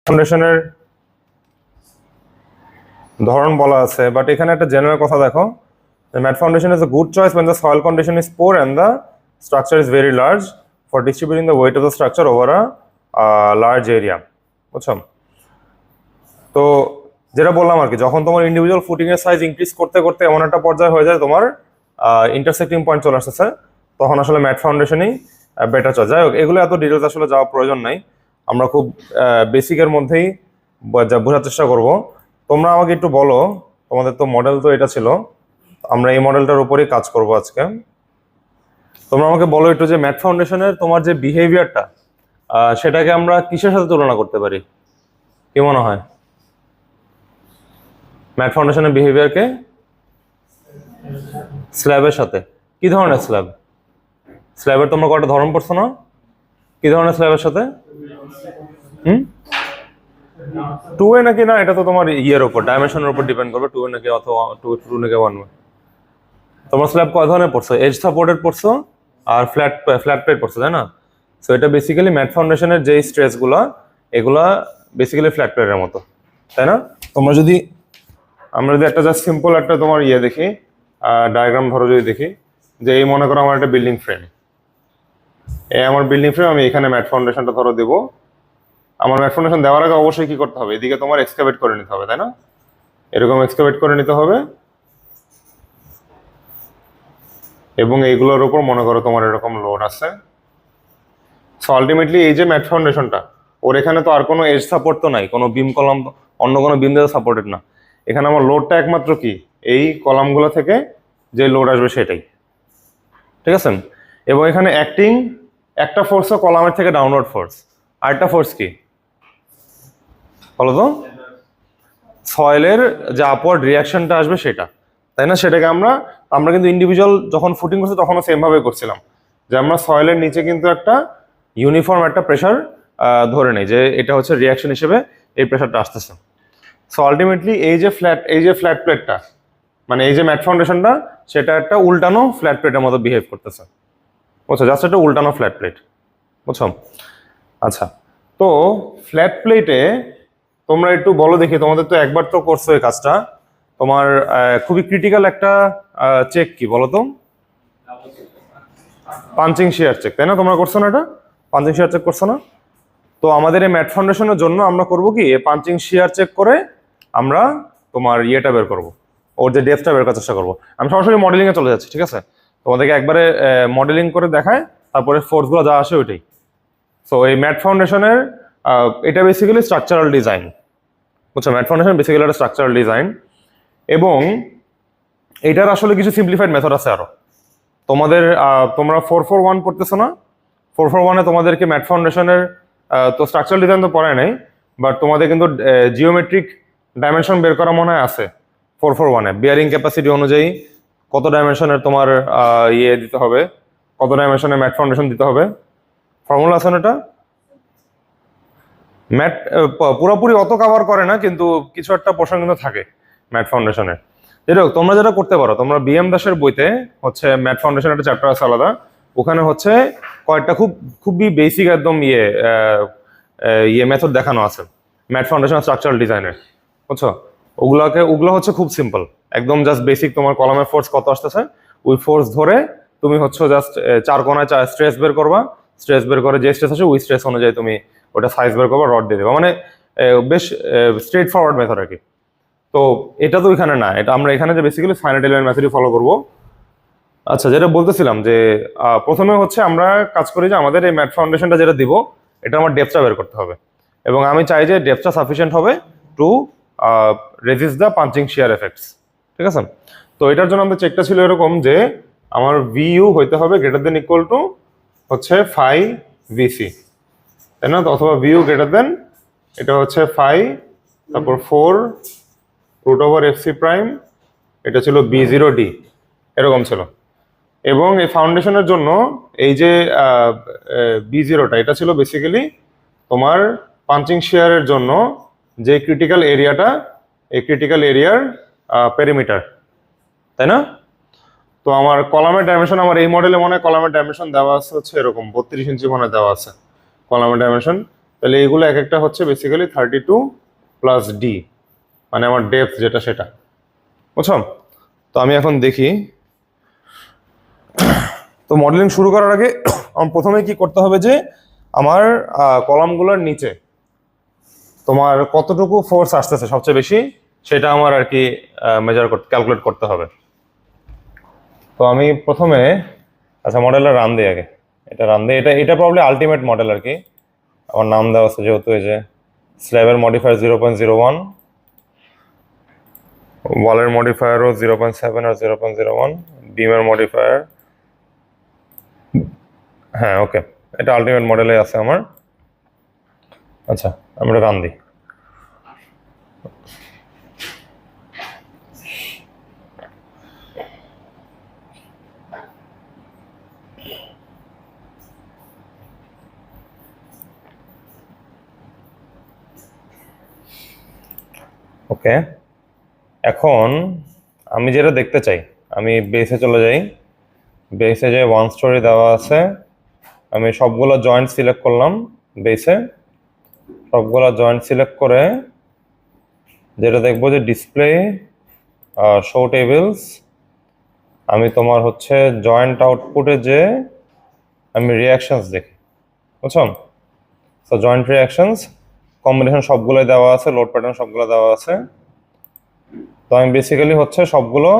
ফাউন্ডেশনের ধরন বলা আছে, বাট এখানে একটা জেনারেল কথা দেখো, mat foundation is a good choice when the soil condition is poor and the structure is very large for distributing the weight of the structure over a large area. বুঝছো? তো যেটা বললাম আর কি, যখন তোমার ইন্ডিভিজুয়াল ফুটিং এর size increase করতে করতে এমন একটা পর্যায়ে হয়ে যায় তোমার ইন্টারসেক্টিং পয়েন্ট চলে আসতেছে, তখন আসলে ম্যাট ফাউন্ডেশনই বেটার চয়েস। যাই হোক, এগুলো এত ডিটেলস আসলে যাওয়ার প্রয়োজন নাই, আমরা খুব বেসিকের মধ্যেই বোঝার চেষ্টা করব। তোমরা আমাকে একটু বলো, তোমাদের তো মডেল তো এটা ছিল, আমরা এই মডেলটার উপরেই কাজ করব আজকে। তোমরা আমাকে বলো একটু যে ম্যাট ফাউন্ডেশনের তোমার যে বিহেভিয়ারটা, সেটাকে আমরা কিসের সাথে তুলনা করতে পারি, কি মনে হয়? ম্যাট ফাউন্ডেশনের বিহেভিয়ারকে স্ল্যাবের সাথে। কি ধরনের স্ল্যাব? স্ল্যাবের তোমরা কয়টা ধরন পড়ছো না? কি ধরনের স্ল্যাবের সাথে? 2A নাকি না, এটা তো তোমার ইয়ের উপর, ডাইমেনশনের উপর ডিপেন্ড করবে, 2A নাকি অথবা 2 নাকি 1A। তোমার স্ল্যাব কয় ধরনের পড়ছো? এজ সাপোর্টেড পড়ছো আর ফ্ল্যাট প্লেট পড়ছো, তাই না? সো এটা বেসিক্যালি ম্যাট ফাউন্ডেশনের যে স্ট্রেসগুলা, এগুলা বেসিক্যালি ফ্ল্যাট প্লেটের মতো, তাই না? আমরা যদি একটা জাস্ট সিম্পল একটা তোমার ইয়ে দেখি, ডায়াগ্রাম ধরো যদি দেখি, যে এই মনে করো আমার একটা বিল্ডিং ফ্রেম, এই আমার বিল্ডিং ফ্রেম, আমি এখানে ম্যাট ফাউন্ডেশনটা ধরো দেবো। আমার ম্যাট ফাউন্ডেশন দেওয়ার আগে অবশ্যই কি করতে হবে, এদিকে তোমার এক্সকাভেট করে নিতে হবে, তাই না? এরকম এক্সকাভেট করে নিতে হবে, এবং এইগুলোর উপর মনে করো তোমার এরকম লোড আছে। সো আলটিমেটলি এই যে ম্যাট ফাউন্ডেশনটা, ওর এখানে তো আর কোনো এজ সাপোর্ট তো নাই, কোনো বিম কলাম অন্য কোনো বিম দিয়ে সাপোর্টেড না। এখানে আমার লোডটা একমাত্র কি, এই কলামগুলো থেকে যে লোড আসবে সেটাই, ঠিক আছে? এবং এখানে অ্যাক্টিং একটা ফোর্সও কলামের থেকে ডাউনওয়ার্ড ফোর্স, আরেকটা ফোর্স কি বলো তো? সয়েলের যে আপওয়ার্ড রিয়াকশনটা আসবে সেটা, তাই না? সেটাকে আমরা কিন্তু ইন্ডিভিজুয়াল যখন ফুটিং করছি তখনও সেম ভাবে করছিলাম, যে আমরা সয়েলের নিচে কিন্তু একটা ইউনিফর্ম একটা প্রেশার ধরে নেই, যে এটা হচ্ছে রিয়াকশন হিসেবে এই প্রেশারটা আসতেছে। সো আলটিমেটলি এই যে ফ্ল্যাট প্লেটটা, মানে এই যে ম্যাট ফাউন্ডেশনটা, সেটা একটা উল্টানো ফ্ল্যাট প্লেটের মতো বিহেভ করতেছে, বুঝছো? জাস্ট একটা উল্টানো ফ্ল্যাট প্লেট, বুঝছো? আচ্ছা, তো ফ্ল্যাট প্লেটে তোমরা একটু বলো দেখি, তোমাদের তো একবার তো করছো এই কাজটা, তোমার খুবই ক্রিটিক্যাল একটা চেক কি বলো তো? পাঞ্চিং শিয়ার চেক, তাই না? তোমরা করছো না এটা? পাঞ্চিং শিয়ার চেক করছো না? তো আমাদের এই ম্যাট ফাউন্ডেশনের জন্য আমরা করব কি, এই পাঞ্চিং শিয়ার চেক করে আমরা তোমার ইয়েটা বের করব, ওর যে ডেপথটা বের করার চেষ্টা করবো। আমি সরাসরি মডেলিং এ চলে যাচ্ছি, ঠিক আছে? তোমাদেরকে একবারে মডেলিং করে দেখায়, তারপরে ফোর্সগুলো যা আসে ওইটাই। সো এই ম্যাট ফাউন্ডেশনের এটা বেসিক্যালি স্ট্রাকচারাল ডিজাইন, বুঝছো? ম্যাট ফাউন্ডেশন বেসিক্যালি একটা স্ট্রাকচারাল ডিজাইন, এবং এটার আসলে কিছু সিম্পলিফাইড মেথড আছে আরো। তোমরা 441 পড়তেছো না? 441-এ তোমাদেরকে ম্যাট ফাউন্ডেশনের তো স্ট্রাকচারাল ডিজাইন তো পড়ায় নাই, বাট তোমাদের কিন্তু জিওমেট্রিক ডাইমেনশন বের করা মনে হয় আছে 441-এ। বিয়ারিং ক্যাপাসিটি অনুযায়ী কত ডাইমেনশনের তোমার ইয়ে দিতে হবে, কত ডাইমেনশনের ম্যাট ফাউন্ডেশন দিতে হবে, ফর্মুলা আছে না এটা? ম্যাট পুরোপুরি অত কভার করে না, কিন্তু কিছু একটা পোর্শন কিন্তু থাকে ম্যাট ফাউন্ডেশনের। যেটা তোমরা যেটা করতে পারো, তোমরা বিএম দাসের বইতে হচ্ছে ম্যাট ফাউন্ডেশন একটা চ্যাপ্টার আছে আলাদা, ওখানে হচ্ছে কয়েকটা খুবই বেসিক একদম ইয়ে মেথড দেখানো আছে ম্যাট ফাউন্ডেশন স্ট্রাকচারাল ডিজাইনের, বুঝছো? ওগুলো হচ্ছে খুব সিম্পল, একদম জাস্ট বেসিক। তোমার কলামের ফোর্স কত আসতেছে, ওই ফোর্স ধরে তুমি হচ্ছে জাস্ট চার কোণায় স্ট্রেস বের করবা, স্ট্রেস বের করে যে স্ট্রেস আছে ওই স্ট্রেস অনুযায়ী তুমি ওটা সাইজ বের করবা, রড দিয়ে দেবা, মানে বেশ স্ট্রেট ফরওয়ার্ড মেথড আর কি। তো এটা তো এখানে না, এটা আমরা এখানে যে বেসিক্যালি ফাইনাইট এলিমেন্ট মেথডই ফলো করবো। আচ্ছা, যেটা বলতেছিলাম যে প্রথমে হচ্ছে আমরা কাজ করি যে আমাদের এই ম্যাট ফাউন্ডেশনটা যেটা দিব, এটা আমার ডেপথটা বের করতে হবে, এবং আমি চাই যে ডেপথটা সাফিসিয়েন্ট হবে two resist the punching shear effects, ঠিক আছে? তো এটার জন্য আমাদের চেকটা ছিল এরকম যে আমার ভিইউ হইতে হবে গ্রেটার দেন ইকুয়াল টু হচ্ছে 5 ভিসি, তাই না? অথবা ভিইউ গ্রেটার দেন, এটা হচ্ছে 5 তারপর 4 রুট ওভার এফসি প্রাইম, এটা ছিল B0D, এরকম ছিল। এবং এই ফাউন্ডেশনের জন্য এই যে B0টা, এটা ছিল বেসিক্যালি তোমার পাঞ্চিং শিয়ারের জন্য যে ক্রিটিক্যাল এরিয়াটা, এই ক্রিটিক্যাল এরিয়ার পেরিমিটার, তাই না? তো আমার কলামের ডাইমেনশন, আমার এই মডেলে মনে হয় কলামের ডাইমেনশন দেওয়া আছে হচ্ছে এরকম 32 ইঞ্চি মনে দেওয়া আছে কলামের ডাইমেনশন, তাহলে এইগুলো এক একটা হচ্ছে বেসিক্যালি 32 প্লাস ডি, মানে আমার ডেপথ যেটা সেটা, বুঝছো? তো আমি এখন দেখি, তো মডেলিং শুরু করার আগে আমার প্রথমে কি করতে হবে যে আমার কলামগুলোর নিচে তোমার কতটুকু ফোর্স আসতেছে সবচেয়ে বেশি, সেটা আমার আর কি মেজার করতে, ক্যালকুলেট করতে হবে। তো আমি প্রথমে, আচ্ছা মডেলটা রান দিই আগে, এটা রান দিই, এটা প্রবলি আলটিমেট মডেল আর কি, আমার নাম দেওয়া আছে যেহেতু, এই যে স্ল্যাবের মডিফায়ার 0.01, ওয়ালের মডিফায়ারও 0.7 আর 0.01, বিমের মডিফায়ার, হ্যাঁ ওকে, এটা আলটিমেট মডেলে আছে আমার। আচ্ছা আমরা রান দিই। ওকে, এখন আমি যেটা দেখতে চাই, আমি বেসে চলে যাই, বেসে যে 1 স্টোরি দেওয়া আছে, আমি সবগুলো জয়েন্ট সিলেক্ট করলাম বেসে, সবগুলো জয়েন্ট সিলেক্ট করে যেটা দেখবো যে ডিসপ্লে শো টেবিলস, আমি তোমার হচ্ছে জয়েন্ট আউটপুটে যে আমি রিয়াকশনস দেখি, বুঝছো? তো জয়েন্ট রিয়াকশনস কম্বিনেশন সবগুলোই দেওয়া আছে, লোড প্যাটার্ন সবগুলো দেওয়া আছে। তো আমি বেসিক্যালি হচ্ছে সবগুলো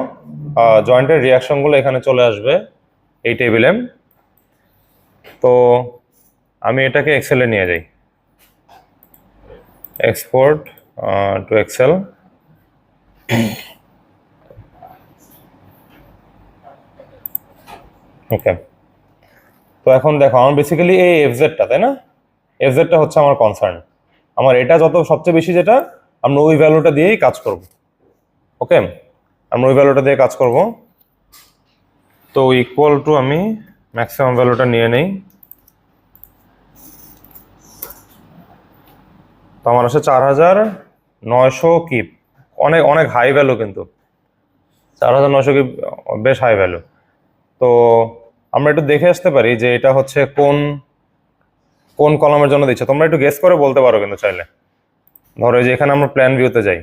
জয়েন্টের রিয়াকশনগুলো এখানে চলে আসবে এই টেবিলে। তো আমি এটাকে এক্সেলে নিয়ে যাই, এক্সপোর্ট টু এক্সেল। ওকে, তো এখন দেখো আমার বেসিক্যালি এই এফজেডটা, তাই না? এফজেডটা হচ্ছে আমার কনসার্ন, আমার এটা যত সবচেয়ে বেশি যেটা, আমরা ওই ভ্যালুটা দিয়েই কাজ করব। ওকে, আমরা ওই ভ্যালুটা দিয়ে কাজ করব। তো ইকুয়াল টু আমি ম্যাক্সিমাম ভ্যালুটা নিয়ে নেই, তো আমার আছে 4900 কিপ, অনেক অনেক হাই ভ্যালু, কিন্তু 4900 কিপ বেশ হাই ভ্যালু। তো আমরা একটু দেখে আসতে পারি যে এটা হচ্ছে কোন কোন কলামের জন্য দিচ্ছে, তোমরা একটু গেস করে বলতে পারো কিন্তু চাইলে। ধরো যে এখানে আমরা প্ল্যান ভিউতে যাই,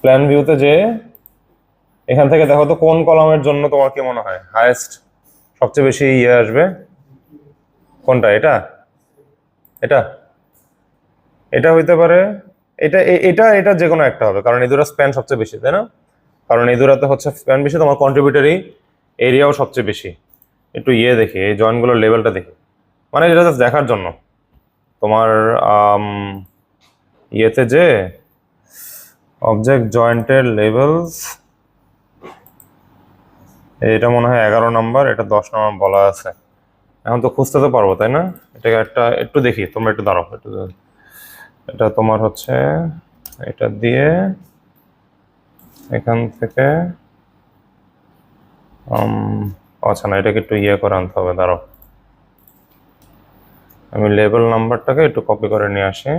প্ল্যান ভিউতে যে এখান থেকে দেখো তো কোন কলামের জন্য তোমার কি মনে হয় হাইয়েস্ট, সবচেয়ে বেশি ইয়ে আসবে কোনটা? এটা এটা এটা হইতে পারে, এটা এটা এটা যে কোনো একটা হবে, কারণ এই দুটো স্প্যান সবচেয়ে বেশি, তাই না? কারণ এই দুটাতে হচ্ছে স্প্যান বেশি, তোমার কন্ট্রিবিউটরি এরিয়াও সবচেয়ে বেশি। একটু ইয়ে দেখি, এই জয়েন্টগুলোর লেভেলটা দেখি, মানে এটা জাস্ট দেখার জন্য তোমার ইয়েতে যে অবজেক্ট জয়েন্টের লেভেলস, এটা মনে হয় 11 নম্বর, এটা 10 নম্বর বলা আছে। এখন তো খুঁজতে তো পারবো, তাই না? এটাকে একটা একটু দেখি, তোমরা একটু দাঁড়াও, একটু এটা তোমার হচ্ছে এটা দিয়ে এখান থেকে আচ্ছা না, এটাকে একটু ইয়ে করে আনতে হবে, দাঁড়াও আমি লেভেল নাম্বারটাকে একটু কপি করে নিয়ে আসি।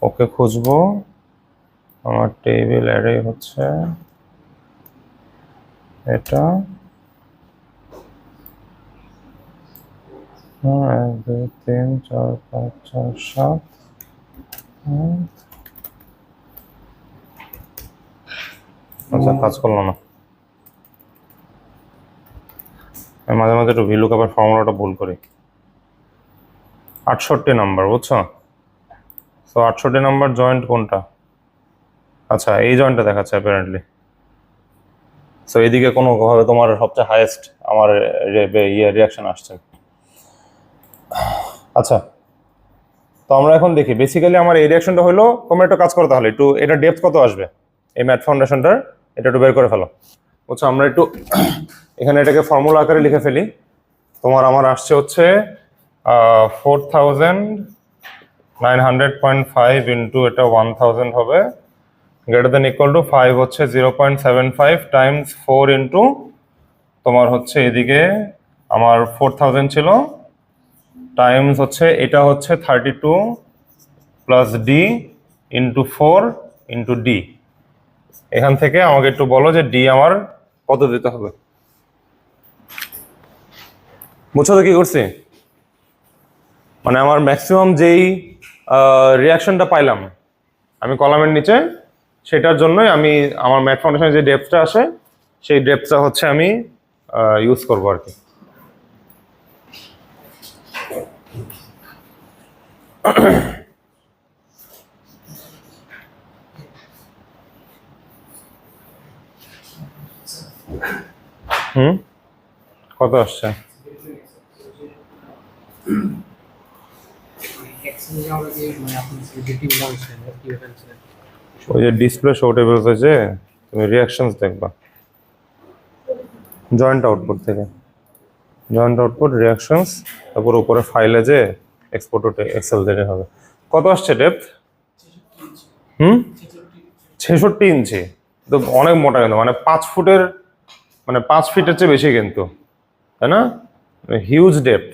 ওকে, খুঁজবো, আমার টেবিল অ্যারে হচ্ছে এটা, 1 2 3 4 5 6 7, আচ্ছা কাজ করলো না, আমি মাঝে মাঝে একটু ভিলুকআপের ফর্মুলাটা ভুল করি। 68 নাম্বার, বুঝছো? তো 68 নাম্বার জয়েন্ট কোনটা? আচ্ছা এই জয়েন্টটা দেখাচ্ছে অ্যাপারেন্টলি। সো এদিকে কোনোভাবে তোমার সবচেয়ে হাইয়েস্ট আমার ইয়ে রিয়াকশন আসছে। আচ্ছা, তো আমরা এখন দেখি বেসিক্যালি আমার এই রিয়াকশনটা হলো, তোমরা একটু কাজ করো তাহলে, একটু এটা ডেপথ কত আসবে এই ম্যাট ফাউন্ডেশনটার, এটা একটু বের করে ফেলো। বুঝছো, আমরা একটু এখানে এটাকে ফর্মুলা আকারে লিখে ফেলি। তোমার আমার আসছে হচ্ছে 4900.5 ইন্টু এটা 1000 হবে, গ্রেটার দেন ইকুয়াল টু 5 হচ্ছে 0.75 টাইমস 4 ইন্টু তোমার হচ্ছে এদিকে আমার 4000 ছিল, টাইমস হচ্ছে এটা হচ্ছে 32 plus D into 4 into D, এখান থেকে আমাকে একটু বলো যে ডি আমার কত দিতে হবে। বুঝছো তো কি করছি? মানে আমার ম্যাক্সিমাম যেই রিয়াকশনটা পাইলাম আমি কলামের নিচে, সেটার জন্যই আমি আমার ম্যাট ফাউন্ডেশনের যে ডেপথটা আসে সেই ডেপথটা হচ্ছে আমি ইউজ করবো আর কি। কত আসছে? ওই যে ডিসপ্লে শো টেবিল হয়েছে, তুমি রিয়াকশনস দেখবা জয়েন্ট আউটপুট থেকে, জয়েন্ট আউটপুট রিয়াকশনস, তারপর উপরে ফাইলে যে এক্সপোর্ট এক্সেল দিলে হবে। কত আসছে ডেপথ? 66 ইঞ্চি, তো অনেক মোটা কিন্তু, মানে 5 ফুটের, মানে 5 ফিটের চেয়ে বেশি কিন্তু, তাই না? Huge depth.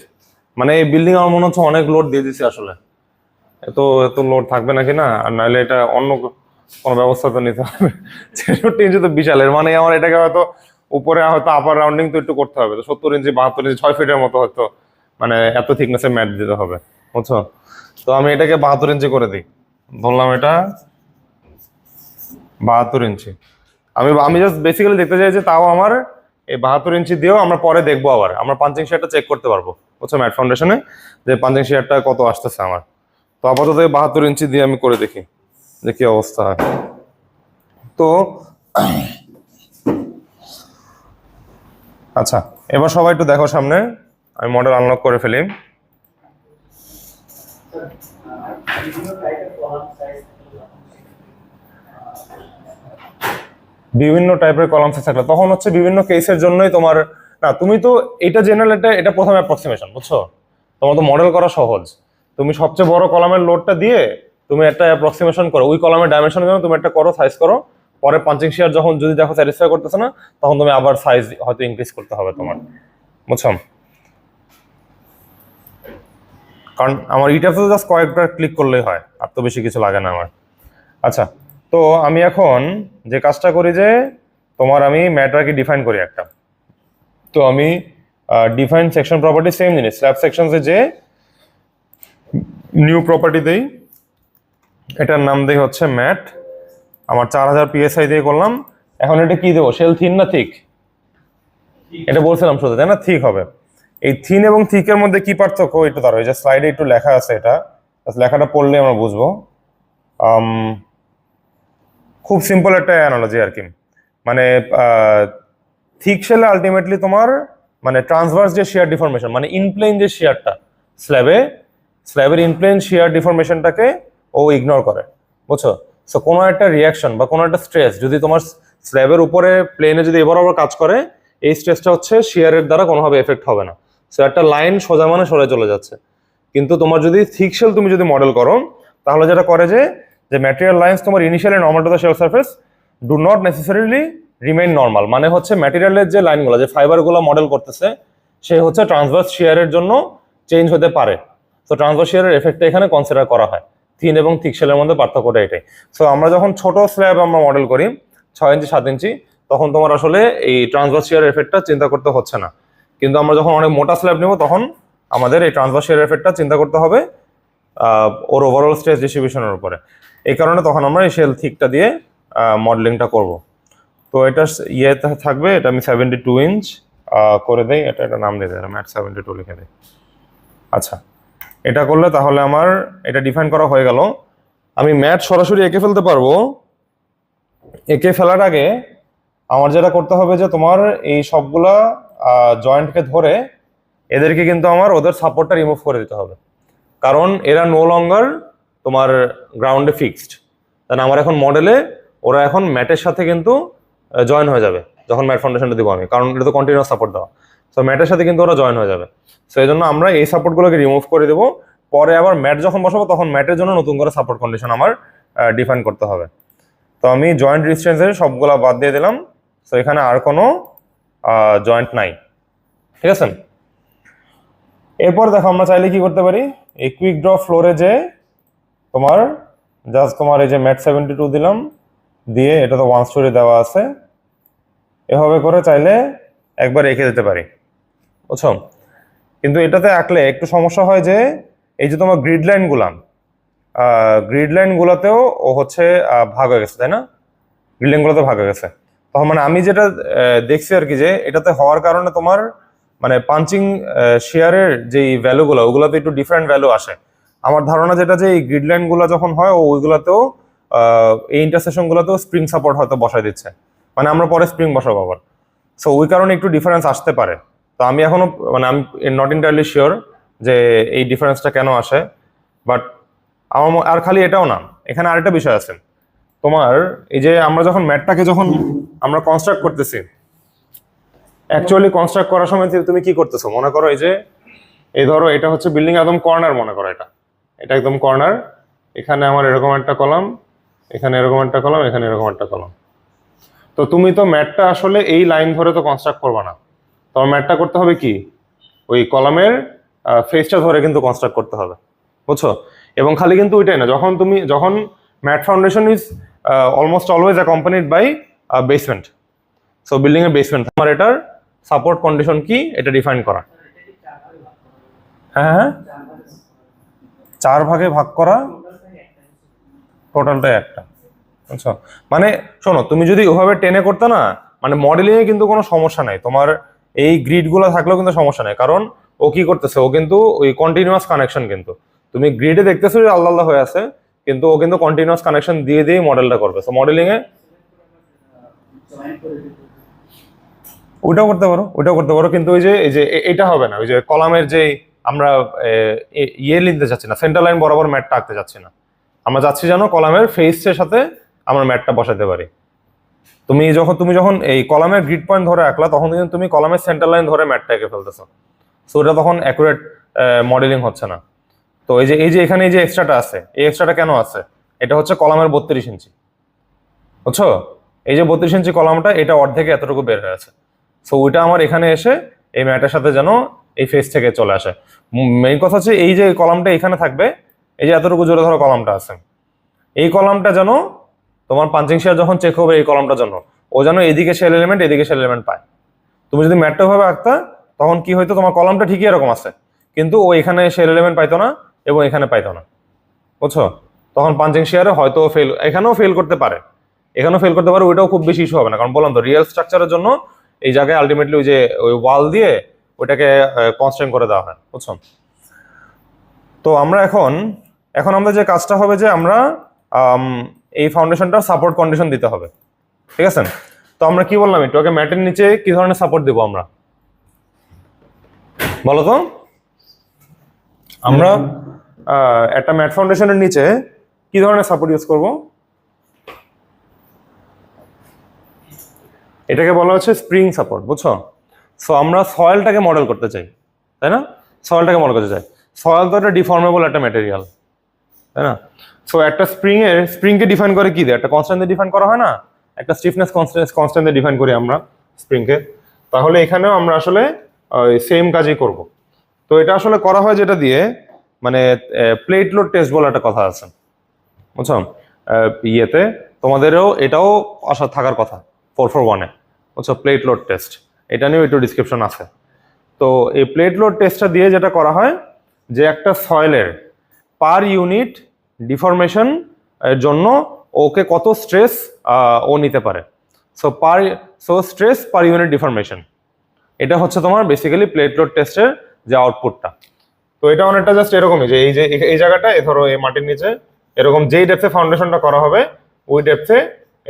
মানে এই বিল্ডিং আমার মনে হচ্ছে অনেক লোড দিয়ে দিচ্ছে আসলে। এত এত লোড থাকবে নাকি না, আর নাহলে এটা অন্য কোনো ব্যবস্থা তো নিতে হবে। 66 ইঞ্চি তো বিশাল, এর মানে আমার এটাকে হয়তো উপরে হয়তো আপার রাউন্ডিং তো একটু করতে হবে, তো 70 ইঞ্চি 72 ইঞ্চি 6 ফিটের মতো হয়তো, মানে এত থিকনেসের ম্যাট দিতে হবে, বুঝছো? তো আমি এটাকে 72 ইঞ্চি করে দিই, বললাম এটা 72 ইঞ্চি। আমি আমি জাস্ট বেসিক্যালি দেখতে চাই যে তাও আমার এই 72 ইঞ্চি দিয়েও আমরা পরে দেখবো, আবার আমরা পাঞ্চিং শেয়ারটা চেক করতে পারবো, বুঝছো, ম্যাট ফাউন্ডেশনে যে পাঞ্চিং শেয়ারটা কত আসতেছে আমার। তো আপাতত 72 ইঞ্চি দিয়ে আমি করে দেখি যে কি অবস্থা হয়। তো আচ্ছা, এবার সবাই একটু দেখো সামনে, আমি মডেল আনলক করে ফেলি। বিভিন্ন টাইপের কলাম সাইজ থাকলে তখন হচ্ছে বিভিন্ন কেসের জন্যই তোমার, না তুমি তো এটা জেনারেল, এটা প্রথম অ্যাপ্রক্সিমেশন, বুঝছো? তোমার তো মডেল করা সহজ, তুমি সবচেয়ে বড় কলামের লোডটা দিয়ে তুমি একটা অ্যাপ্রক্সিমেশন করো, ওই কলামের ডাইমেনশন জন্য তুমি একটা করো, সাইজ করো, পরে পাঞ্চিং শেয়ার যখন যদি দেখো স্যাটিসফাই করতেছে না, তখন তুমি আবার সাইজ হয়তো ইনক্রিজ করতে হবে তোমার, বুঝছো? কারণ আমার এটা তো জাস্ট কয়েকবার ক্লিক করলেই হয়, আর তো বেশি কিছু লাগে না আমার। আচ্ছা, তো আমি এখন যে কাজটা করি যে তোমার আমি ম্যাটারকে ডিফাইন করি একটা, তো আমি ডিফাইন সেকশন প্রপার্টি সেম জিনিস, স্ল্যাব সেকশনসে যে নিউ প্রপার্টি দেই, এটার নাম দেই হচ্ছে ম্যাট, আমার 4000 পিএসআই দিয়ে করলাম। এখন এটা কি দেবো, শেল থিন না থিক? এটা বলছিলাম শুধু, তাই না? থিক হবে। এই থিন এবং থিকের মধ্যে কি পার্থক্য একটু ধরো, এই যে স্লাইডে একটু লেখা আছে, এটা লেখাটা পড়লে আমরা বুঝবো। খুব সিম্পল একটা অ্যানালজি আর কি, মানে থিক শেলে আলটিমেটলি তোমার মানে ট্রান্সভার্স যে শিয়ার ডিফরমেশন, মানে ইনপ্লেন যে শিয়ারটা স্ল্যাবের ইনপ্লেন শিয়ার ডিফরমেশনটাকে ও ইগনোর করে, বুঝছো? সো কোনো একটা রিয়াকশন বা কোনো একটা স্ট্রেস যদি তোমার স্ল্যাবের উপরে প্লেনে যদি এবার আবার কাজ করে, এই স্ট্রেসটা হচ্ছে শিয়ারের দ্বারা কোনোভাবে এফেক্ট হবে না, সো একটা লাইন সোজা মানে সরে চলে যাচ্ছে। কিন্তু তোমার যদি থিক শেল তুমি যদি মডেল করো, তাহলে যেটা করে যে ম্যাটেরিয়াল লাইন্স তোমার initially normal to the shell surface do not necessarily remain normal, মানে হচ্ছে ম্যাটেরিয়ালের যে লাইনগুলো, যে ফাইবারগুলো মডেল করতেছে, সে হচ্ছে ট্রান্সভার্স শিয়ারের জন্য চেঞ্জ হতে পারে। তো ট্রান্সভার্স শিয়ারের এফেক্টটা এখানে কনসিডার করা হয়, থিন এবং থিক শেলের মধ্যে পার্থক্যটা এটাই। সো আমরা যখন ছোট স্ল্যাব আমরা মডেল করি 6 ইঞ্চি 7 ইঞ্চি, তখন তোমার আসলে এই ট্রান্সভার্স শিয়ারের এফেক্টটা চিন্তা করতে হচ্ছে না। কিন্তু আমরা যখন অনেক মোটা স্ল্যাব নেব, তখন আমাদের এই ট্রান্সভার্স শিয়ারের এফেক্টটা চিন্তা করতে হবে ওর ওভারঅল স্ট্রেস ডিস্ট্রিবিউশনের উপরে। এই কারণে তখন আমরা এই শেল থিকটা দিয়ে মডেলিংটা করব। তো এটা ইয়েতে থাকবে, এটা আমি 72 ইঞ্চ করে দেই, এটা একটা নাম দিয়ে দেয়, ম্যাট 72 লিখে দেয়। আচ্ছা, এটা করলে তাহলে আমার এটা ডিফাইন করা হয়ে গেল। আমি ম্যাট সরাসরি এঁকে ফেলতে পারবো, এঁকে ফেলার আগে আমার যেটা করতে হবে যে তোমার এই সবগুলা জয়েন্টকে ধরে এদেরকে কিন্তু আমার ওদের সাপোর্টটা রিমুভ করে দিতে হবে, কারণ এরা নো লঙ্গার তোমার গ্রাউন্ডে ফিক্সড। তাহলে আমার এখন মডেলে ওরা এখন ম্যাটের সাথে কিন্তু জয়েন হয়ে যাবে যখন ম্যাট ফাউন্ডেশনটা দিব আমি, কারণ এটা তো কন্টিনিউয়াস সাপোর্ট দেওয়া, সো ম্যাটের সাথে কিন্তু ওরা জয়েন হয়ে যাবে। সো এই জন্য আমরা এই সাপোর্টগুলোকে রিমুভ করে দেবো, পরে আবার ম্যাট যখন বসাবো তখন ম্যাটের জন্য নতুন করে সাপোর্ট কন্ডিশন আমার ডিফাইন করতে হবে। তো আমি জয়েন্ট রেজিস্ট্যান্সের সবগুলা বাদ দিয়ে দিলাম, সো এখানে আর কোনো জয়েন্ট নাই, ঠিক আছে? এরপর দেখো আমরা চাইলে কি করতে পারি, এই কুইক ড্র ফ্লোরে যে তোমার জাস্ট তোমার এই যে ম্যাট 72 দিলাম, দিয়ে এটা তো 1 স্টোরি দেওয়া আছে, এভাবে করে চাইলে একবার এঁকে দিতে পারি, বুঝছো? কিন্তু এটাতে আঁকলে একটু সমস্যা হয় যে এই যে তোমার গ্রিড লাইন গুলাতেও ও হচ্ছে ভাগ হয়ে গেছে, তাই না? গ্রিড লাইন গুলোতে ভাগ হয়ে গেছে। তখন মানে আমি যেটা দেখছি আর কি, যে এটাতে হওয়ার কারণে তোমার মানে পাঞ্চিং শেয়ারের যে ভ্যালুগুলো ওগুলোতে একটু ডিফারেন্ট ভ্যালু আসে। আমার ধারণা যেটা, যে এই গ্রিড লাইন গুলো যখন হয় ওইগুলোতেও এই ইন্টারসেকশন গুলোতেও স্প্রিং সাপোর্ট হয়তো বসায় দিচ্ছে, মানে আমরা পরে স্প্রিং বসাবো আবার। সো ওই কারণে একটু ডিফারেন্স আসতে পারে। তো আমি এখনো মানে আমি নট এন্টায়ারলি শিওর যে এই ডিফারেন্সটা কেন আসে। বাট আমার আর খালি এটাও না, এখানে আরেকটা বিষয় আছে। তোমার এই যে আমরা যখন ম্যাটটাকে যখন আমরা কনস্ট্রাক্ট করতেছি, অ্যাকচুয়ালি কনস্ট্রাক্ট করার সময় তুমি কি করতেছো, মনে করো এই ধরো এটা হচ্ছে বিল্ডিং একদম কর্নার, মনে করো এটা একদম কর্নার। এখানে আমার এরকম একটা কলাম, এখানে এরকম একটা কলাম, এখানে এরকম একটা কলাম। তো তুমি তো ম্যাটটা আসলে এই লাইন ধরে তো কনস্ট্রাক্ট করবে না, তোমার ম্যাটটা করতে হবে কি ওই কলামের ফেসটা ধরে কিন্তু কনস্ট্রাক্ট করতে হবে, বুঝছো? এবং খালি কিন্তু ওইটাই না, যখন mat foundation is almost always accompanied by basement. So building এর বেসমেন্ট, আমার এটার সাপোর্ট কন্ডিশন কি এটা ডিফাইন করা। হ্যাঁ হ্যাঁ, 4 ভাগে ভাগ করা, টোটালটাই একটা। আচ্ছা, মানে শোনো, তুমি যদি ওভাবে টেনে করতে না, মানে মডেলিং এ কিন্তু কোনো সমস্যা নাই, তোমার এই গ্রিড গুলো থাকলেও কিন্তু সমস্যা নাই, কারণ ও কি করতেছে, ও কিন্তু ওই কন্টিনিউয়াস কানেকশন, কিন্তু তুমি গ্রিডে দেখতেছো যে আলাদা আলাদা হয়ে আছে, কিন্তু ও কিন্তু কন্টিনিউয়াস কানেকশন দিয়ে দিয়ে মডেলটা করবে। সো মডেলিং এ ওইটাও করতে পারো, কিন্তু এই যে এটা হবে না, ওই যে কলামের যে আমরা ইয়ে নিতে চাচ্ছি না, সেন্টার লাইন বরাবর ম্যাটটা আঁকতে চাচ্ছি না, আমরা যাচ্ছি যেন কলামের ফেসের সাথে আমরা ম্যাটটা বসাতে পারি। তুমি যখন এই কলামের গ্রিড পয়েন্ট ধরে আঁকলা, তখন কিন্তু তুমি কলামের সেন্টার লাইন ধরে ম্যাটটা এঁকে ফেলতেছো। সো এটা তখন অ্যাকুরেট মডেলিং হচ্ছে না। তো এই যে এখানে এই যে এক্সট্রাটা আছে, এই এক্সট্রাটা কেন আছে? এটা হচ্ছে কলামের 32 ইঞ্চি, বুঝছো? এই যে 32 ইঞ্চি কলামটা, এটা অর্ধেকে এতটুকু বের হয়ে আছে। সো ওইটা আমার এখানে এসে এই ম্যাটের সাথে যেন এই ফেস থেকে চলে আসে। মেইন কথা হচ্ছে এই যে কলামটা এখানে থাকবে, এই যে এতটুকু জোরে ধরো কলামটা আছে, এই কলামটা যেন তোমার পাঞ্চিং শেয়ার যখন চেক হবে এই কলামটার জন্য, ও যেন এদিকে শেল এলিমেন্ট এদিকে শেল এলিমেন্ট পায়। তুমি যদি ম্যাটটা ভাবে আঁকতা, তখন কি হইতো, তোমার কলামটা ঠিকই এরকম আছে, কিন্তু ও এখানে শেল এলিমেন্ট পাইতো না এবং এখানে পাইতো না, বুঝছো? তখন পাঞ্চিং শেয়ারে হয়তো এখানেও ফেল করতে পারে, ওইটাও খুব বেশি ইস্যু হবে না, কারণ বললাম তো রিয়েল স্ট্রাকচারের জন্য এই জায়গায় আলটিমেটলি ওই যে ওই ওয়াল দিয়ে ওইটাকে কনস্ট্রেন্ট করে দেওয়া হয়, বুঝছো? তো আমরা এখন আমরা যে কাজটা হবে, যে আমরা এই ফাউন্ডেশনটা সাপোর্ট কন্ডিশন দিতে হবে, ঠিক আছে? তো আমরা কি বললাম, একটু আগে ম্যাটের নিচে কি ধরনের সাপোর্ট দেবো আমরা, বলো তো? আমরা একটা ম্যাট ফাউন্ডেশনের নিচে কি ধরনের সাপোর্ট ইউজ করব? এটাকে বলা হচ্ছে স্প্রিং সাপোর্ট, বুঝছো? সো আমরা সয়েলটাকে মডেল করতে চাই, তাই না? সয়েলটাকে মডেল করতে চাই। সয়েল তো একটা ডিফর্মেবল একটা ম্যাটেরিয়াল, তাই না? সো একটা স্প্রিংকে ডিফাইন করে কি দিয়ে, একটা কনস্ট্যান্ট দিয়ে ডিফাইন করা হয় না, একটা স্টিফনেস কনস্ট্যান্ট দিয়ে ডিফাইন করি আমরা স্প্রিংকে। তাহলে এখানেও আমরা আসলে সেম কাজই করব। তো এটা আসলে করা হয় যেটা দিয়ে, মানে প্লেট লোড টেস্ট বলে একটা কথা আছে, বুঝছো? ইয়েতে তোমাদেরও এটাও আশা থাকার কথা 441-এ, বুঝছো? প্লেট লোড টেস্ট, এটা নিয়েও একটু ডিসক্রিপশন আছে। তো এই প্লেট লোড টেস্টটা দিয়ে যেটা করা হয়, যে একটা সয়েলের পার ইউনিট ডিফরমেশন এর জন্য ওকে কত স্ট্রেস ও নিতে পারে। So stress per unit deformation, এটা হচ্ছে তোমার বেসিক্যালি প্লেট লোড টেস্টের যে আউটপুটটা। তো এটা অনেকটা জাস্ট এরকমই, যে এই জায়গাটা ধরো এই মাটির নিচে এরকম যেই ডেপথে ফাউন্ডেশনটা করা হবে, ওই ডেপথে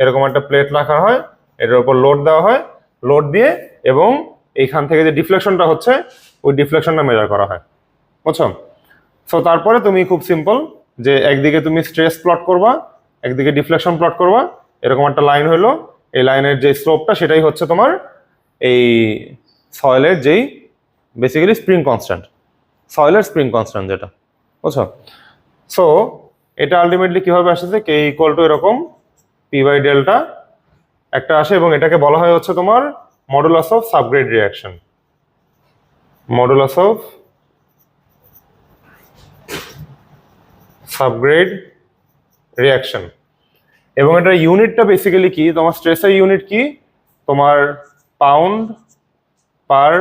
এরকম একটা প্লেট রাখা হয়, এটার উপর লোড দেওয়া হয়, লোড দিয়ে এবং এইখান থেকে যে ডিফ্লেকশনটা হচ্ছে ওই ডিফ্লেকশনটা মেজার করা হয়, বুঝছো? সো তারপরে তুমি খুব সিম্পল, যে একদিকে তুমি স্ট্রেস প্লট করবা, একদিকে ডিফ্লেকশন প্লট করবা, এরকম একটা লাইন হলো, এই লাইনের যে স্লোপটা সেটাই হচ্ছে তোমার এই সয়েলের যেই বেসিক্যালি স্প্রিং কনস্ট্যান্ট, সয়েলের স্প্রিং কনস্ট্যান্ট যেটা, বুঝছো? সো এটা আলটিমেটলি কিভাবে আসছে, কে ইকুয়াল টু এরকম পি বাই ডেল্টা একটা আসে, এবং এটাকে বলা হয় হচ্ছে তোমার modulus of subgrade reaction, modulus of subgrade reaction. এবং এটার ইউনিটটা বেসিক্যালি কি, তোমার স্ট্রেসের ইউনিট কি, তোমার পাউন্ড পার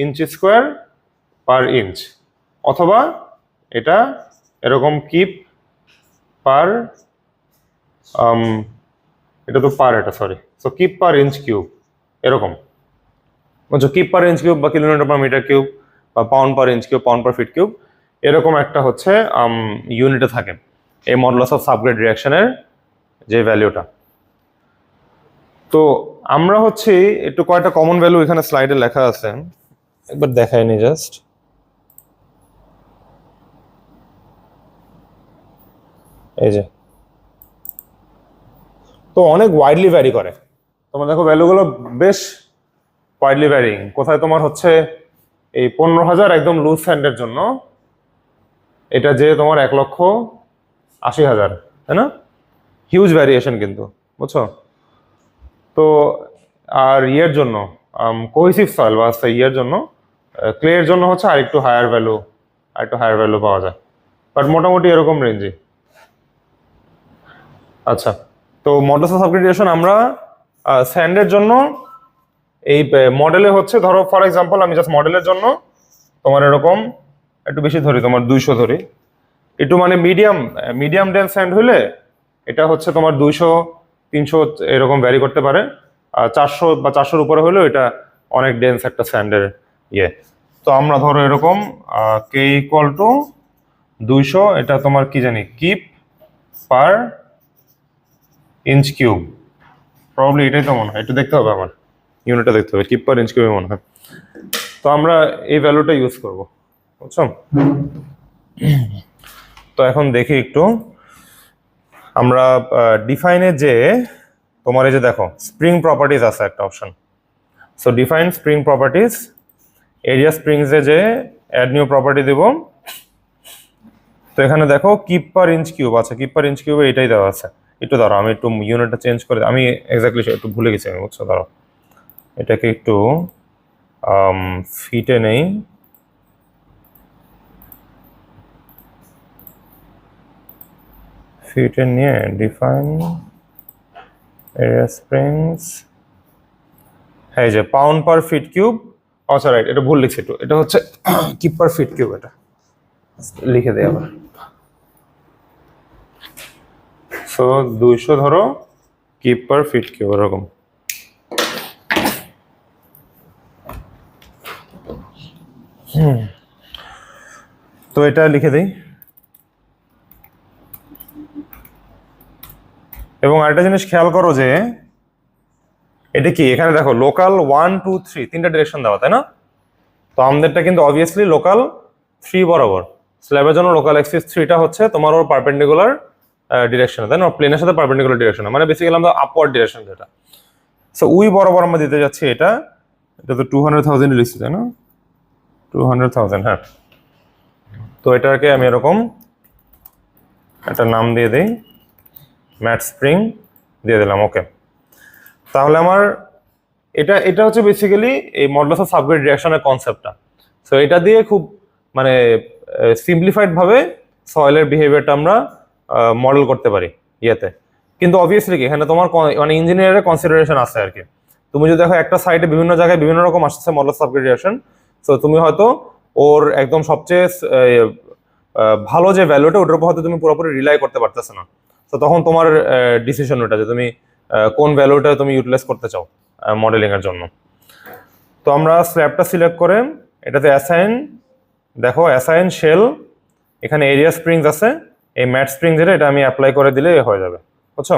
ইঞ্চ স্কোয়ার পার ইঞ্চ, অথবা এটা এরকম কিপ পার এটা তো পার, এটা sorry, so keep per inch cube, এরকম বুঝছো, কিপ পার ইঞ্চ কিউব বা কিলোমিটার পার মিটার কিউব বা পাউন্ড পার ইঞ্চ কিউব, পাউন্ড পার ফিট কিউব, এরকম একটা হচ্ছে ইউনিটে থাকে এই মডুলাস অফ সাবগ্রেড রিয়াকশনের যে ভ্যালুটা। তো আমরা হচ্ছে একটু কয়টা কমন ভ্যালু এখানে স্লাইডে লেখা আছে, একবার দেখাইনি জাস্ট। এই যে, তো অনেক ওয়াইডলি ভ্যারি করে, তোমরা দেখো ভ্যালুগুলো বেশ ওয়াইডলি ভ্যারিং। কোথায় তোমার হচ্ছে এই 15,000 একদম লুজ স্যান্ডের জন্য এটা যে তোমার 1,80,000, তাই না? হিউজ ভ্যারিয়েশন কিন্তু, বুঝছো? তো আর ইয়ের জন্য কোহেসিভ সয়েল বা ইয়ের জন্য, ক্লে এর জন্য হচ্ছে আরেকটু হায়ার ভ্যালু পাওয়া যায়, বাট মোটামুটি এরকম রেঞ্জে। আচ্ছা, তো মডুলাস অফ সাবগ্রেড রিয়াকশন আমরা স্যান্ডের জন্য এই মডেলে হচ্ছে, ধরো ফর এক্সাম্পল আমি জাস্ট মডেলের জন্য তোমার এরকম একটু বেশি ধরি, তোমার 200 ধরি, একটু মানে মিডিয়াম ডেন্স স্যান্ড হইলে এটা হচ্ছে তোমার 200-300 এরকম ভ্যারি করতে পারে, আর 400 বা 400-র উপরে হলেও এটা অনেক ডেন্স একটা স্যান্ডের ইয়ে। তো আমরা ধরো এরকম কে ইকুয়াল টু 200, এটা তোমার কি জানি keep per inch cube, probably এটাই তো মনে হয়, একটু দেখতে হবে, আমার ইউনিটটা দেখতে হবে, কিপ পার ইঞ্চ কিউব মনে হয়। তো আমরা এই ভ্যালুটা ইউজ করব, বুঝছো? তো এখন দেখি একটু আমরা ডিফাইনে যে তোমার এই যে দেখো স্প্রিং প্রপার্টিজ আছে একটা option, so define spring properties, area স্প্রিংসে যে অ্যাড নিউ প্রপার্টি দেব। তো এখানে দেখো কিপ পার ইঞ্চ কিউব আছে, কিপ পার ইঞ্চ কিউবে এটাই দেওয়া আছে। একটু দাঁড়াও, আমি একটু ইউনিটটা চেঞ্জ করে, আমি এক্স্যাক্টলি একটু ভুলে গেছি আমি, বুঝছো? দাঁড়াও, এটাকে একটু ফিটে নেই, ফিটে নিয়ে ডিফাইন এরিয়া স্প্রিংস, হ্যাঁ এই যে পাউন্ড পার ফিট কিউব, আচ্ছা রাইট, এটা ভুল লিখছি একটু, এটা হচ্ছে কিপ পার ফিট কিউব, এটা লিখে দেয় আবার। সো 200 ধরো কিপ পার ফিট কিউব, এরকম। তো এটা লিখে দিই, এবং আরেকটা জিনিস খেয়াল করো যে এটা কি, এখানে দেখো লোকাল 1, 2, 3 তিনটা ডিরেকশন দেওয়া, তাই না? তো আমাদেরটা কিন্তু অবভিয়াসলি লোকাল 3 বরাবর, স্ল্যাবের জন্য লোকাল এক্সিস 3টা হচ্ছে তোমার ওর পারপেন্ডিকুলার ডিরেকশনে, তাই না? প্লেনের সাথে পারপেন্ডিকুলার ডিরেকশনে, মানে বেসিক্যালি আমরা আপওয়ার্ড ডিরেকশন যেটা। সো উই বরাবর আমরা দিতে যাচ্ছি এটা তো 200,000 লিখছি, তাই না? 200,000, হ্যাঁ। তো এটাকে আমি এরকম একটা নাম দিয়ে দিই, ম্যাট স্প্রিং দিয়ে দিলাম, ওকে। তাহলে আমার এটা হচ্ছে বেসিক্যালি এই মডুলাস অফ সাবগ্রেড রিয়াকশনের কনসেপ্টটা। সো এটা দিয়ে খুব মানে সিম্পলিফাইড ভাবে সয়েলের বিহেভিয়ারটা আমরা মডেল করতে পারি ইয়েতে। কিন্তু অবভিয়াসলি কি এখানে তোমার মানে ইঞ্জিনিয়ারের কনসিডারেশন আছে আর কি। তুমি যদি দেখো একটা সাইটে বিভিন্ন জায়গায় বিভিন্ন রকম আসছে modulus of subgrade reaction, so তুমি হয়তো ওর একদম সবচেয়ে ভালো যে ভ্যালুটা ওটার উপর হয়তো তুমি পুরোপুরি রিলাই করতে পারতেছো না। তো তখন তোমার ডিসিশন ওটা যে তুমি কোন ভ্যালুটা তুমি ইউটিলাইজ করতে চাও মডেলিং এর জন্য। তো আমরা স্ল্যাবটা সিলেক্ট করে এটাতে অ্যাসাইন, দেখো অ্যাসাইন শেল, এখানে এরিয়া স্প্রিংস আছে, এই ম্যাট স্প্রিং যেটা এটা আমি অ্যাপ্লাই করে দিলে হয়ে যাবে, বুঝছো?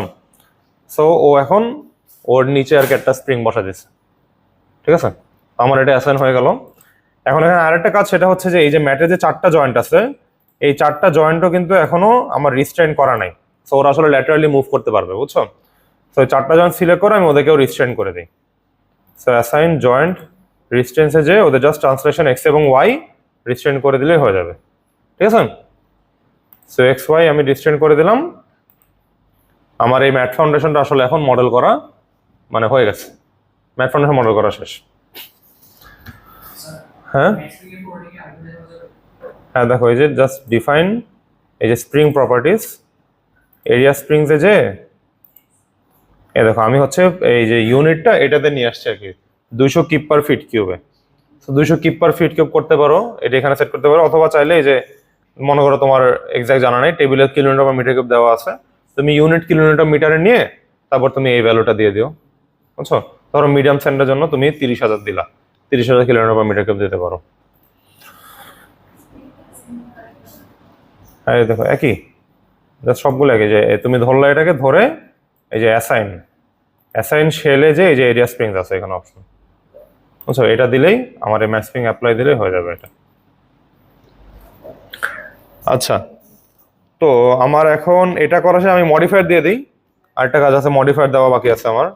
সো ও এখন ওর নিচে আর কি একটা স্প্রিং বসা দিচ্ছে, ঠিক আছে? আমার এটা অ্যাসাইন হয়ে গেল। এখন এখানে আরেকটা কাজ, সেটা হচ্ছে যে এই যে ম্যাটের যে 4টা জয়েন্ট আছে, এই 4টা জয়েন্টও কিন্তু এখনো আমার রিস্ট্রেন করা নাই, সো ওরা আসলে ল্যাটারালি মুভ করতে পারবে, বুঝছো? সো 4টা জয়েন্ট সিলেক্ট করে আমি ওদেরকেও রিস্ট্রেন করে দিই। সো অ্যাসাইন জয়েন্ট রিস্ট্রেন্সে যে ওদের জাস্ট ট্রান্সলেশন এক্স এবং ওয়াই রিস্ট্রেন করে দিলেই হয়ে যাবে, ঠিক আছে? সো এক্স ওয়াই আমি রিস্ট্রেন করে দিলাম। আমার এই ম্যাট ফাউন্ডেশনটা আসলে এখন মডেল করা মানে হয়ে গেছে, ম্যাট ফাউন্ডেশন মডেল করা শেষ। হ্যাঁ হ্যাঁ, দেখো এই যে জাস্ট ডিফাইন এই যে স্প্রিং প্রপার্টিস, এরিয়া স্প্রিংসে যে এই দেখো আমি হচ্ছে এই যে ইউনিটটা এটাতে নিয়ে আসছি আর কি 200 কিপ পার ফিট কিউবে। তো 200 কিপ পার ফিট কিউব করতে পারো, এটা এখানে সেট করতে পারো, অথবা চাইলে এই যে মনে করো তোমার এক্সাক্ট জানা নেই, টেবিলে কিলোমিটার পার মিটার কিউব দেওয়া আছে, তুমি ইউনিট কিলোমিটার মিটারে নিয়ে তারপর তুমি এই ভ্যালুটা দিয়ে দিও, বুঝছো? ধরো মিডিয়াম স্যান্ডের জন্য তুমি 30,000 দিলা, 30,000 কিলোমিটার পার মিটার কিউব দিতে পারো। হ্যাঁ এই দেখো একই, জাস্ট সবগুলো একই। যে তুমি ধরলা এটাকে ধরে এই যে অ্যাসাইন, অ্যাসাইন শেলে যে এই যে এরিয়া স্প্রিংস আছে এখানে অপশন, বুঝছো? এটা দিলেই আমার এই ম্যাচ স্প্রিং অ্যাপ্লাই দিলেই হয়ে যাবে এটা। আচ্ছা, তো আমার এখন এটা করা শেষে আমি মডিফায়ার দিয়ে দিই। আরেকটা কাজ আছে, মডিফায়ার দেওয়া বাকি আছে আমার।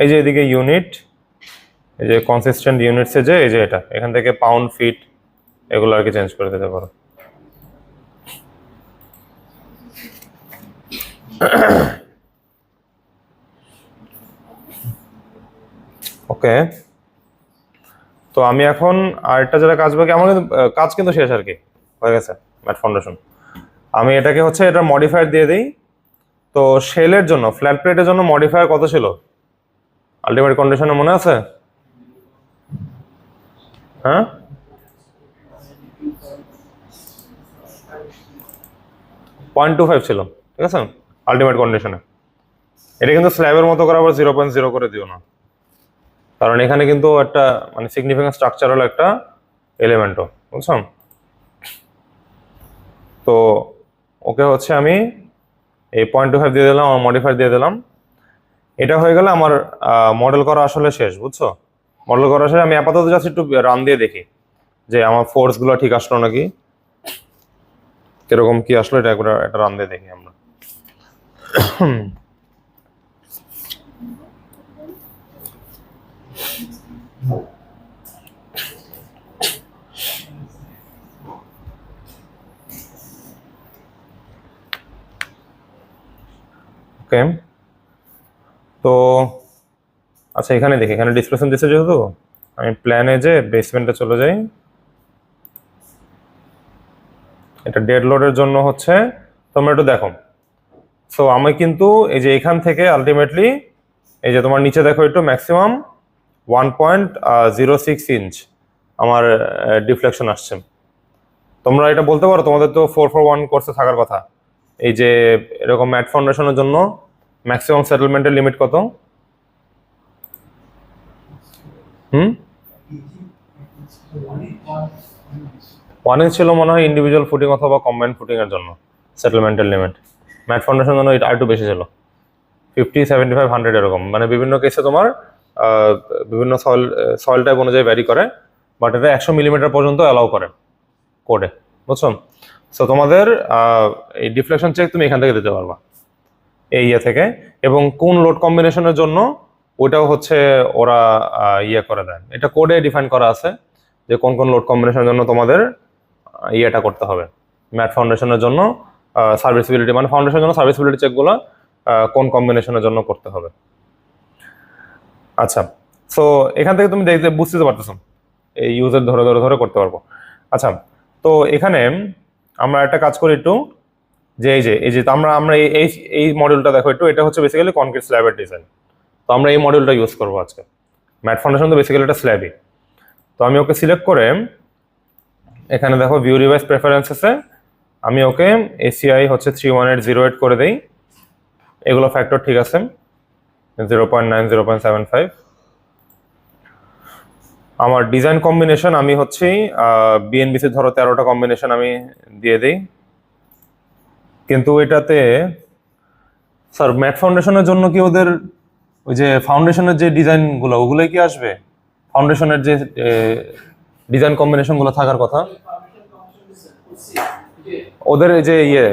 এই যে এদিকে ইউনিট, এই যে কনসিস্টেন্ট ইউনিটসে যে এই যে এটা এখান থেকে পাউন্ড ফিট এগুলো আর কি চেঞ্জ করে দিতে পারো। ওকে, তো আমি এখন আরেকটা যেটা কাজ বাকি আমার, কিন্তু কাজ কিন্তু শেষ আর কি, হয়ে গেছে ম্যাট ফাউন্ডেশন। আমি এটাকে হচ্ছে এটা মডিফায়ার দিয়ে দিই। তো শেলের জন্য, ফ্ল্যাট প্লেটের জন্য মডিফায়ার কত ছিল আলটিমেট কন্ডিশনে মনে আছে? হ্যাঁ, 0.25 ছিল, ঠিক আছে আলটিমেট কন্ডিশনে। এটা কিন্তু স্ল্যাবের মতো করে আবার 0.0 করে দিও না, কারণ এখানে কিন্তু একটা মানে সিগনিফিকেন্ট স্ট্রাকচারাল একটা এলিমেন্টও, বুঝছো? তো ওকে হচ্ছে আমি এই 0.25 দিয়ে দিলাম, আমার মডিফায়ার দিয়ে দিলাম। এটা হয়ে গেলে আমার মডেল করা আসলে শেষ, বুঝছো? মডেল করা শেষ। আমি আপাতত জাস্ট একটু রান দিয়ে দেখি যে আমার ফোর্সগুলো ঠিক আসলো নাকি, কিরকম কি আসলো, এটা একবার একটা রান দিয়ে দেখি আমরা। ওকে, তো আচ্ছা এখানে দেখি, এখানে ডিসপ্লেসমেন্ট দিচ্ছে যেহেতু আমি প্ল্যানে যে বেসমেন্টে চলে যাই। এটা ডেড লোডের জন্য হচ্ছে, তোমরা একটু দেখো। সো আমি কিন্তু এই যে এখান থেকে আলটিমেটলি এই যে তোমার নিচে দেখো একটু ম্যাক্সিমাম 1.06 ইঞ্চ আমার ডিফ্লেকশন আসছে। তোমরা এটা বলতে পারো, তোমাদের তো 441 কোর্সে থাকার কথা, এই যে এরকম ম্যাট ফাউন্ডেশনের জন্য ম্যাক্সিমাম সেটেলমেন্টের লিমিট কত? হুম, 1 ইঞ্চ ছিল মনে হয় ইন্ডিভিজুয়াল ফুটিং অথবা কম্বাইন্ড ফুটিং এর জন্য সেটেলমেন্টের লিমিট। ম্যাট ফাউন্ডেশনের জন্য এটা আরেকটু বেশি ছিল, 50, 75, 100 এরকম, মানে বিভিন্ন কেসে তোমার বিভিন্ন সয়েল টাইপ অনুযায়ী ভ্যারি করে, বাট এটা 100 মিলিমিটার পর্যন্ত অ্যালাউ করে কোডে, বুঝছো? সো তোমাদের এই ডিফ্লেকশন চেক তুমি এখান থেকে দিতে পারবা এই ইয়ে থেকে, এবং কোন লোড কম্বিনেশনের জন্য ওইটাও হচ্ছে ওরা ইয়ে করে দেয়, এটা কোডে ডিফাইন করা আছে যে কোন কোন লোড কম্বিনেশনের জন্য তোমাদের ইয়েটা করতে হবে। ম্যাট ফাউন্ডেশনের জন্য সার্ভিসিবিলিটি, মানে ফাউন্ডেশনের জন্য সার্ভিসিবিলিটি চেকগুলো কোন কম্বিনেশনের জন্য করতে হবে। আচ্ছা, সো এখান থেকে তুমি দেখতে বুঝতে পারতেছো এই ইউজের ধরে ধরে ধরে করতে পারবো। আচ্ছা, তো এখানে আমরা একটা কাজ করি একটু, যে এই যে আমরা আমরা এই এই মডিউলটা দেখো একটু, এটা হচ্ছে বেসিক্যালি কনক্রিট স্ল্যাবের ডিজাইন। তো আমরা এই মডিউলটা ইউজ করবো আজকে। ম্যাট ফাউন্ডেশন তো বেসিক্যালি এটা স্ল্যাবই। তো আমি ওকে সিলেক্ট করে এখানে দেখো ভিউ রিভাইজ প্রেফারেন্সেসে আমি ওকে এসিআই হচ্ছে 31808 করে দেই। এগুলো ফ্যাক্টর ঠিক আছে, 0.9, 0.75। আমার ডিজাইন কম্বিনেশন আমি হচ্ছে বিএনবিসি ধরো 13টা কম্বিনেশন আমি দিয়ে দিই, কিন্তু এটাতে স্যার ম্যাট ফাউন্ডেশনের জন্য কি ওদের ওই যে ফাউন্ডেশনের যে ডিজাইনগুলো ওগুলোই কি আসবে? ফাউন্ডেশনের যে ডিজাইন কম্বিনেশনগুলো থাকার কথা ওদের যে ইয়ে,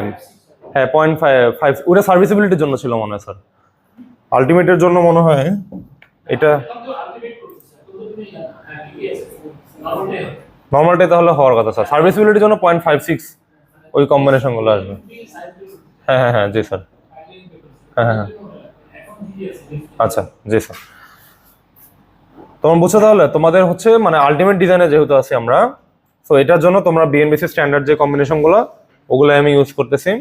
হ্যাঁ 0.5 ওটা সার্ভিসিবিলিটির জন্য ছিল মনে হয় স্যার, আলটিমেটের জন্য মনে হয় এটা নর্মালটাই তাহলে হওয়ার কথা স্যার। সার্ভিসিবিলিটির জন্য 0.56 ওই কম্বিনেশনগুলো আসবে। হ্যাঁ হ্যাঁ হ্যাঁ জি স্যার, হ্যাঁ হ্যাঁ হ্যাঁ আচ্ছা জি স্যার। তোমার বুঝছো তাহলে তোমাদের হচ্ছে মানে আলটিমেট ডিজাইনে যেহেতু আছি আমরা, তো এটার জন্য তোমরা বিএনবিসি স্ট্যান্ডার্ড যে কম্বিনেশনগুলো ওগুলো আমি ইউজ করতেছি।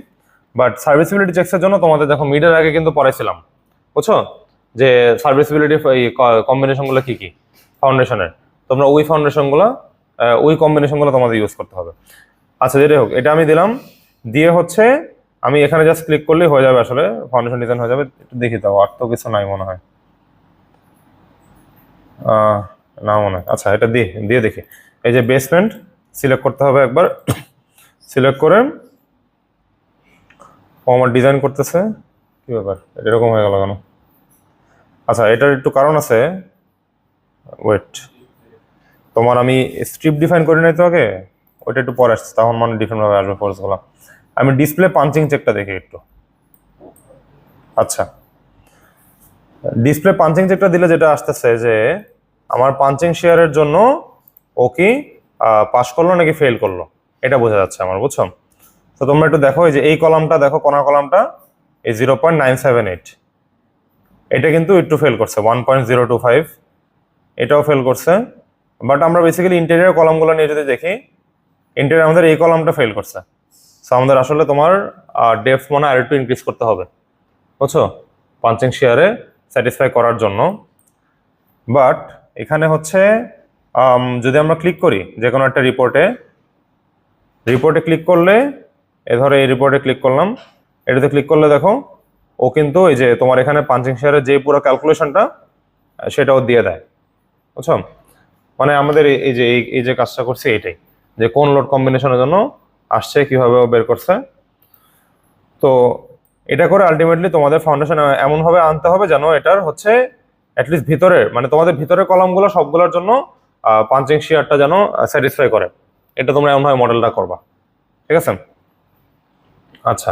বাট সার্ভিসিবিলিটি চেকসের জন্য তোমাদের দেখো মিডের আগে কিন্তু পড়াইছিলাম, বুঝছো, যে সার্ভিসিবিলিটি এই কম্বিনেশনগুলো কি কি ফাউন্ডেশনের, তোমরা ওই ফাউন্ডেশনগুলো ওই কম্বিনেশনগুলো তোমাদের ইউজ করতে হবে। আচ্ছা যেটাই হোক, এটা আমি দিলাম, দিয়ে হচ্ছে আমি এখানে জাস্ট ক্লিক করলেই হয়ে যাবে, আসলে ফাউন্ডেশন ডিজাইন হয়ে যাবে। একটু দেখি দাও, আর তো কিছু নাই মনে হয়, না মনে হয়। আচ্ছা এটা দিয়ে দেখি। এই যে বেসমেন্ট সিলেক্ট করতে হবে একবার, সিলেক্ট করে ও আমার ডিজাইন করতেছে, কি ব্যাপার এটা এরকম হয়ে গেল কেন? আচ্ছা এটার একটু কারণ আছে, ওয়েট, তোমার আমি স্ট্রিপ ডিফাইন করি নাই তো আগে, ওইটা একটু পরে আসছে, তখন মানে ডিফারেন্ট ভাবে আসবে ফোর্সগুলো। আমি ডিসপ্লে পাঞ্চিং চেকটা দেখি একটু। আচ্ছা ডিসপ্লে পাঞ্চিং চেকটা দিলে যেটা আসতেছে যে আমার পাঞ্চিং শেয়ারের জন্য ও কি পাস করলো নাকি ফেল করলো, এটা বোঝা যাচ্ছে আমার, বুঝছো। তো তোমরা একটু দেখো, এই যে এই কলামটা দেখো, কর্নার কলামটা এই 0.978, এটা কিন্তু একটু ফেল করছে, 1.025, এটাও ফেল করছে। বাট আমরা বেসিক্যালি ইন্টেরিয়র কলামগুলো নিয়ে যদি দেখি, ইন্টেরিয়র আমাদের এই কলামটা ফেল করছে। সো আমাদের আসলে তোমার ডেপথ মনে আর একটু ইনক্রিজ করতে হবে, বুঝছো, পাঞ্চিং শেয়ারে স্যাটিসফাই করার জন্য। বাট এখানে হচ্ছে যদি আমরা ক্লিক করি যে কোনো একটা রিপোর্টে ক্লিক করলে, ধরো এই রিপোর্টে ক্লিক করলাম, এটাতে ক্লিক করলে দেখো ও কিন্তু এই যে তোমার এখানে পাঞ্চিং শেয়ারের যে পুরো ক্যালকুলেশনটা সেটাও দিয়ে দেয়, বুঝছো। মানে আমাদের এই যে কাজটা করছে এটাই, যে কোন লোড কম্বিনেশনের জন্য আসছে, কিভাবে ও বের করছে। তো এটা করে আলটিমেটলি তোমাদের ফাউন্ডেশন এমনভাবে আনতে হবে যেন এটার হচ্ছে অ্যাটলিস্ট ভিতরের, মানে তোমাদের ভিতরের কলামগুলো সবগুলোর জন্য পাঞ্চিং শেয়ারটা যেন স্যাটিসফাই করে, এটা তোমরা এমনভাবে মডেলটা করবা, ঠিক আছে। আচ্ছা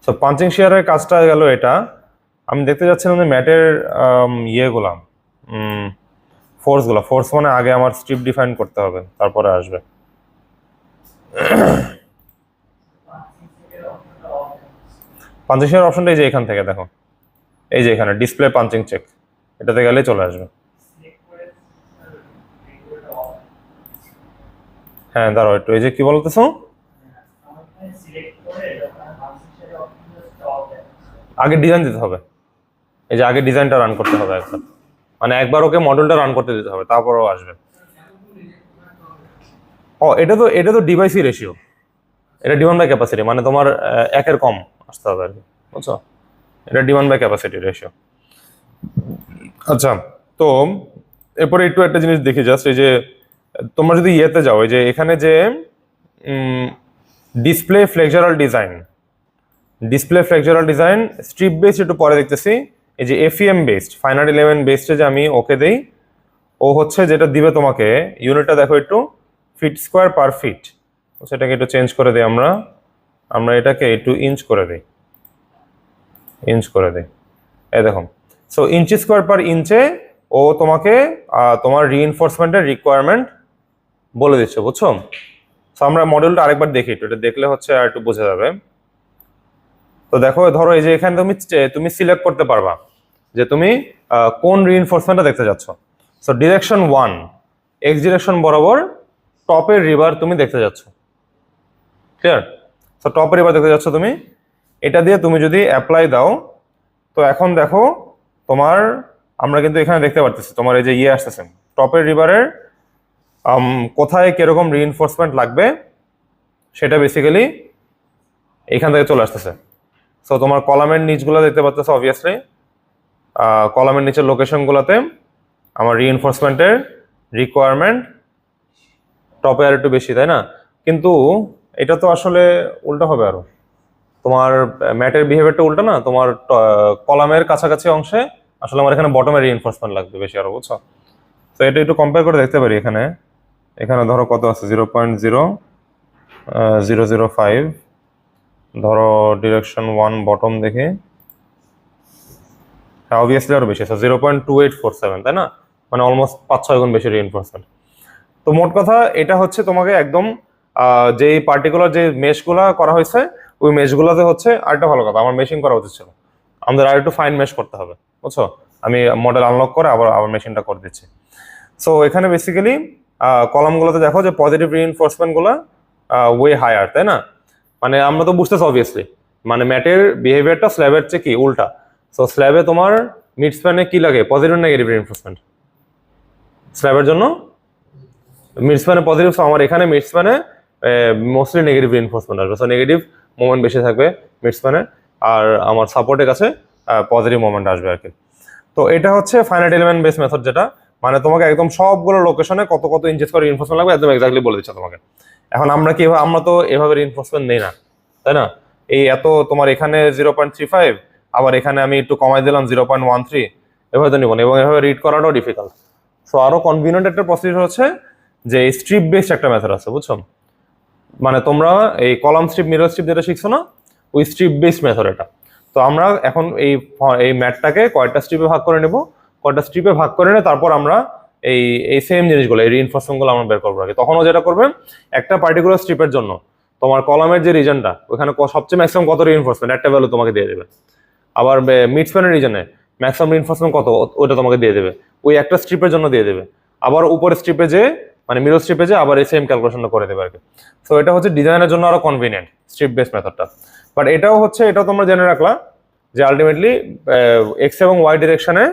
তো পাঞ্চিং শেয়ারের কাজটা গেল এটা। আমি দেখতে যাচ্ছিলাম যে ম্যাটের ইয়েগুলা, ফোর্স মানে আগে আমার স্ট্রিপ ডিফাইন করতে হবে, তারপরে আসবে। পাঞ্চিং শেয়ার অপশনটা এই যে এখান থেকে দেখো, এই যে এখানে ডিসপ্লে পাঞ্চিং চেক, এটাতে গেলেই চলে আসবে। হ্যাঁ দাঁড়াও একটু, এই যে কি বলতেছো, আগে ডিজাইন দিতে হবে, এই যে আগে ডিজাইনটা রান করতে হবে একবার, মানে একবার ওকে মডেলটা রান করতে দিতে হবে, তারপরও আসবে। ও এটা তো ডিভাইসই রেশিও, এটা ডিমান্ড বাই ক্যাপাসিটি, মানে তোমার একের কম আসতে হবে আর কি, বুঝছো, এটা ডিমান্ড বাই ক্যাপাসিটি রেশিও। আচ্ছা তো এরপরে একটু একটা জিনিস দেখি জাস্ট, এই যে তোমরা যদি ইয়েতে যাও, এই যে এখানে যে display flexural design strip based একটু পরে দেখতেছি। এই যে এফইএম বেসড ফাইনাল 11 বেসডে যে আমি ওকে দেই, ও হচ্ছে যেটা দিবে তোমাকে ইউনিটটা দেখো একটু, ফিট স্কোয়ার পার ফিট, সেটাকে একটু চেঞ্জ করে দিই আমরা এটাকে একটু ইঞ্চ করে দিই, এই দেখো। সো ইঞ্চি স্কোয়ার পার ইঞ্চে ও তোমাকে তোমার রিইনফোর্সমেন্টের রিকোয়ারমেন্ট বলে দিচ্ছে, বুঝছো। সো আমরা মডেলটা আরেকবার দেখি একটু, এটা দেখলে হচ্ছে আর একটু বোঝা যাবে। তো দেখো ধরো এই যে এখানে তুমি সিলেক্ট করতে পারবা যে তুমি কোন রিইনফোর্সমেন্টটা দেখতে যাচ্ছ। সো ডিরেকশন 1 এক্স ডিরেকশন বরাবর টপের রিবার তুমি দেখতে যাচ্ছ, ক্লিয়ার। সো টপের রিবার দেখতে যাচ্ছ তুমি, এটা দিয়ে তুমি যদি অ্যাপ্লাই দাও, তো এখন দেখো তোমার, আমরা কিন্তু এখানে দেখতে পারতেছি তোমার এই যে আসতেছে টপের রিভারের কোথায় কিরকম রিইনফোর্সমেন্ট লাগবে সেটা বেসিক্যালি এখান থেকে চলে আসতেছে। সো তোমার কলামের নিচগুলো দেখতে পাচ্ছ, অবভিয়াসলি কলামের নিচের লোকেশনগুলোতে আমার রিইনফোর্সমেন্টের রিকোয়ারমেন্ট টপে আর একটু বেশি, তাই না? কিন্তু এটা তো আসলে উল্টো হবে, আরো তোমার ম্যাটের বিহেভিয়ারটা উল্টো না, তোমার কলামের কাছাকাছি অংশে আসলে আমার এখানে বটমের রিইনফোর্সমেন্ট লাগবে বেশি আরো, বুঝছো। তো এটা একটু কম্পেয়ার করে দেখতে পারি, এখানে ধরো কত আছে, 0.0005, ধরো ডিরেকশন 1 বটম দেখে, হ্যাঁ অবভিয়াসলি আরো বেশি আছে, 0.2847, তাই না? মানে অলমোস্ট 5-6 গুণ বেশি রিইনফোর্সমেন্ট। তো মোট কথা এটা হচ্ছে তোমাকে একদম যে পার্টিকুলার যে মেশগুলা করা হয়েছে ওই মেশগুলোতে হচ্ছে, আরেকটা ভালো কথা, আমার মেশিং করা উচিত ছিল, আমাদের আর একটু ফাইন মেশ করতে হবে, বুঝছো। আমি মডেল আনলক করে আবার মেশিনটা করে দিচ্ছি। সো এখানে বেসিক্যালি কলামগুলোতে দেখো যে পজিটিভ রিইনফোর্সমেন্ট গুলো ওয়ে হায়ার, তাই না? মানে আমরা তো বুঝতেছি অবভিয়াসলি মানে ম্যাটের বিহেভিয়ারটা স্ল্যাবের চেয়ে কি উল্টা। সো স্ল্যাবে তোমার মিড স্প্যানে কি লাগে, পজিটিভ নেগেটিভ রিইনফোর্সমেন্ট স্ল্যাবের জন্য, মিড স্প্যানে পজিটিভ। সো আমার এখানে মিড স্প্যানে মোস্টলি নেগেটিভ রিইনফোর্সমেন্ট আসবে, সো নেগেটিভ মোমেন্ট বেশি থাকবে মিড স্প্যানে, আর আমার সাপোর্টের কাছে পজিটিভ মোমেন্ট আসবে আর কি। তো এটা হচ্ছে ফাইনাইট এলিমেন্ট বেস মেথড, যেটা মানে তোমাকে একদম সবগুলো লোকেশনে কত কত ইঞ্চেস করে রিইনফোর্সমেন্ট লাগবে একদম এক্স্যাক্টলি বলে দিচ্ছে তোমাকে। এখন আমরা কি, আমরা তো এভাবে রিইনফোর্সমেন্ট নেই না, তাই না? এই এত তোমার এখানে 0.35, আবার এখানে আমি একটু কমাই দিলাম 0.13, এভাবে তো নিব না, এবং এভাবে রিড করাটাও ডিফিকাল্ট। সো আরো কনভিনিয়েন্ট একটা প্রসিডিউর হচ্ছে যে স্ট্রিপ বেসড একটা মেথড আছে, বুঝছো? মানে তোমরা এই কলাম স্ট্রিপ মিরর স্ট্রিপ যেটা শিখছো না, ওই স্ট্রিপ বেসড মেথড এটা। তো আমরা এখন এই ম্যাটটাকে কয়টা স্ট্রিপে ভাগ করে নেব, কয়টা স্ট্রিপে ভাগ করে নিয়ে তারপর আমরা এই এই সেম জিনিসগুলো, এই রিইনফোর্সমেন্টগুলো আমরা বের করবো আগে। তখনও যেটা করবে, একটা পার্টিকুলার স্ট্রিপের জন্য তোমার কলামের যে রিজনটা, ওখানে সবচেয়ে ম্যাক্সিমাম কত রিইনফোর্সমেন্ট একটা ভ্যালু তোমাকে দিয়ে দেবে। আবার মিড স্প্যানের রিজনে ম্যাক্সিমাম রিইনফোর্সমেন্ট কত, ওটা তোমাকে দিয়ে দেবে, ওই একটা স্ট্রিপের জন্য দিয়ে দেবে। আবার উপরের স্ট্রিপে যে মানে মিডল স্ট্রিপে যে আবার এই সেম ক্যালকুলেশনটা করে দেবে আর কি। সো এটা হচ্ছে ডিজাইনের জন্য আরো কনভিনিয়েন্ট স্ট্রিপ বেস মেথডটা। বাট এটাও হচ্ছে, এটাও তোমরা জেনে রাখলা যে আলটিমেটলি এক্স এবং ওয়াই ডিরেকশনে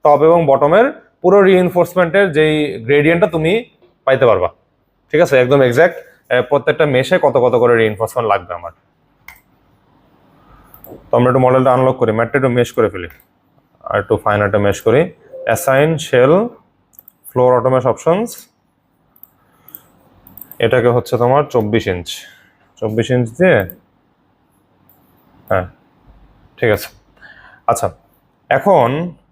টপ এবং বটমের পুরো রিইনফোর্সমেন্টের যেই গ্রেডিয়েন্টটা তুমি পাইতে পারবা, ঠিক আছে? একদম এক্সাক্ট প্রত্যেকটা মেশে কত কত করে রিইনফোর্সমেন্ট লাগবে আমার। তো আমরা একটু মডেলটা আনলক করি, ম্যাটটা একটু মেশ করে ফেলি, আর একটু ফাইন একটা মেশ করি। অ্যাসাইন শেল ফ্লোর অটোমেশ অপশনস, এটাকে হচ্ছে তোমার 24 ইঞ্চ, 24 ইঞ্চ দিয়ে, হ্যাঁ ঠিক আছে। আচ্ছা এখন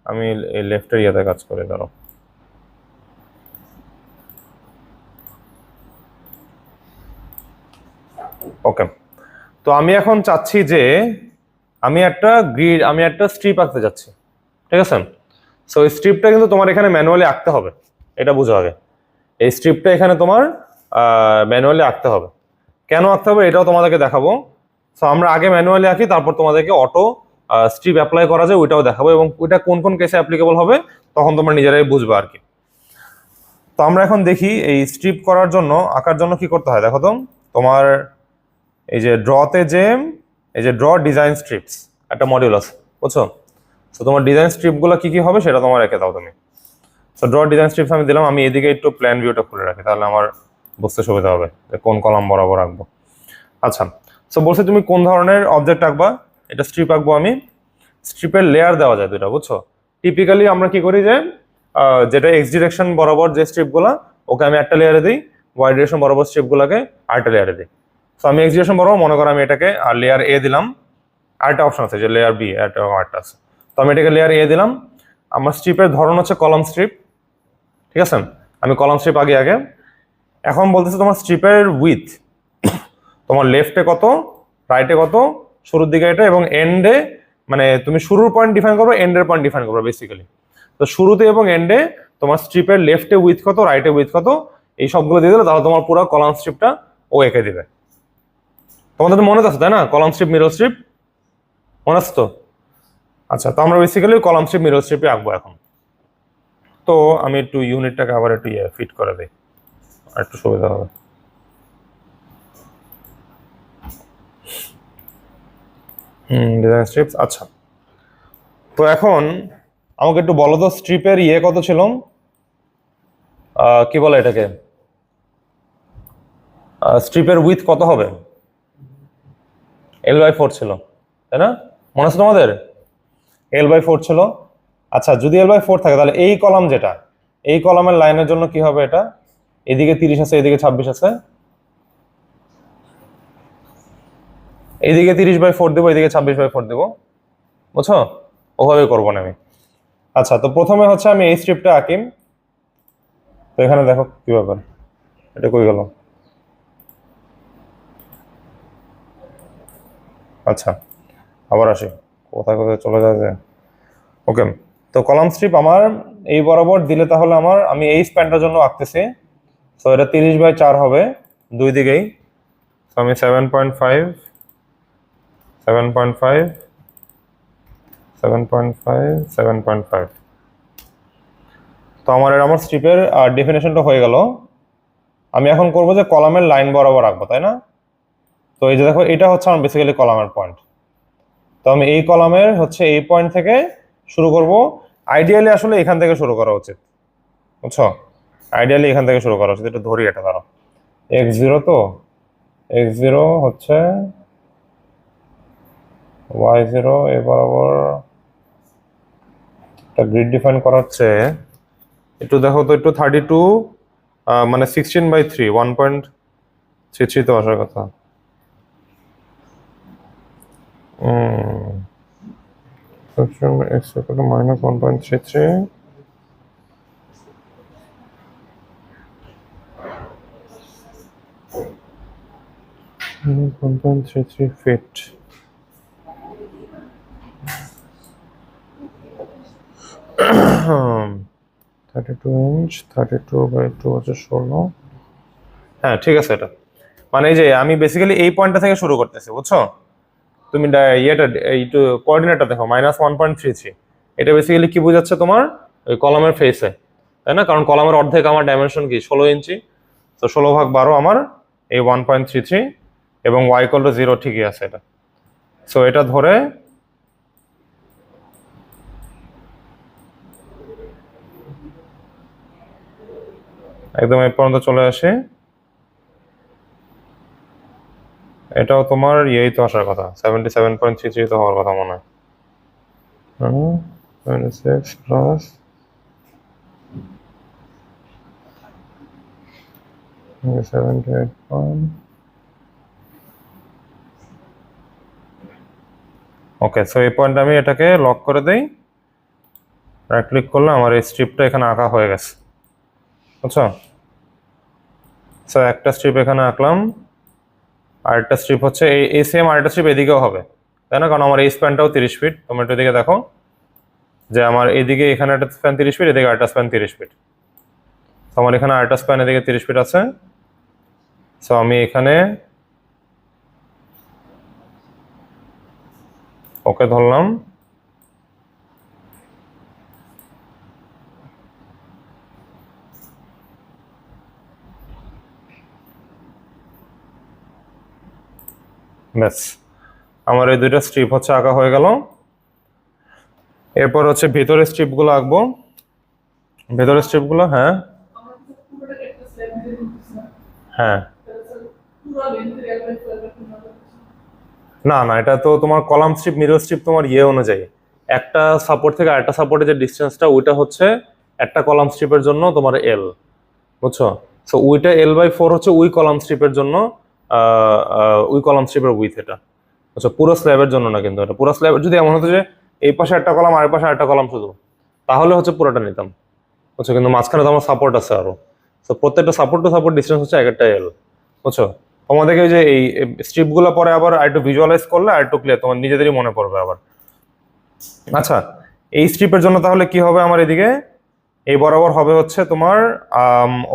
আমি এই লেফটের ইয়েতে কাজ করি, ধরো ওকে। তো আমি এখন চাচ্ছি যে আমি একটা স্ট্রিপ আঁকতে যাচ্ছি, ঠিক আছে? সো এই স্ট্রিপটা কিন্তু তোমার এখানে ম্যানুয়ালি আঁকতে হবে, এটা বুঝো আগে। এই স্ট্রিপটা এখানে তোমার ম্যানুয়ালি আঁকতে হবে। কেন আঁকতে হবে এটাও তোমাদেরকে দেখাবো। সো আমরা আগে ম্যানুয়ালি আঁকি, তারপর তোমাদেরকে অটো স্ট্রিপ অ্যাপ্লাই করা যায় ওইটাও দেখাবো, এবং ওইটা কোন কোন কেসে অ্যাপ্লিকেবল হবে তখন তোমরা নিজেরাই বুঝবে আর কি। তো আমরা এখন দেখি এই স্ট্রিপ করার জন্য, আঁকার জন্য কি করতে হয় দেখো তো। তোমার এই যে ড্রতে যে এই যে ড্র ডিজাইন স্ট্রিপস একটা মডিউল আছে, বুঝছো? সো তোমার ডিজাইন স্ট্রিপগুলো কি কি হবে সেটা তোমার রেখে দাও তুমি। সো ড্র ডিজাইন স্ট্রিপস আমি দিলাম, আমি এদিকে একটু প্ল্যান ভিউটা খুলে রাখি, তাহলে আমার বুঝতে সুবিধা হবে যে কোন কলাম বরাবর আঁকবো। আচ্ছা, সো বলছে তুমি কোন ধরনের অবজেক্ট আঁকবা, এটা স্ট্রিপ আঁকবো আমি। স্ট্রিপের লেয়ার দেওয়া যায় দুটা, বুঝছো? টিপিক্যালি আমরা কি করি যে যেটা এক্স ডিরেকশন বরাবর যে স্ট্রিপগুলো, ওকে আমি একটা লেয়ারে দিই, ওয়াই ডিরেকশন বরাবর স্ট্রিপগুলোকে আরেকটা লেয়ারে দিই। সো আমি এক্স ডিরেকশন বরাবর মনে করো আমি এটাকে লেয়ার এ দিলাম, আরেকটা অপশন আছে যে লেয়ার বি, আরেকটা আছে। তো আমি এটাকে লেয়ার এ দিলাম। আমার স্ট্রিপের ধরন হচ্ছে কলাম স্ট্রিপ, ঠিক আছে? আমি কলাম স্ট্রিপ আগে এখন বলতেছে তোমার স্ট্রিপের উইথ, তোমার লেফটে কত, রাইটে কত, শুরুর দিকে এটা, এবং এন্ডে মানে তুমি শুরুর পয়েন্ট ডিফাইন করবে, এন্ডের পয়েন্ট ডিফাইন করবে বেসিক্যালি। তো শুরুতে এবং এন্ডে তোমার স্ট্রিপের লেফটে উইথ কত, রাইটে উইথ কত, এই সবগুলো দিয়ে দিলে তাহলে তোমার পুরো কলাম স্ট্রিপটা ও এঁকে দিবে। তোমাদের তো মনে আছে তাই না, কলাম স্ট্রিপ মিরর স্ট্রিপ মনে আছে তো? আচ্ছা, তো আমরা বেসিক্যালি কলাম স্ট্রিপ মিরর স্ট্রিপে আঁকবো এখন। তো আমি একটু ইউনিটটাকে আবার একটু ফিট করে দিই, আর একটু সুবিধা হবে। ডিজাইন স্ট্রিপস, আচ্ছা। তো এখন আমাকে একটু বলো তো স্ট্রিপের কত ছিল, কি বলে এটাকে, স্ট্রিপের উইথ কত হবে? L/4 ছিল, তাই না? মনে আছে তোমাদের? L/4 ছিল। আচ্ছা, যদি L/4 থাকে তাহলে এই কলাম যেটা, এই কলামের লাইনের জন্য কি হবে, এটা এদিকে 30 আছে, এদিকে 26 আছে, এইদিকে 30/4 দেবো, এদিকে 26/4 দেবো, বুঝছো? ওভাবে করবো না আমি। আচ্ছা, তো প্রথমে হচ্ছে আমি এই স্ট্রিপটা আঁকি। তো এখানে দেখো কি ব্যাপার, এটা কই গেল? আচ্ছা, আবার আসি, কোথায় কোথায় চলে যায়। ওকে, তো কলাম স্ট্রিপ আমার এই বরাবর দিলে তাহলে আমি এই স্প্যানটার জন্য আঁকতেছি। তো এটা 30/4 হবে দুই দিকেই। তো আমি 7.5 7.5 7.5 7.5। তো আমার স্ট্রিপের ডেফিনেশনটা হয়ে গেল। আমি এখন করবো যে কলামের লাইন বরাবর আঁকবো, তাই না? তো এই যে দেখো, এটা হচ্ছে আমার বেসিক্যালি কলামের পয়েন্ট, তো আমি এই কলামের হচ্ছে এই পয়েন্ট থেকে শুরু করব। আইডিয়ালি আসলে এখান থেকে শুরু করা উচিত, বুঝছো? আইডিয়ালি এখান থেকে শুরু করা উচিত। একটু ধরি এটা, ধরো x0, তো x0 হচ্ছে y0 এ বরাবর একটা গ্রিড ডিফাইন করা হচ্ছে। একটু দেখো তো, একটু 32 মানে 16/3 1.33 তো আসার কথা। x minus 1.33 1.33 feet. 32 ইঞ্চ, 32/2 হচ্ছে 16। হ্যাঁ ঠিক আছে। এটা মানে এই যে আমি বেসিক্যালি এই পয়েন্টটা থেকে শুরু করতেছি, বুঝছো? তুমি ইয়েটা এইটু কোঅর্ডিনেটটা দেখো -1.33। এটা বেসিক্যালি কি বোঝাচ্ছে তোমার? ওই কলামের ফেসে, তাই না? কারণ কলামের অর্ধেক আমার ডাইমেনশন কি 16 ইঞ্চি, তো 16/12 আমার এই 1.33, এবং y = 0 ঠিকই আছে এটা। সো এটা ধরে একদম এই পর্যন্ত চলে আসে। এটাও তোমার ইয়েই তো আসার কথা, 77.33 তো হওয়ার কথা মনে হয়। 26 প্লাস 78 পয়েন্ট। ওকে, সো এই পয়েন্ট আমি এটাকে লক করে দেই। রাইট ক্লিক করলে আমার এই স্ট্রিপটা এখানে আঁকা হয়ে গেছে, বুঝছো? সো একটা স্ট্রিপ এখানে আঁকলাম, আরেকটা স্ট্রিপ হচ্ছে এই সেম আরেকটা স্ট্রিপ এদিকেও হবে, তাই না? কারণ আমার এই স্প্যানটাও 30 ফিট। তোমরা একটু এদিকে দেখো যে আমার এদিকে এখানে একটা স্প্যান 30 ফিট, এদিকে আরেকটা স্প্যান 30 ফিট। তো আমার এখানে আরেকটা স্প্যান এদিকে 30 ফিট আছে। সো আমি এখানে ওকে ধরলাম। ব্যাস, আমার এই দুইটা স্ট্রিপ হচ্ছে আঁকা হয়ে গেল। এরপর হচ্ছে ভেতরের স্ট্রিপগুলো আঁকবো। ভেতরের স্ট্রিপগুলো, হ্যাঁ হ্যাঁ, না না, এটা তো তোমার কলাম স্ট্রিপ মিরর স্ট্রিপ তোমার ইয়ে অনুযায়ী, একটা সাপোর্ট থেকে আরেকটা সাপোর্টের যে ডিস্টেন্সটা ওইটা হচ্ছে একটা কলাম স্ট্রিপের জন্য তোমার এল, বুঝছো? সো ওইটা L/4 হচ্ছে ওই কলাম স্ট্রিপের জন্য, ওই কলাম স্ট্রিপের উইথ এটা, আচ্ছা পুরো স্ল্যাবের জন্য না। কিন্তু এটা পুরো স্ল্যাবের যদি এমন হতো যে এই পাশে একটা কলাম আর এই পাশে একটা কলাম শুধু, তাহলে হচ্ছে পুরোটা নিতাম, বুঝছো? কিন্তু মাঝখানে তো আমার সাপোর্ট আছে আরো। তো প্রত্যেকটা সাপোর্ট টু সাপোর্ট ডিস্টেন্স হচ্ছে এক একটা এল, বুঝছো? তোমাদেরকে যে এই স্ট্রিপ গুলো পরে আবার একটু ভিজুয়ালাইজ করলে আর একটু ক্লিয়ার তোমার নিজেদেরই মনে পড়বে আবার। আচ্ছা, এই স্ট্রিপের জন্য তাহলে কি হবে আমার এদিকে? এই বরাবর হবে হচ্ছে তোমার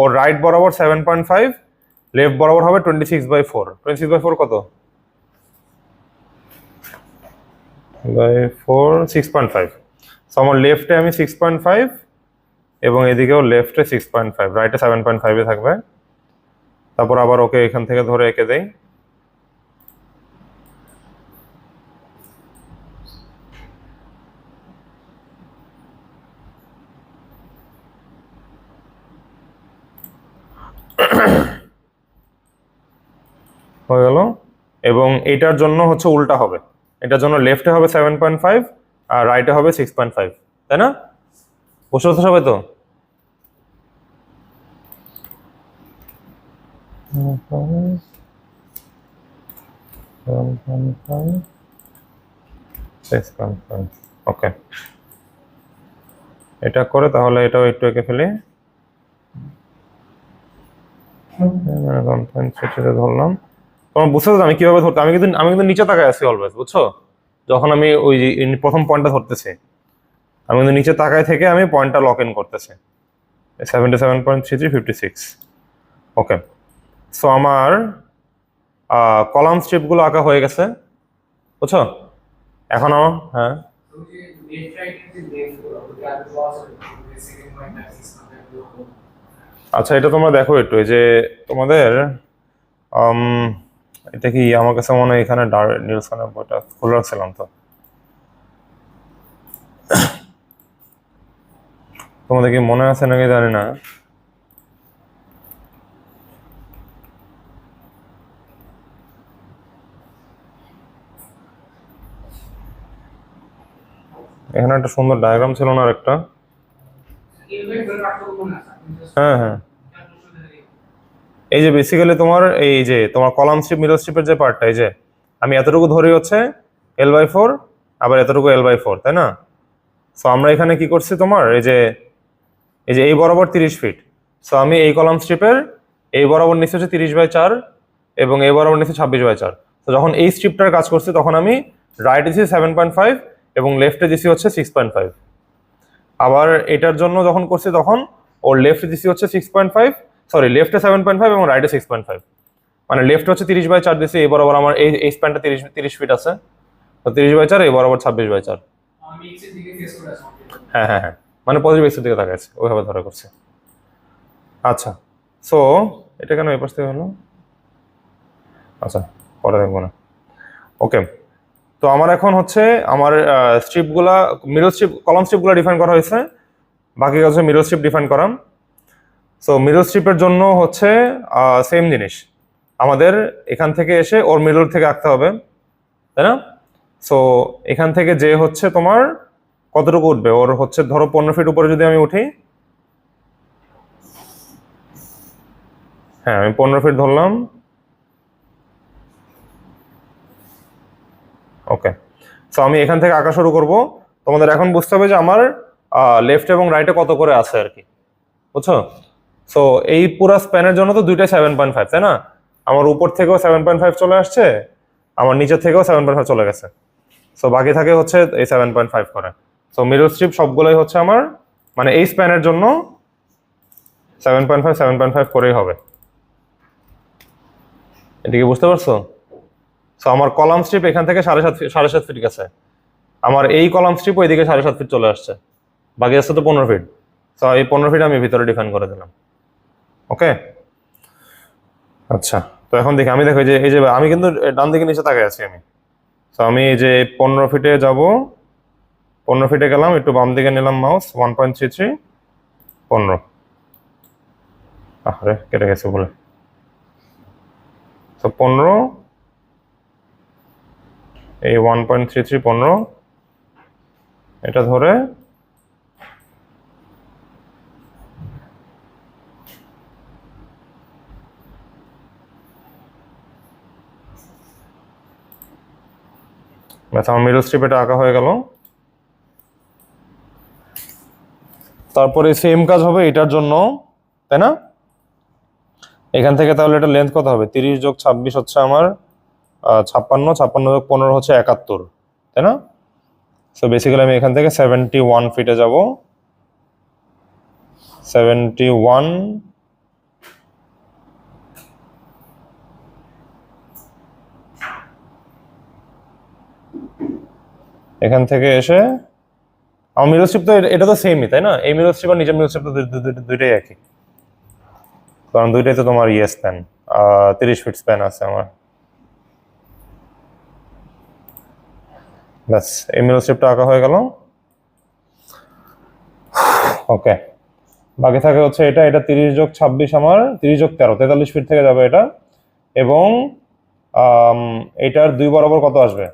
ওর রাইট বরাবর 7.5, লেফট বরাবর হবে 26/4। 26/4 কত? 4 6.5। সো আমার লেফটে আমি 6.5 এবং এদিকেও লেফটে 6.5, রাইটে 7.5 থাকবে। তারপর আবার ওকে এখান থেকে ধরে এঁকে দেই। হয়ে গেল। এবং এটার জন্য হচ্ছে উল্টা হবে, এটার জন্য লেফটে হবে 7.5 আর রাইটে হবে 6.5, তাই না? বুঝতে পারছো সবাই তো? ওকে, এটা করে তাহলে এটাও একটু এঁকে ফেলি। ধরলাম। তোমার বুঝতে পারছো আমি কিভাবে ধরতে? আমি কিন্তু নিচে তাকায় আছি অলওয়েজ, বুঝছো? যখন আমি ওই প্রথম পয়েন্টটা ধরতেছি, আমি কিন্তু নিচে তাকায় থেকে আমি পয়েন্টটা লক ইন করতেছি। 77.33 56। ওকে, সো আমার কলাম স্ট্রিপগুলো আঁকা হয়ে গেছে, বুঝছো? এখনো, হ্যাঁ আচ্ছা, এটা তোমরা দেখো একটু, এই যে তোমাদের এটা কি আমার কাছে মনে হয় এখানে নিলসনের বইটা খুলে রাখছিলাম তো। তোমাদের কি মনে আছে নাকি জানি না, এখানে একটা সুন্দর ডায়াগ্রাম ছিল না একটা? হ্যাঁ হ্যাঁ, এই যে বেসিক্যালি তোমার এই যে তোমার কলাম স্ট্রিপ মিডল স্ট্রিপের যে পার্টটা, এই যে আমি এতটুকু ধরি হচ্ছে L/4, আবার এতটুকু L/4, তাই না? সো আমরা এখানে কি করছি তোমার এই যে এই বরাবর 30 ফিট। সো আমি এই কলাম স্ট্রিপের এই বরাবর নিচে হচ্ছে 30/4 এবং এই বরাবর নিচে 26/4। তো যখন এই স্ট্রিপটার কাজ করছি তখন আমি রাইটে দিছি 7.5 এবং লেফটে দিছি হচ্ছে 6.5। আবার এটার জন্য যখন করছি তখন ওর লেফটে দিছি হচ্ছে 6.5, সরি লেফটে 7.5 এবং রাইটে 6.5। মানে লেফট হচ্ছে 30/4 দিছি, এই বরাবর আমার এই স্প্যানটা 30 ফিট আছে, তো 30/4 এই বরাবর 26/4। হ্যাঁ হ্যাঁ হ্যাঁ, মানে পজিটিভ এক্সের দিকে তাকাইছে, ওইভাবে ধরা করছে। আচ্ছা, সো এটা কেন এই পাশ থেকে হলো? আচ্ছা, পরে দেখবো না। ওকে, তো আমার এখন হচ্ছে আমার স্ট্রিপগুলা, মিডল স্ট্রিপ কলাম স্ট্রিপগুলো ডিফাইন করা হয়েছে, বাকি হচ্ছে মিডল স্ট্রিপ ডিফাইন করা। সো মিডল স্ট্রিপের জন্য হচ্ছে সেম জিনিস, আমাদের এখান থেকে এসে ওর মিডল থেকে আঁকতে হবে, তাই না? সো এখান থেকে যে হচ্ছে তোমার কতটুকু উঠবে, ওর হচ্ছে ধরো 15 ফিট উপরে যদি আমি উঠি, হ্যাঁ আমি 15 ফিট ধরলাম। ওকে, সো আমি এখান থেকে আঁকা শুরু করব। তোমাদের এখন বুঝতে হবে যে আমার লেফট এবং রাইটে কত করে আছে আর কি, বুঝছো? সো এই পুরো স্প্যানের জন্য তো দুইটাই 7.5, তাই না? আমার উপর থেকেও 7.5 চলে আসছে, আমার নিচের থেকেও 7.5 চলে গেছে। সো বাকি থাকে হচ্ছে এই 7.5 করে। সো মিডল স্ট্রিপ সবগুলোই হচ্ছে আমার, মানে এই স্প্যানের জন্য 7.5 করেই হবে। এদিকে বুঝতে পারছো? সো আমার কলাম স্ট্রিপ এখান থেকে 7.5 ফিট গেছে, আমার এই কলাম স্ট্রিপ ওইদিকে 7.5 ফিট চলে আসছে, বাকি আসছে তো 15 ফিট। সো এই 15 ফিট আমি ভিতরে ডিফাইন করে দিলাম। ওকে, আচ্ছা, তো এখন দেখি, আমি দেখো এই যে আমি কিন্তু ডান দিকে নিচে তাকাই আছি আমি। তো আমি এই যে 15 ফিটে যাব, 15 ফিটে গেলাম, একটু বাম দিকে নিলাম মাউস, 1.33, 15, আরে কেটে গেছে বলে। তো 15, এই 1.33, 15 এটা ধরে ব্যাস আমার মিডল স্ট্রিপ এটা আঁকা হয়ে গেল। তারপরে সেম কাজ হবে এটার জন্য, তাই না? এখান থেকে তাহলে এটা লেন্থ কত হবে? 30 যোগ 26 হচ্ছে আমার 56, 56 যোগ 15 হচ্ছে 71, তাই না? সো বেসিক্যালি আমি এখান থেকে 71 ফিটে যাব, 71, এখান থেকে এসে আমার মিডল স্ট্রিপ তো এটা তো সেমই, তাই না? এই মিডল স্ট্রিপ আর নিচের মিডল স্ট্রিপ তো দুইটাই একই, কারণ দুইটাই তো তোমার ইয়ে স্প্যান, 30 ফিট স্প্যান আছে আমার। ব্যাস এই মিডল স্ট্রিপটা আঁকা হয়ে গেল। ওকে, বাকি থাকে হচ্ছে এটা 30 যোগ 26 আমার 30 যোগ 13, 43 ফিট থেকে যাবে এটা। এবং এটার দুই বরাবর কত আসবে?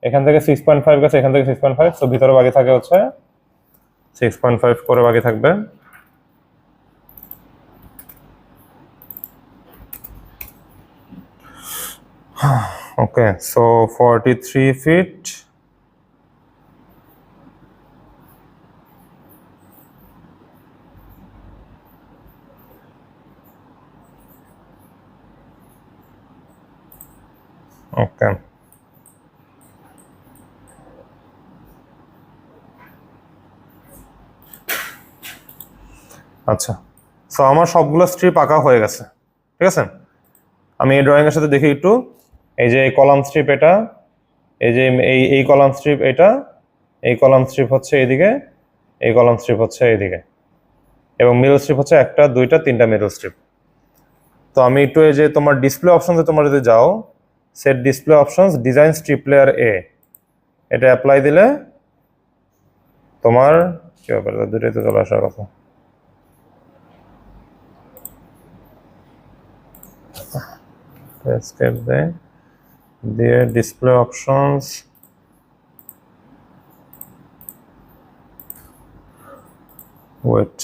এখান থেকে 6.5 গেছে, এখান থেকে 6.5, তো ভিতরে বাকি থাকে হচ্ছে 6.5 করে বাকি থাকবে। ওকে, সো 43 ফিট, ওকে, আচ্ছা, সো আমার সবগুলো স্ট্রিপ আঁকা হয়ে গেছে, ঠিক আছে? আমি এই ড্রয়িং এর সাথে দেখি একটু, এই যে এই কলাম স্ট্রিপ এটা, এই যে এই কলাম স্ট্রিপ এটা, এই কলাম স্ট্রিপ হচ্ছে এইদিকে, এই কলাম স্ট্রিপ হচ্ছে এইদিকে, এবং মিডল স্ট্রিপ হচ্ছে 1টা 2টা 3টা মিডল স্ট্রিপ। তো আমি একটু এই যে তোমার ডিসপ্লে অপশনসে তোমরা যদি যাও, set display options, design strip layer এ, এটা অ্যাপ্লাই দিলে তোমার কি ব্যাপার, দুটোই তো চলে আসার কথা। এসকেপ দিয়ে ডিসপ্লে অপশনস, ওয়েট,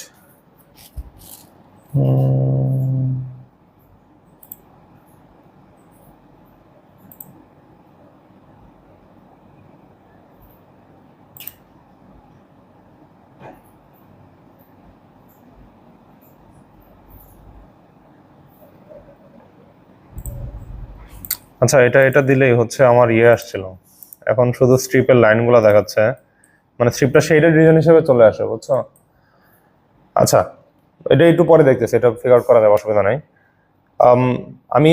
আচ্ছা এটা এটা দিলেই হচ্ছে আমার আসছিল, এখন শুধু স্ট্রিপের লাইনগুলো দেখাচ্ছে, মানে স্ট্রিপটা শেডেড রিজন হিসেবে চলে আসে, বুঝছো? আচ্ছা এটা একটু পরে দেখতেছি, এটা ফিগার আউট করা যাবে, অসুবিধা নাই। আমি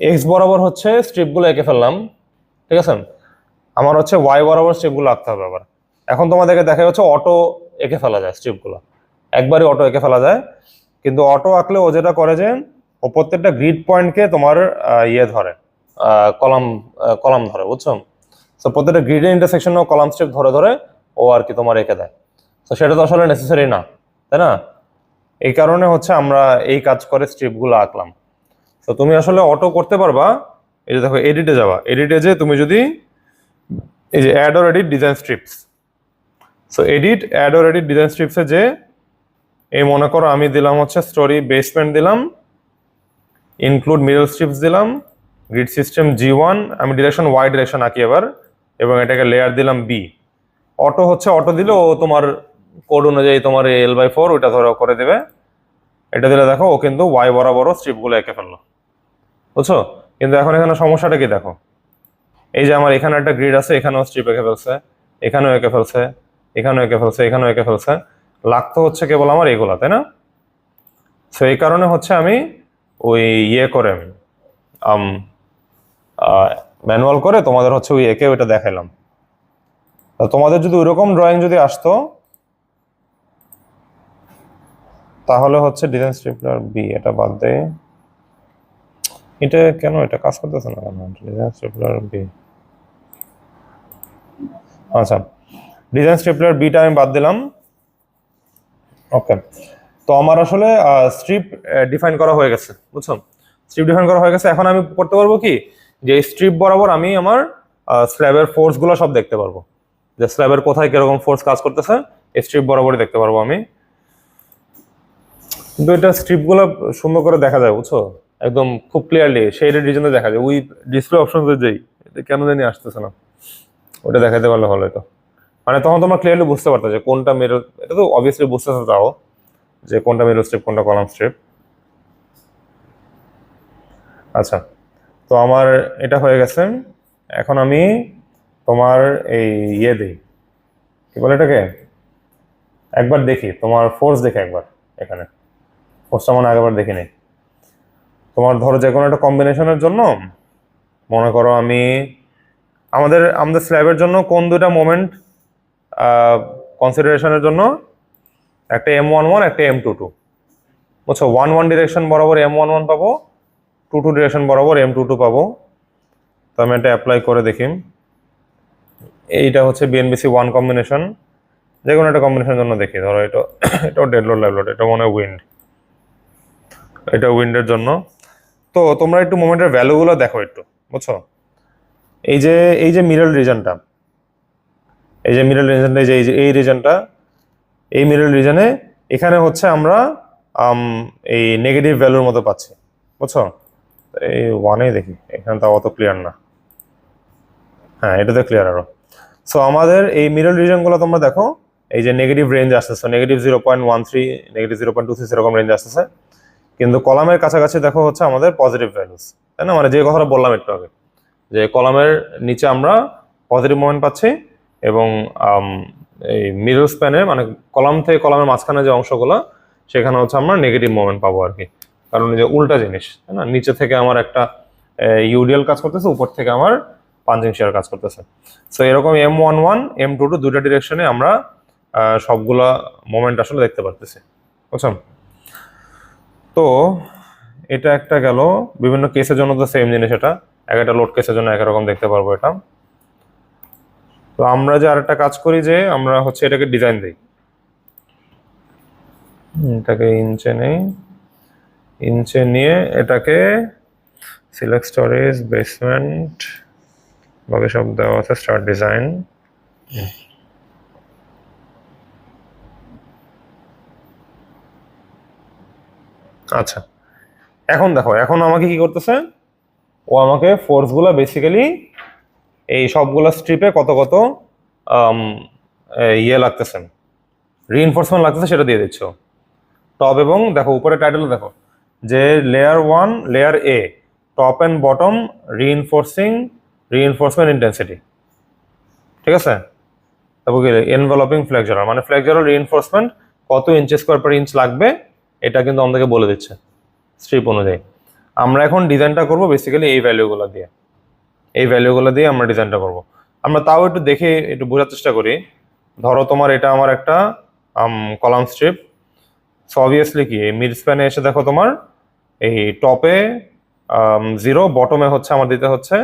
এক্স বরাবর হচ্ছে স্ট্রিপগুলো এঁকে ফেললাম, ঠিক আছে? আমার হচ্ছে ওয়াই বরাবর স্ট্রিপগুলো আঁকতে হবে আবার। এখন তোমাদেরকে দেখা যাচ্ছে অটো এঁকে ফেলা যায় স্ট্রিপগুলো, একবারই অটো এঁকে ফেলা যায়, কিন্তু অটো আঁকলে ও যেটা করে যে ও প্রত্যেকটা গ্রিড পয়েন্টকে তোমার ধরে, কলাম কলাম ধরে, বুঝছো? তো প্রত্যেকটা গ্রিডের ইন্টারসেকশনেও কলাম স্ট্রিপ ধরে ধরে ও আর কি তোমার এঁকে দেয়। তো সেটা তো আসলে নেসেসারি না, তাই না? এই কারণে হচ্ছে আমরা এই কাজ করে স্ট্রিপগুলো আঁকলাম। তো তুমি আসলে অটো করতে পারবা, এই যে দেখো এডিটে যাবা, এডিটে যে তুমি যদি এই যে add or edit design strips, so edit add or edit design স্ট্রিপসে যে এই মনে করো আমি দিলাম হচ্ছে স্টোরি বেসমেন্ট দিলাম, ইনক্লুড মিডল স্ট্রিপস দিলাম, গ্রিড সিস্টেম G1, আমি ডিরেকশন ওয়াই ডিরেকশন আঁকি এবার, এবং এটাকে লেয়ার দিলাম বি। অটো হচ্ছে অটো দিলে ও তোমার কোড অনুযায়ী তোমার L/4 ওইটা ধরো করে দেবে। এটা দিলে দেখো ও কিন্তু ওয়াই বরাবরও স্ট্রিপগুলো এঁকে ফেললো, বুঝছো? কিন্তু এখন এখানে সমস্যাটা কি দেখো, এই যে আমার এখানে একটা গ্রিড আছে, এখানেও স্ট্রিপ এঁকে ফেলছে, এখানেও এঁকে ফেলছে, এখানেও এঁকে ফেলছে, এখানেও এঁকে ফেলছে, লাগতো হচ্ছে কেবল আমার এইগুলা, তাই না? তো এই কারণে হচ্ছে আমি ওই করে ম্যানুয়াল করে তোমাদের হচ্ছে ওই একে ওইটা দেখাইলাম। তোমাদের যদি ওইরকম ড্রয়িং যদি আসতো তাহলে হচ্ছে ডিজাইন স্ট্রিপলার বি, এটা বাদ দেয়, এটা কেন এটা কাজ করতেছে না কেন, ডিজাইন স্ট্রিপলার বি, আচ্ছা ডিজাইন স্ট্রিপলার বিটা আমি বাদ দিলাম। ওকে, তো আমার আসলে স্ট্রিপ ডিফাইন করা হয়ে গেছে, বুঝছো? স্ট্রিপ ডিফাইন করা হয়ে গেছে, এখন আমি করতে পারবো কি, যে স্ট্রিপ বরাবর আমি আমার স্ল্যাবের ফোর্সগুলো সব দেখতে পারবো, যে স্ল্যাবের কোথায় কিরকম ফোর্স কাজ করতেছে স্ট্রিপ বরাবরই দেখতে পারবো আমি। কিন্তু এটা স্ট্রিপগুলো সুন্দর করে দেখা যায়, বুঝছো? একদম খুব ক্লিয়ারলি শেডেড রিজনে দেখা যায়, ওই ডিসপ্লে অপশন যেই এটা কেন জানি আসতেছে না, ওটা দেখাতে পারলে ভালো হতো, মানে তখন তোমরা ক্লিয়ারলি বুঝতে পারতো যে কোনটা মিরর, এটা তো অবভিয়াসলি বুঝতেছো তাও যে কোনটা মিরর স্ট্রিপ কোনটা কলাম স্ট্রিপ। আচ্ছা, তো আমার এটা হয়ে গেছে, এখন আমি তোমার এই দিই, কি বলে এটাকে, একবার দেখি তোমার ফোর্স দেখে একবার, এখানে ফোর্সটা মনে আগেবার দেখি নেই। তোমার ধরো যে কোনো একটা কম্বিনেশনের জন্য মনে করো আমি আমাদের আমাদের স্ল্যাবের জন্য কোন দুটা মোমেন্ট কনসিডারেশনের জন্য, একটা M11 একটা M22, বুঝছো? 1-1 ডিরেকশন বরাবর M11 পাবো, 2-2 ডিরেকশন বরাবর M22 পাবো। তো আমি এটা অ্যাপ্লাই করে দেখি, এইটা হচ্ছে BNBC 1 কম্বিনেশন, যে কোনো একটা কম্বিনেশনের জন্য দেখি, ধরো এটা এটাও ডেড লোড লাইভ লোড, এটা মনে হয় উইন্ড, এটা উইন্ডের জন্য। তো তোমরা একটু মোমেন্টের ভ্যালুগুলো দেখো একটু, বুঝছো? এই যে এই যে মিডল রিজনটা, এই যে মিডল রিজনটা, এই যে এই রিজনটা, এই মিডল রিজনে এখানে হচ্ছে আমরা এই নেগেটিভ ভ্যালুর মতো পাচ্ছি, বুঝছো? এই ওয়ানেই দেখি, এখানে তাও অত ক্লিয়ার না, হ্যাঁ এটাতে ক্লিয়ার আরো। সো আমাদের এই মিডল রিজনগুলো তোমরা দেখো, এই যে নেগেটিভ রেঞ্জ আসতেছে, -0.13, -0.23 এরকম রেঞ্জ আসতেছে, কিন্তু কলামের কাছাকাছি দেখো হচ্ছে আমাদের পজিটিভ ভ্যালুস, তাই না? মানে যে কথাটা বললাম একটু আগে, যে কলামের নিচে আমরা পজিটিভ মোমেন্ট পাচ্ছি, এবং এই মিডল স্প্যানে মানে কলাম থেকে কলামের মাঝখানে যে অংশগুলো সেখানে হচ্ছে আমরা নেগেটিভ মোমেন্ট পাবো আর কি, কারণ এই যে উল্টা জিনিস, তাই না? নিচে থেকে আমার একটা ইউডিএল কাজ করতেছে, উপর থেকে আমার পাঞ্চিং শিয়ার কাজ করতেছে। সো এরকম M11 M22 দুইটা ডিরেকশনে আমরা সবগুলা মোমেন্ট আসলে দেখতে পারতেছি, বুঝছেন? তো এটা একটা গেল, বিভিন্ন কেসের জন্য তো সেম জিনিস, এটা এক একটা লোড কেসের জন্য একরকম দেখতে পারবো এটা। তো আমরা যে আরেকটা কাজ করি যে আমরা হচ্ছে এটাকে ডিজাইন দিই, এটাকে ইঞ্চে নেই, ইঞ্চে নিয়ে এটাকে সিলেক্ট স্টোরেজ বেসমেন্ট বাকি সব দেওয়া আছে, স্টার্ট ডিজাইন। আচ্ছা এখন দেখো, এখন আমাকে কি করতেছে, ও আমাকে ফোর্স গুলা বেসিক্যালি এই সবগুলা স্ট্রিপে কত কত ইয়ে লাগতেছে, রিইনফোর্সমেন্ট লাগতেছে সেটা দিয়ে দিচ্ছ টপ। এবং দেখো উপরে টাইটেল দেখো যে লেয়ার 1 লেয়ার এ top and bottom reinforcement intensity, ঠিক আছে। তারপর কি এনভেলপিং ফ্লেক্সুরাল, মানে ফ্লেক্সুরাল রিইনফোর্সমেন্ট কত ইঞ্চ স্কোয়ার পার ইঞ্চ লাগবে এটা কিন্তু আমাদেরকে বলে দিচ্ছে স্ট্রিপ অনুযায়ী। আমরা এখন ডিজাইনটা করব বেসিক্যালি এই ভ্যালুগুলো দিয়ে, এই ভ্যালুগুলো দিয়ে আমরা ডিজাইনটা করব। আমরা তাও একটু দেখে একটু বোঝার চেষ্টা করি। ধরো তোমার এটা আমার একটা কলাম স্ট্রিপ, সো অবভিয়াসলি কি এই মিড স্প্যানে এসে দেখো তোমার এই টপে 0, বটমে হচ্ছে আমার দিতে হচ্ছে,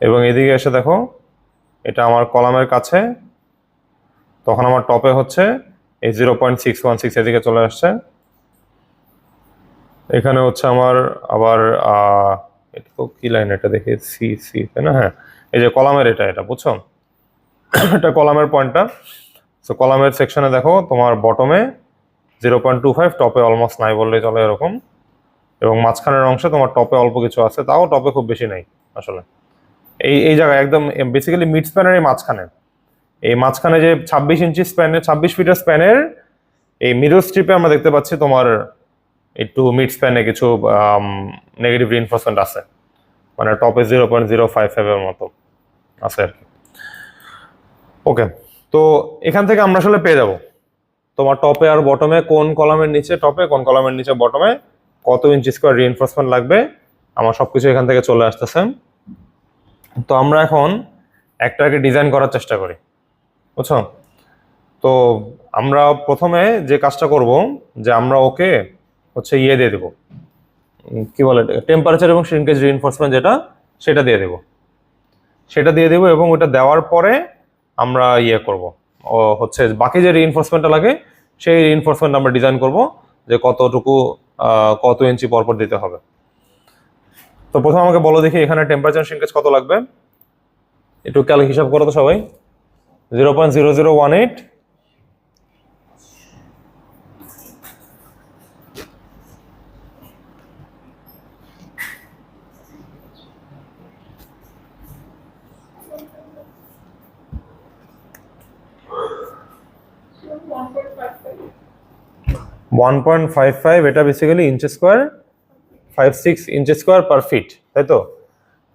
এবং এদিকে এসে দেখো এটা আমার কলামের কাছে, তখন আমার টপে হচ্ছে এই 0.616 এদিকে চলে আসছে। এখানে হচ্ছে আমার আবার এটা তো কি লাইন, এটা দেখি সি সি তাই না, হ্যাঁ এই যে কলামের এটা বুঝছো, এটা কলামের পয়েন্টটা। সো কলামের সেকশনে দেখো তোমার বটমে 0.25, টপে অলমোস্ট নাই বললেই চলে এরকম, এবং মাঝখানের অংশে তোমার টপে অল্প কিছু আছে, তাও টপে খুব বেশি নাই আসলে। এই জায়গায় একদম বেসিক্যালি মিড স্প্যানের এই মাঝখানে যে 26 ইঞ্চি স্প্যানের 26 ফিটের স্প্যানের এই মিডল স্ট্রিপে আমরা দেখতে পাচ্ছি তোমার একটু মিড স্প্যানে কিছু নেগেটিভ রিইনফোর্সমেন্ট আছে, মানে টপে 0.055 এর মতো আছে আর কি। ওকে, তো এখান থেকে আমরা আসলে পেয়ে যাব তোমার টপে আর বটমে কোন কলামের নিচে টপে, কোন কলামের নিচে বটমে কত ইঞ্চি স্কোয়ার রিইনফোর্সমেন্ট লাগবে, আমার সবকিছু এখান থেকে চলে আসতেছে। তো আমরা এখন একটাকে ডিজাইন করার চেষ্টা করি, বুঝছো। তো আমরা প্রথমে যে কাজটা করব যে আমরা ওকে হচ্ছে ইয়ে দিয়ে দেবো, কি বলে টেম্পারেচার এবং শ্রিঙ্কেজ রিইনফোর্সমেন্ট যেটা, সেটা দিয়ে দেবো এবং ওটা দেওয়ার পরে আমরা ইয়ে করব, ও হচ্ছে বাকি যে রিইনফোর্সমেন্টটা লাগে সেই রিইনফোর্সমেন্ট আমরা ডিজাইন করব যে কতটুকু কত ইঞ্চি পরপর দিতে হবে। তো প্রথমে আমাকে বলো দেখি এখানে টেম্পারেচার শ্রিঙ্কেজ কত লাগবে, একটু ক্যালক হিসাব করো তো সবাই। 0.0018, 1.55, এটা basically inch square 56 inch square পার ফিট, তাই তো।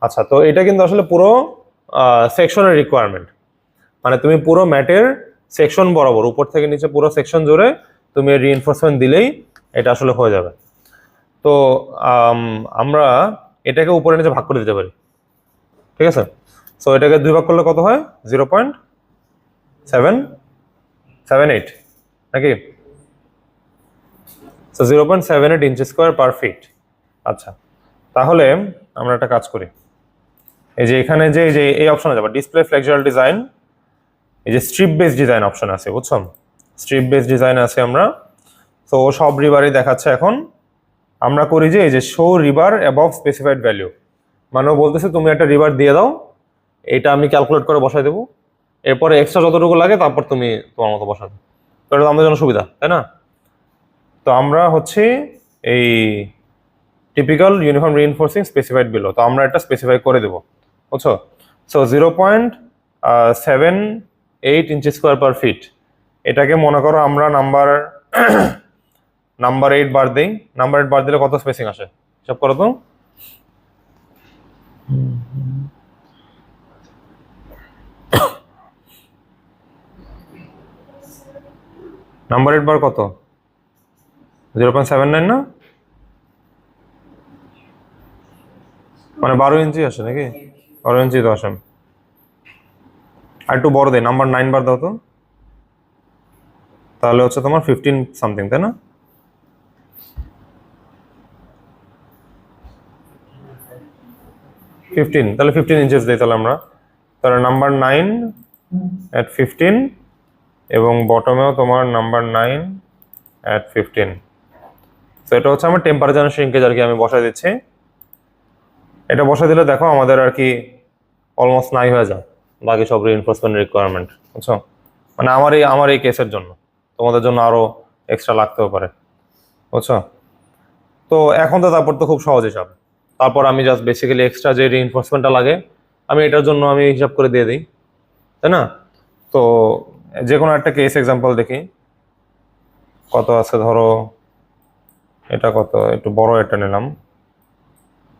আচ্ছা, তো এটা কিন্তু আসলে পুরো সেকশনের রিকোয়ারমেন্ট, মানে তুমি পুরো ম্যাটের সেকশন বরাবর উপর থেকে নিচে পুরো সেকশন জুড়ে তুমি রিইনফোর্সমেন্ট দিলেই এটা আসলে হয়ে যাবে। তো আমরা এটাকে উপরে নিচে ভাগ করে দিতে পারি, ঠিক আছে। সো এটাকে 2 ভাগ করলে কত হয়, 0.778 নাকি, সো 0.78 ইঞ্চ স্কোয়ার পার ফিট। আচ্ছা, তাহলে আমরা একটা কাজ করি, এই যে এখানে যে এই অপশনে যাবো ডিসপ্লে ফ্লেক্সুরাল ডিজাইন, এই যে স্ট্রিপ বেস ডিজাইন অপশন আছে, বুঝছো, স্ট্রিপ বেস ডিজাইন আছে আমরা। তো সব রিবারই দেখাচ্ছে এখন। আমরা করি যে এই যে শো রিবার অ্যাবভ স্পেসিফাইড ভ্যালু, মানে বলতেছে তুমি একটা রিবার দিয়ে দাও, এটা আমি ক্যালকুলেট করে বসাই দেবো, এরপরে এক্সট্রা যতটুকু লাগে তারপর তুমি তোমার মতো বসাবে, তো এটা আমাদের জন্য সুবিধা, তাই না। তো আমরা হচ্ছে এই typical uniform reinforcing specified below, তো আমরা এটা স্পেসিফাই করে দেবো, বুঝছো। সো 0.78 ইঞ্চ স্কোয়ার পার ফিট, এটাকে মনে করো আমরা নাম্বার 8 বার দিই, নাম্বার 8 বার দিলে কত স্পেসিং আসে হিসাব করো তো। নাম্বার 8 বার কত, 0.79 না, মানে 12 ইঞ্চি আসে নাকি, 12 ইঞ্চি তো আসে। আর একটু বড় দেয়, নাম্বার 9 বার দাও তো, তাহলে হচ্ছে তোমার 15 সামথিং, তাই না। তাহলে 15 ইঞ্চেস দিই তাহলে আমরা, তাহলে নাম্বার 9 at 15 এবং বটমেও তোমার নাম্বার 9 at 15। তো এটা হচ্ছে আমার টেম্পারেচার শ্রিঙ্কেজ আর কি আমি বসাই দিচ্ছি। এটা বসাই দিলে দেখো আমাদের আর কি অলমোস্ট নাই হয়ে যায় বাকি সব রিইনফোর্সমেন্ট রিকোয়ারমেন্ট, বুঝছো? মানে আমার এই কেসের জন্য, তোমাদের জন্য আরো এক্সট্রা লাগতেও পারে, বুঝছো? তো এখন তো তারপর তো খুব সহজ হিসাব। তারপর আমি জাস্ট বেসিক্যালি এক্সট্রা যে রিইনফোর্সমেন্টটা লাগে আমি এটার জন্য আমি হিসাব করে দিয়ে দিই, তাই না? তো যে কোনো একটা কেস এক্সাম্পল দেখি কত আছে। ধরো এটা কত, একটু বড় এটা নিলাম।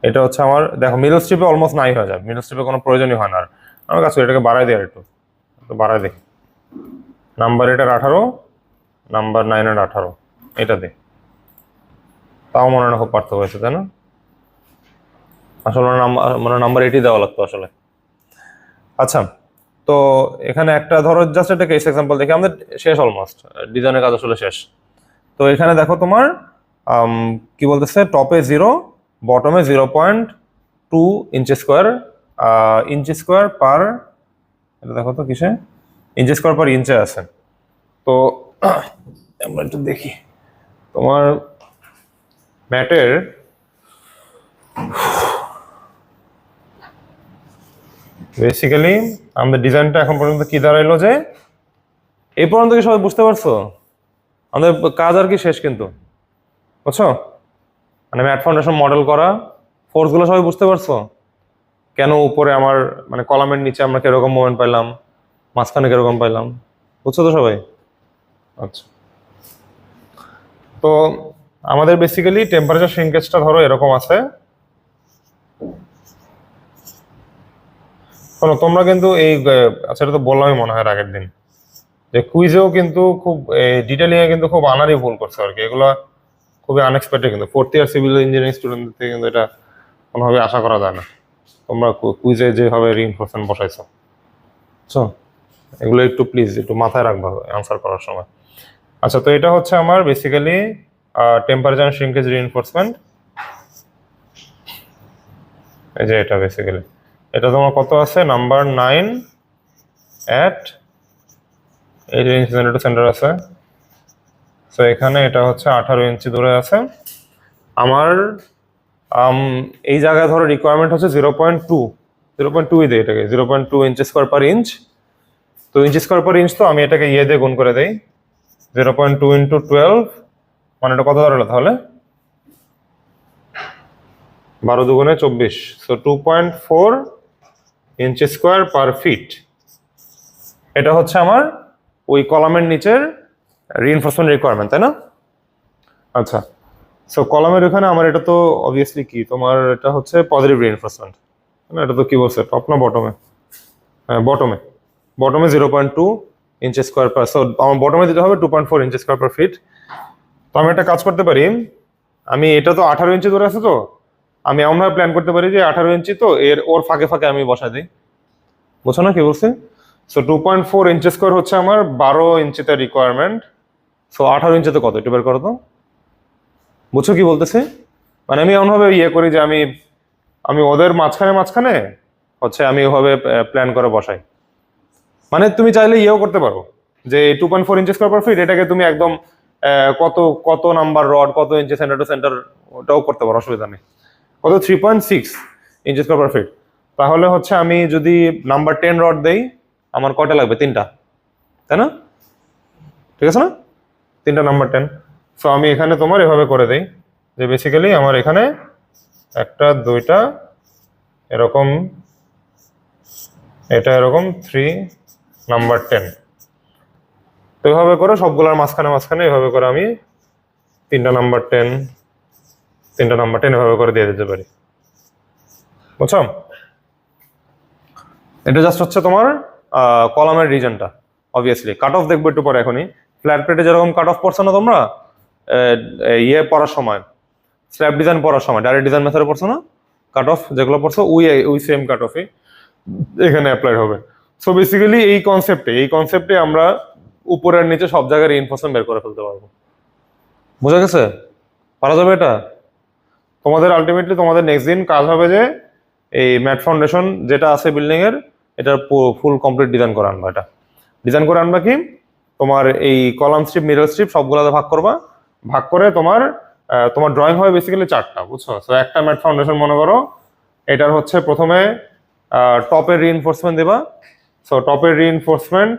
এটা হচ্ছে আমার, দেখো মিডল স্ট্রিপে অলমোস্ট নাই হয়ে যায়, মিডল স্ট্রিপে কোনো প্রয়োজনই হয় না। আর আমার কাছে এটাকে বাড়াই দিই, আর একটু বাড়াই দেখি। নাম্বার এটার 18, নাম্বার 9-এর 18, এটা দিই। তাও মনে হয় খুব পার্থক্য হয়েছে, তাই না? আসলে নাম্বার 80 দেওয়া লাগতো আসলে। আচ্ছা, তো এখানে একটা ধরো জাস্ট একটা কেস এক্সাম্পল দেখি, আমাদের শেষ অলমোস্ট ডিজাইনের কাজ আসলে শেষ। তো এখানে দেখো তোমার কি বলতেছে, টপে 0, বটমে 0.2 ইঞ্চি স্কোয়ার, ইঞ্চি স্কোয়ার পার, এটা দেখো তো কিসে, ইঞ্চি স্কোয়ার পার ইঞ্চে আছে। তো আমরা একটু দেখি তোমার ম্যাটের বেসিক্যালি আমাদের ডিজাইনটা এখন পর্যন্ত কি দাঁড়াইলো, যে এই পর্যন্ত কি সবাই বুঝতে পারছো? আমাদের কাজ আর কি শেষ কিন্তু, বুঝছো? মানে ম্যাট ফাউন্ডেশন মডেল করা, ফোর্সগুলো সবাই বুঝতে পারছো? কেন উপরে আমার মানে কলামের নিচে আমরা কিরকম মোমেন্ট পাইলাম, মাঝখানে কিরকম পাইলাম, বুঝছো তো সবাই? আচ্ছা, তো আমাদের বেসিক্যালি টেম্পারেচার শ্রিঙ্কেজটা ধরো এরকম আছে। শোনো তোমরা কিন্তু এই, আচ্ছা এটা তো বললামই মনে হয় আগের দিন, যে কুইজেও কিন্তু খুব ডিটেলিং এ কিন্তু খুব আনারই ভুল করছে আর কি। এগুলো খুবই আনএক্সপেক্টেড, কিন্তু 4th ইয়ার সিভিল ইঞ্জিনিয়ারিং স্টুডেন্টদের থেকে কিন্তু এটা কোনোভাবে আশা করা যায় না। তোমরা কুইজে যেভাবে রিইনফোর্সমেন্ট বসাইছো, বুঝছো? এগুলো একটু প্লিজ একটু মাথায় রাখবা অ্যান্সার করার সময়। আচ্ছা, তো এটা হচ্ছে আমার বেসিক্যালি টেম্পারেচার শ্রিঙ্কেজ রিইনফোর্সমেন্ট। এই যে এটা বেসিক্যালি, এটা তোমার কত আছে, নাম্বার 9 at, এই যে সেন্টার টু সেন্টার আছে। তো এখানে এটা হচ্ছে 18 ইঞ্চি দূরে আছে আমার। এই জায়গায় ধরো রিকোয়ারমেন্ট হচ্ছে 0.2 দেয় এটাকে, 0.2 ইঞ্চি স্কোয়ার পার ইঞ্চ। তো ইঞ্চি স্কোয়ার পার ইঞ্চ, তো আমি এটাকে ইয়ে দিয়ে গুণ করে দেই, 0.2 ইন্টু 12, মানে এটা কত দাঁড়ালো তাহলে, 12 দুগুণে 24, সো 2.4 ইঞ্চি স্কোয়ার পার ফিট। এটা হচ্ছে আমার ওই কলামের নিচের রিইনফোর্সমেন্ট রিকোয়ারমেন্ট, তাই না? আচ্ছা, সো কলামের ওখানে আমার এটা তো অবভিয়াসলি কি তোমার, এটা হচ্ছে পজিটিভ রিইনফোর্সমেন্ট, এটা তো কি বলছে, টপ না বটমে? হ্যাঁ বটমে, বটমে 0.2 ইঞ্চি স্কোয়ার পার, সো আমার বটমে দিতে হবে 2.4 ইঞ্চি স্কোয়ার পার ফিট। তো আমি একটা কাজ করতে পারি, আমি এটা তো 18 ইঞ্চি ধরে আছে, তো আমি এমনভাবে প্ল্যান করতে পারি যে 18 ইঞ্চি তো ওর ফাঁকে ফাঁকে আমি বসাই দিই, বুঝছো না কি বলছি? সো 2.4 ইঞ্চি স্কোয়ার হচ্ছে আমার 12 ইঞ্চিতে রিকোয়ারমেন্ট। সো 18 ইঞ্চিতে কত, একটু বের করো তো, বুঝছো কি বলতেছে? মানে আমি এমনভাবে ইয়ে করি যে আমি আমি ওদের মাঝখানে মাঝখানে হচ্ছে আমি ওভাবে প্ল্যান করে বসাই। মানে তুমি চাইলে ইয়েও করতে পারো যে 2.4 ইঞ্চি স্কোয়ার পার ফিট এটাকে তুমি একদম কত কত নাম্বার রড, কত ইঞ্চি সেন্টার টু সেন্টার, ওটাও করতে পারো, অসুবিধা নেই। কত, 3.6 ইঞ্চি স্কোয়ার পার ফিট। তাহলে হচ্ছে আমি যদি নাম্বার 10 রড দেই, আমার কয়টা লাগবে, 3টা, তাই না? ঠিক আছে না, 3টা নাম্বার 10। সো আমি এখানে তোমার এভাবে করে দেই যে বেসিক্যালি আমার এখানে 1টা 2টা এরকম, এটা এরকম 3 নাম্বার 10, তো এভাবে করে সবগুলোর মাঝখানে মাঝখানে এভাবে করে আমি 3টা নাম্বার 10, 3টা নাম্বার 10 এভাবে করে দিয়ে দিতে পারি, বুঝছো? এটা জাস্ট হচ্ছে তোমার কলামের রিজনটা। অবভিয়াসলি কাট অফ দেখবো একটু পরে। এখনই ফ্ল্যাট প্লেটে যেরকম কাট অফ পড়ছো না তোমরা ইয়ে পড়ার সময়, স্ল্যাব ডিজাইন পড়ার সময়, ডাইরেক্ট ডিজাইন মেথডে পড়ছো না, কাট অফ যেগুলো পড়ছো ওই সেম কাট অফই এখানে অ্যাপ্লাই হবে। সো বেসিক্যালি এই কনসেপ্টে আমরা উপরের নিচে সব জায়গায় রিইনফোর্সমেন্ট বের করে ফেলতে পারবো, বুঝা গেছে? পারা যাবে এটা? তোমাদের আলটিমেটলি তোমাদের নেক্সট দিন কাজ হবে যে এই ম্যাট ফাউন্ডেশন যেটা আছে বিল্ডিং এর, এটার ফুল কমপ্লিট ডিজাইন করে আনবা। এটা ডিজাইন করে আনবা কি তোমার এই কলাম স্ট্রিপ মিরর স্ট্রিপ সবগুলোতে ভাগ করবা, ভাগ করে তোমার তোমার ড্রয়িং হবে বেসিক্যালি 4টা, বুঝছো? সো একটা ম্যাট ফাউন্ডেশন মনে করো, এটার হচ্ছে প্রথমে টপের রিইনফোর্সমেন্ট দেবা। সো টপের রিইনফোর্সমেন্ট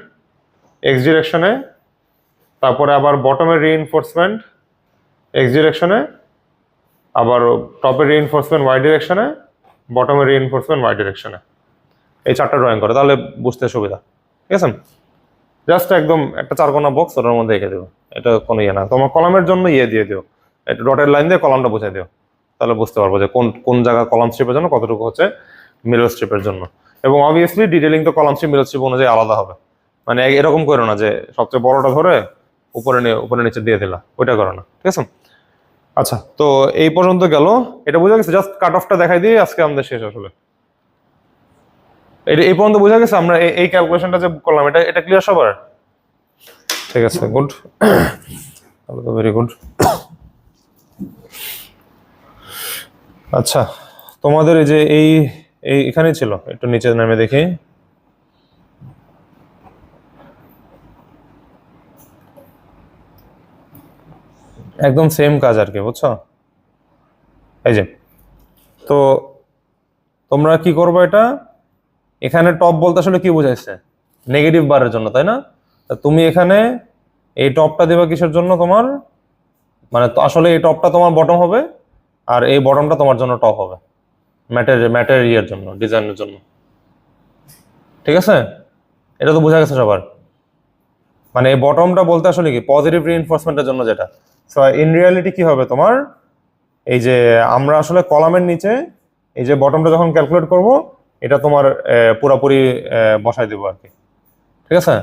এক্স ডিরেকশনে, তারপরে আবার বটমের রিইনফোর্সমেন্ট এক্স ডিরেকশনে, আবার টপের রিইনফোর্সমেন্ট ওয়াই ডিরেকশনে, বটমের রিইনফোর্সমেন্ট ওয়াই ডিরেকশনে। এই 4টা ড্রয়িং করে, তাহলে বুঝতে সুবিধা। ঠিক আছে, জাস্ট একদম একটা 4 কোণা বক্স ওটার মধ্যে এঁকে দেবো, এটা কোনো ইয়ে না। তোমার কলামের জন্য দিয়ে দিও, একটা ডটের লাইন দিয়ে কলামটা বুঝে দিও, তাহলে বুঝতে পারবো যে কোন কোন জায়গা কলাম স্ট্রিপের জন্য কতটুকু হচ্ছে মিরর স্ট্রিপের জন্য। এবং অবভিয়াসলি ডিটেলিং তো কলাম স্ট্রিপ মিরর স্ট্রিপ অনুযায়ী আলাদা হবে, মানে এরকম করো না যে সবচেয়ে বড়টা ধরে উপরে নিচে দিয়ে দিলা, ওইটা করো না। ঠিক আছে, আচ্ছা তো এই পর্যন্ত গেল, এটা বোঝা গেছে? জাস্ট কাট অফটা দেখাই দিয়ে আজকে আমাদের শেষ আসলে। এটা এই পর্যন্ত বোঝা গেছে? আমরা এই ক্যালকুলেশনটা যে করলাম এটা এটা ক্লিয়ার সবার? ঠিক আছে, গুড, তাহলে তো ভেরি গুড। আচ্ছা, তোমাদের এই যে এই এখানে ছিল, একটু নিচে নামে দেখি। একদম সেম কাজ আর কি, বুঝছো? এই যে, তো তোমরা কি করবো, এটা এখানে টপ বলতে আসলে কি বোঝাইছে? নেগেটিভ বারের জন্য, তাই না? তুমি এখানে এই টপটা দেবা কিসের জন্য? তোমার মানে তো আসলে এই টপটা তোমার বটম হবে, আর এই বটমটা তোমার জন্য টপ হবে, ম্যাটের ইয়ের জন্য, ডিজাইনের জন্য। ঠিক আছে, এটা তো বোঝা গেছে সবার? মানে এই বটমটা বলতে আসলে কি পজিটিভ রিইনফোর্সমেন্টের জন্য যেটা। সো ইন রিয়ালিটি কি হবে তোমার, এই যে আমরা আসলে কলামের নিচে এই যে বটমটা যখন ক্যালকুলেট করব, এটা তোমার পুরোপুরি বসাই দেবো আর কি। ঠিক আছে,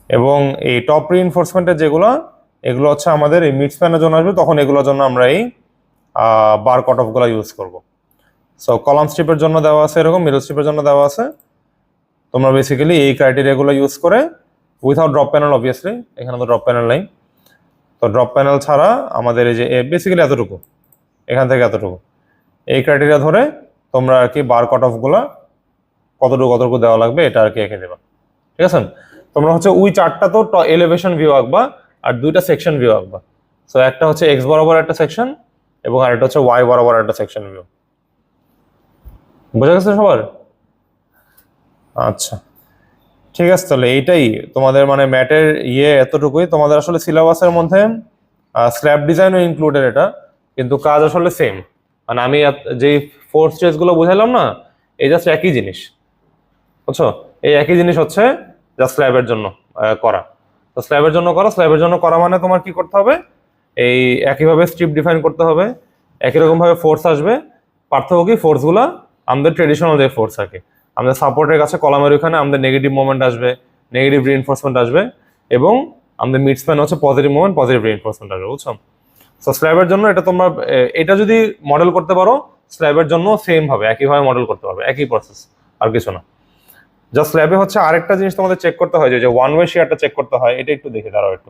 এবং এই টপ রিইনফোর্সমেন্টের যেগুলো, এগুলো হচ্ছে আমাদের এই মিড স্প্যানের জন্য আসবে, তখন এগুলোর জন্য আমরা এই বার কট অফগুলো ইউজ করব। সো কলাম স্ট্রিপের জন্য দেওয়া আছে এরকম, মিডল স্ট্রিপের জন্য দেওয়া আছে। তোমরা বেসিক্যালি এই ক্রাইটেরিয়াগুলো ইউজ করে, উইথাউট ড্রপ প্যানেল অবভিয়াসলি, এখানে তো ড্রপ প্যানেল নেই, তো ড্রপ প্যানেল ছাড়া আমাদের এই যে বেসিক্যালি এতটুকু, এখান থেকে এতটুকু, এই ক্রাইটেরিয়া ধরে তোমরা আর কি বার কট অফগুলো কতটুকু দেওয়া লাগবে এটা আর কি এঁকে দেবা। ঠিক আছে, তোমরা হচ্ছে ওই 4টা তো এলিভেশন ভিউ আঁকবা, আর 2টা সেকশন ভিউ আঁকবা। সো একটা হচ্ছে এক্স বরাবর একটা সেকশন, এবং আরেকটা হচ্ছে ওয়াই বরাবর একটা সেকশন ভিউ। বোঝা গেছে সবার? আচ্ছা ঠিক আছে, তাহলে এইটাই তোমাদের মানে ম্যাটের এতটুকুই। তোমাদের আসলে সিলেবাসের মধ্যে স্ল্যাব ডিজাইনও ইনক্লুডেড এটা, কিন্তু কাজ আসলে সেম। মানে আমি যেই 4 স্টেজগুলো বুঝাইলাম না, এই জাস্ট একই জিনিস, বুঝছো? এই একই জিনিস হচ্ছে জাস্ট স্ল্যাবের জন্য করা। তো স্ল্যাবের জন্য করা মানে তোমার কি করতে হবে, এই একইভাবে স্ট্রিপ ডিফাইন করতে হবে, একই রকম ভাবে ফোর্স আসবে। পার্থক্য কি, ফোর্সগুলো আমাদের ট্রেডিশনাল যে ফোর্স থাকে, আমাদের সাপোর্টের কাছে কলামের ওখানে আমাদের নেগেটিভ মোমেন্ট আসবে, নেগেটিভ রিইনফোর্সমেন্ট আসবে, এবং আমাদের মিড স্প্যান হচ্ছে পজিটিভ মোমেন্ট, পজিটিভ রিইনফোর্সমেন্ট আসবে, বুঝছো? সো স্ল্যাবের জন্য এটা তোমরা এটা যদি মডেল করতে পারো, স্ল্যাবের জন্য সেম ভাবে একইভাবে মডেল করতে পারবে, একই প্রসেস, আর কিছু না। জাস্ট স্ল্যাবে হচ্ছে আরেকটা জিনিস তোমাদের চেক করতে হয়, যে ওয়ান ওয়ে শেয়ারটা চেক করতে হয়, এটা একটু দেখে দাঁড়াও একটু।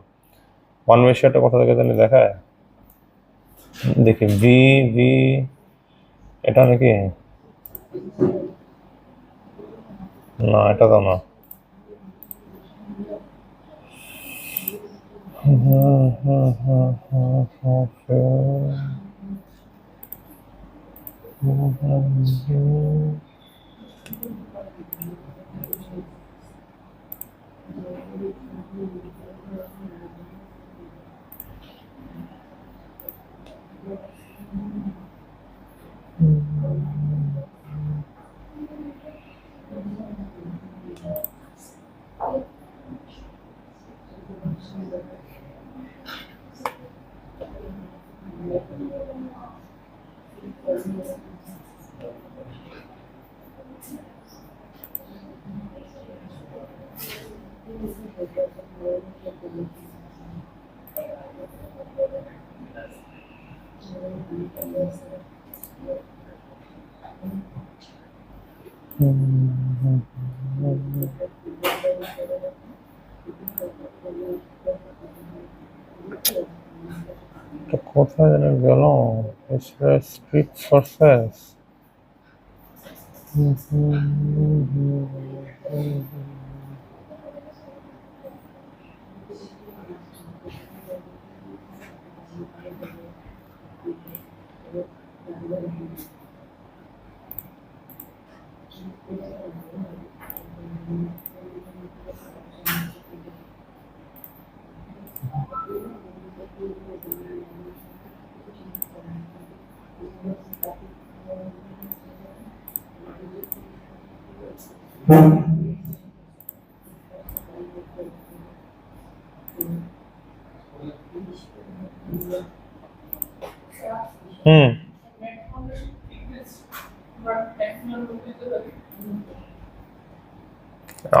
ওয়ান ওয়ে শেয়ারটা কোথা থেকে জানি দেখায়, দেখি ভি ভি, এটা নাকি? না, এটা তো না। কোথায় যেন গেল স্ট্রিট সারফেস, হুম,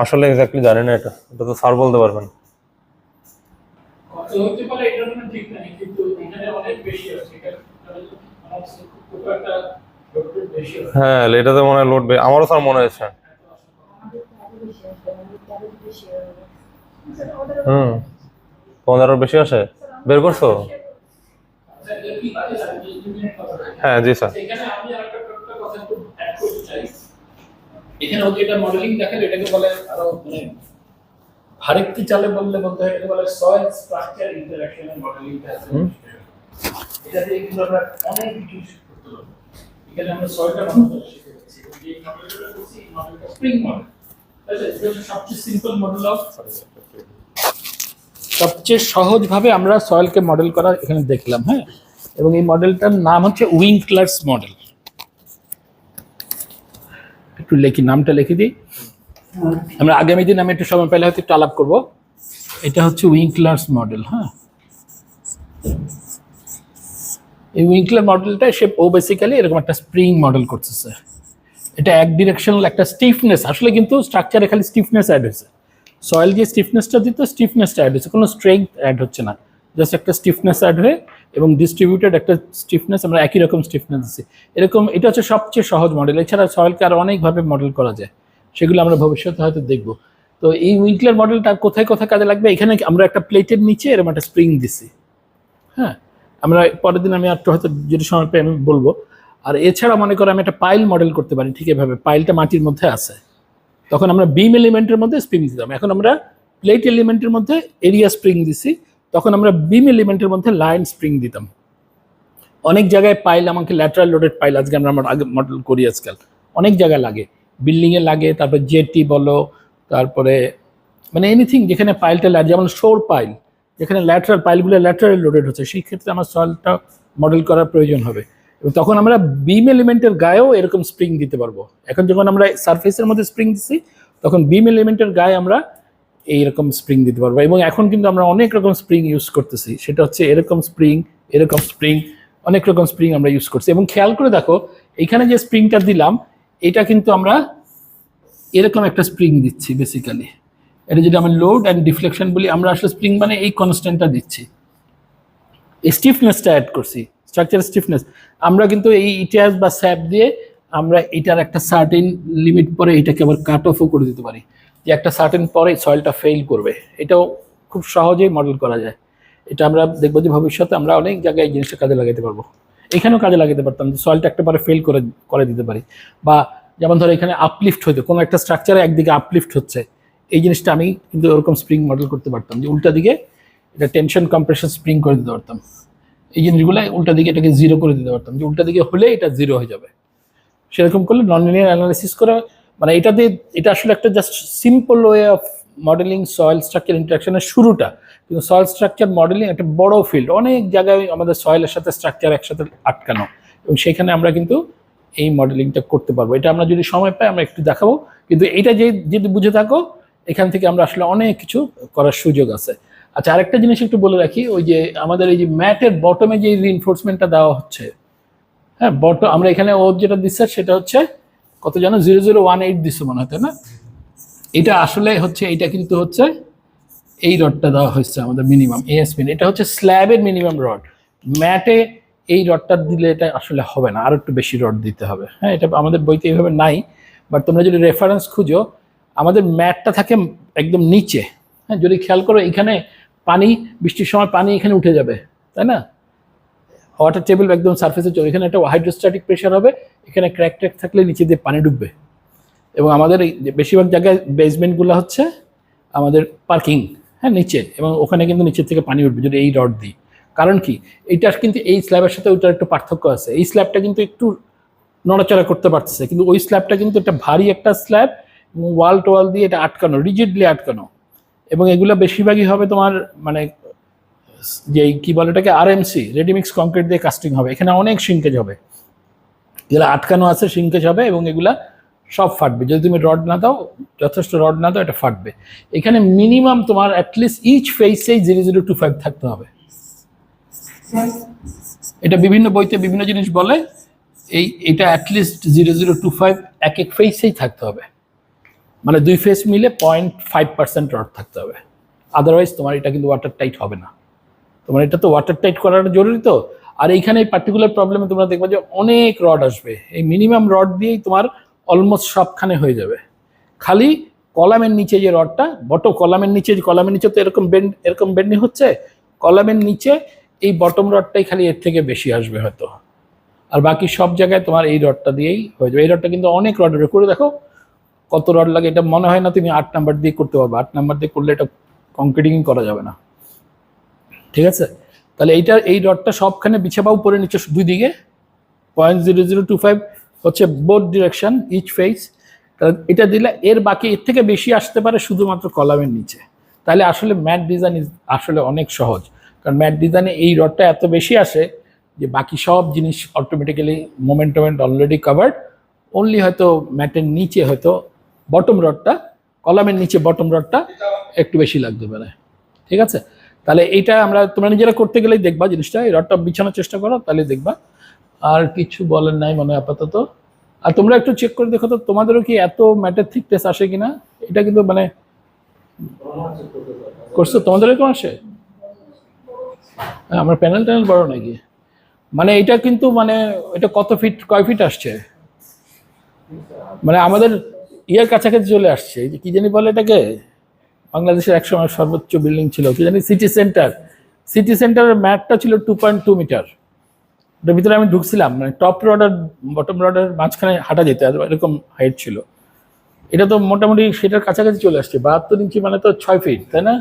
আসলে এক্স্যাক্টলি জানি না, এটা এটা তো স্যার বলতে পারবেন। কত হতে পারে এটা কোনো ঠিক নাই, কিন্তু এখানে অনেক বেশি আছে, এটা আমার খুব একটা লোড বেশি আছে। হ্যাঁ, এটাতে মনে হয় লোড, আমারও স্যার মনে হয়েছে। হুম, 15 বেশি আসে, বের করছো? হ্যাঁ জি স্যার। এখানে আমি আরেকটা কথা একটু অ্যাড করতে চাই। এখানে যেটা মডেলিং দেখেন এটাকে বলে আরো মানে আরেকটি চালে বলতে হয়, এটা বলে সয়েল স্ট্রাকচার ইন্টারঅ্যাকশন মডেলিং আছে। এটা দিয়ে কিন্তু আমরা অনেক কিছু করতে পারবো। এখানে আমরা সয়েলটা মডেল শিখে যাচ্ছি, এই মডেলটা করছি, এই মডেলটা স্প্রিং মডেল। তাহলে এটা সবচেয়ে সিম্পল মডেল অফ, সবচেয়ে সহজভাবে আমরা সয়েলকে মডেল করা এখানে দেখলাম। হ্যাঁ, এবং এই মডেলটার নাম হচ্ছে উইঙ্কলার্স মডেল। একটু লিখি, নামটা লিখে দিই, আমরা আগামী দিন আমি একটু সময় পেলে হয়তো একটু আলাপ করবো। এটা হচ্ছে উইঙ্কলার্স মডেল। হ্যাঁ, এই উইঙ্কলার মডেলটা ও বেসিক্যালি এরকম একটা স্প্রিং মডেল করতেছে। এটা এক ডিরেকশনাল একটা স্টিফনেস, আসলে কিন্তু স্ট্রাকচারে খালি স্টিফনেস অ্যাড হয়েছে। সয়েল যে স্টিফনেসটা দিত, স্টিফনেসটা অ্যাড হচ্ছে, কোনো স্ট্রেংথ অ্যাড হচ্ছে না, জাস্ট একটা স্টিফনেস অ্যাড হয়ে এবং ডিস্ট্রিবিউটেড একটা স্টিফনেস, আমরা একই রকম স্টিফনেস দিচ্ছি এরকম। এটা হচ্ছে সবচেয়ে সহজ মডেল। এছাড়া সয়েলকে আরও অনেকভাবে মডেল করা যায়, সেগুলো আমরা ভবিষ্যতে হয়তো দেখবো। তো এই উইঙ্কলার মডেলটা কোথায় কোথায় কাজে লাগবে, এখানে আমরা একটা প্লেটের নিচে এরকম একটা স্প্রিং দিছি। হ্যাঁ, আমরা পরের দিন আমি একটু হয়তো যদি সময় পাই আমি বলবো। আর এছাড়া মনে করো আমি একটা পাইল মডেল করতে পারি, ঠিক এভাবে পাইলটা মাটির মধ্যে আছে, তখন আমরা বিম এলিমেন্টের মধ্যে স্প্রিং দিতাম। এখন আমরা প্লেট এলিমেন্টের মধ্যে এরিয়া স্প্রিং দিছি, তখন আমরা বিম এলিমেন্টের মধ্যে লাইন স্প্রিং দিতাম। অনেক জায়গায় পাইল, আমাকে ল্যাটারাল লোডেড পাইল আজকে আমরা আগে মডেল করি, আজকাল অনেক জায়গায় লাগে, বিল্ডিংয়ে লাগে, তারপর জেটি বলো, তারপরে মানে এনিথিং যেখানে পাইলটা লাগে, যেমন শোর পাইল, যেখানে ল্যাটারাল পাইলগুলো ল্যাটারাল লোডেড হচ্ছে, সেই ক্ষেত্রে আমার সয়েলটা মডেল করার প্রয়োজন হবে। এবং তখন আমরা বিম এলিমেন্টের গায়েও এরকম স্প্রিং দিতে পারবো। এখন যখন আমরা সারফেসের মধ্যে স্প্রিং দিচ্ছি, তখন বিম এলিমেন্টের গায়ে আমরা এইরকম স্প্রিং দিতে পারবো। এবং এখন কিন্তু আমরা অনেক রকম স্প্রিং ইউজ করতেছি, সেটা হচ্ছে এরকম স্প্রিং, এরকম স্প্রিং, অনেক রকম স্প্রিং আমরা ইউজ করছি। এবং খেয়াল করে দেখো, এখানে যে স্প্রিংটা দিলাম, এটা কিন্তু আমরা এরকম একটা স্প্রিং দিচ্ছি বেসিক্যালি। এটা যদি আমরা লোড অ্যান্ড ডিফ্লেকশন বলি, আমরা আসলে স্প্রিং মানে এই কনস্ট্যান্টটা দিচ্ছি, স্টিফনেসটা অ্যাড করছি, স্ট্রাকচার স্টিফনেস। আমরা কিন্তু এই ইটিএস বা স্যাপ দিয়ে আমরা এটার একটা সার্টেন লিমিট পরে এটাকে আবার কাট অফও করে দিতে পারি, যে একটা সার্টেন পরে সয়েলটা ফেল করবে। এটাও খুব সহজেই মডেল করা যায়। এটা আমরা দেখবো যে ভবিষ্যতে আমরা অনেক জায়গায় এই জিনিসটা কাজে লাগাতে পারবো। এখানেও কাজে লাগাতে পারতাম, যে সয়েলটা একটা পরে ফেল করে দিতে পারি। বা যেমন ধরো এখানে আপলিফট হইতো, কোনো একটা স্ট্রাকচারে একদিকে আপলিফট হচ্ছে, এই জিনিসটা আমি কিন্তু ওরকম স্প্রিং মডেল করতে পারতাম, যে উল্টা দিকে এটা টেনশন কম্প্রেশন স্প্রিং করে দিতে পারতাম। এই জিনিসগুলো উল্টা দিকে এটাকে জিরো করে দিতে পারতাম, যে উল্টা দিকে হলে এটা জিরো হয়ে যাবে। সেরকম করলে নন লিনিয়ার অ্যানালাইসিস করে, মানে এটা দিয়ে, এটা আসলে একটা just simple way of modelling soil structure ইন্টারাকশনের শুরুটা। কিন্তু সয়েল স্ট্রাকচার মডেলিং একটা বড় ফিল্ড, অনেক জায়গায় আমাদের সয়েলের সাথে স্ট্রাকচার একসাথে আটকানো, এবং সেখানে আমরা কিন্তু এই মডেলিংটা করতে পারবো। এটা আমরা যদি সময় পাই আমরা একটু দেখাবো, কিন্তু এটা যদি বুঝে থাকো, এখান থেকে আমরা আসলে অনেক কিছু করার সুযোগ আছে। আচ্ছা, আরেকটা জিনিস একটু বলে রাখি, ওই যে আমাদের এই যে ম্যাটের বটমে যে রিইনফোর্সমেন্টটা দেওয়া হচ্ছে, হ্যাঁ বটম, আমরা এখানে ও যেটা দিচ্ছে সেটা হচ্ছে কত জানো, 0018 দিচ্ছে মনে হয়, তাই না? এটা আসলে হচ্ছে, এটা কিন্তু হচ্ছে এই রডটা দেওয়া হয়েছে আমাদের মিনিমাম এএসপি, এটা হচ্ছে স্ল্যাবের মিনিমাম রড। ম্যাটে এই রডটা দিলে এটা আসলে হবে না, আরো একটু বেশি রড দিতে হবে। হ্যাঁ, এটা আমাদের বইতে এইভাবে নাই, বাট তোমরা যদি রেফারেন্স খুঁজো, আমাদের ম্যাটটা থাকে একদম নিচে। হ্যাঁ, যদি খেয়াল করো এখানে পানি, বৃষ্টির সময় পানি এখানে উঠে যাবে, তাই না? ওয়াটার টেবিল একদম সার্ফেসে চলে, এখানে একটা হাইড্রোস্ট্যাটিক প্রেশার হবে, এখানে ক্র্যাক ট্র্যাক থাকলে নিচে দিয়ে পানি ঢুকবে। এবং আমাদের এই বেশিরভাগ জায়গায় বেসমেন্টগুলো হচ্ছে আমাদের পার্কিং, হ্যাঁ, নিচে, এবং ওখানে কিন্তু নিচের থেকে পানি উঠবে যদি এই রড দিই। কারণ কি, এইটার কিন্তু এই স্ল্যাবের সাথে ওইটার একটু পার্থক্য আছে। এই স্ল্যাবটা কিন্তু একটু নড়াচড়া করতে পারতেছে, কিন্তু ওই স্ল্যাবটা কিন্তু একটা ভারী একটা স্ল্যাব, ওয়াল টু ওয়াল দিয়ে এটা আটকানো, রিজিডলি আটকানো। এবং এগুলো বেশিরভাগই হবে তোমার মানে যে কি বলে এটাকে আরএমসি, রেডিমিক্স কংক্রিট দিয়ে কাস্টিং হবে, এখানে অনেক শিঙ্কেজ হবে, এগুলো আটকানো আছে, শিঙ্কেজ হবে এবং এগুলা সব ফাটবে যদি তুমি রড না দাও, যথেষ্ট রড না দাও, এটা ফাটবে। এখানে মিনিমাম তোমার অ্যাটলিস্ট ইচ ফেসেই 0025 থাকতে হবে। এটা বিভিন্ন বইতে বিভিন্ন জিনিস বলে, এটা অ্যাটলিস্ট 0025 এক এক ফেসেই থাকতে হবে, মানে 2 ফেস মিলে 0.5% রড থাকতে হবে, আদারওয়াইজ তোমার এটা কিন্তু ওয়াটার টাইট হবে না। তোমার এটা তো ওয়াটার টাইট করাটা জরুরি তো। আর এইখানে এই পার্টিকুলার প্রবলেমে তোমরা দেখবে যে অনেক রড আসবে, এই মিনিমাম রড দিয়েই তোমার অলমোস্ট সবখানে হয়ে যাবে। খালি কলামের নিচে যে রডটা, কলামের নিচে তো এরকম বেন্ডিং হচ্ছে, কলামের নিচে এই বটম রডটাই খালি এর থেকে বেশি আসবে হয়তো, আর বাকি সব জায়গায় তোমার এই রডটা দিয়েই হয়ে যাবে। এই রডটা কিন্তু অনেক রডের করে দেখো কত রড লাগে, এটা মনে হয় না তুমি 8 নাম্বার দিয়ে করতে পারবে, 8 নাম্বার দিয়ে করলে এটা কংক্রিটিং করা যাবে না, ঠিক আছে। তাহলে এই রডটা সবখানে বিছাবা, উপরে নিচে দুই দিকে 0.0025 হচ্ছে বোথ ডিরেকশন ইচ ফেস। এটা দিলে এর থেকে বেশি আসতে পারে শুধুমাত্র কলামের নিচে। তাহলে আসলে ম্যাট ডিজাইন আসলে অনেক সহজ, কারণ ম্যাট ডিজাইনে এই রডটা এত বেশি আসে যে বাকি সব জিনিস automatically moment already covered, only হয়তো ম্যাটের নিচে হয়তো বটম রডটা, কলামের নিচে বটম রডটা একটু বেশি লাগতে পারে, ঠিক আছে। তাহলে এইটা তোমরা নিজেরা করতে গেলেই দেখবা জিনিসটা, এই রডটা বিছানোর চেষ্টা করো, তাহলে দেখবা। আর কিছু বলেন নাই মনে আপাতত। আর তোমরা একটু চেক করে দেখো তো তোমাদেরও কি এত ম্যাটের থিকনেস আসে কিনা, এটা কিন্তু মানে করছো তোমাদের এরকম আসে? আমার প্যানেল বড় নাকি, মানে এটা কিন্তু মানে এটা কয় ফিট আসছে, মানে আমাদের ইয়ের কাছাকাছি চলে আসছে। এই যে কি জানি বলে এটাকে, বাংলাদেশের একসময় সর্বোচ্চ বিল্ডিং ছিল কি জানি, সিটি সেন্টারের ম্যাটটা ছিল 2.2 মিটার। ওটার ভিতরে আমি ঢুকছিলাম, মানে টপ রড আর বটম রডের মাঝখানে হাঁটা যেতে, এরকম হাইট ছিল। এটা তো মোটামুটি সেটার কাছাকাছি চলে আসছে, 72 ইঞ্চি মানে তো 6 ফিট, তাই না?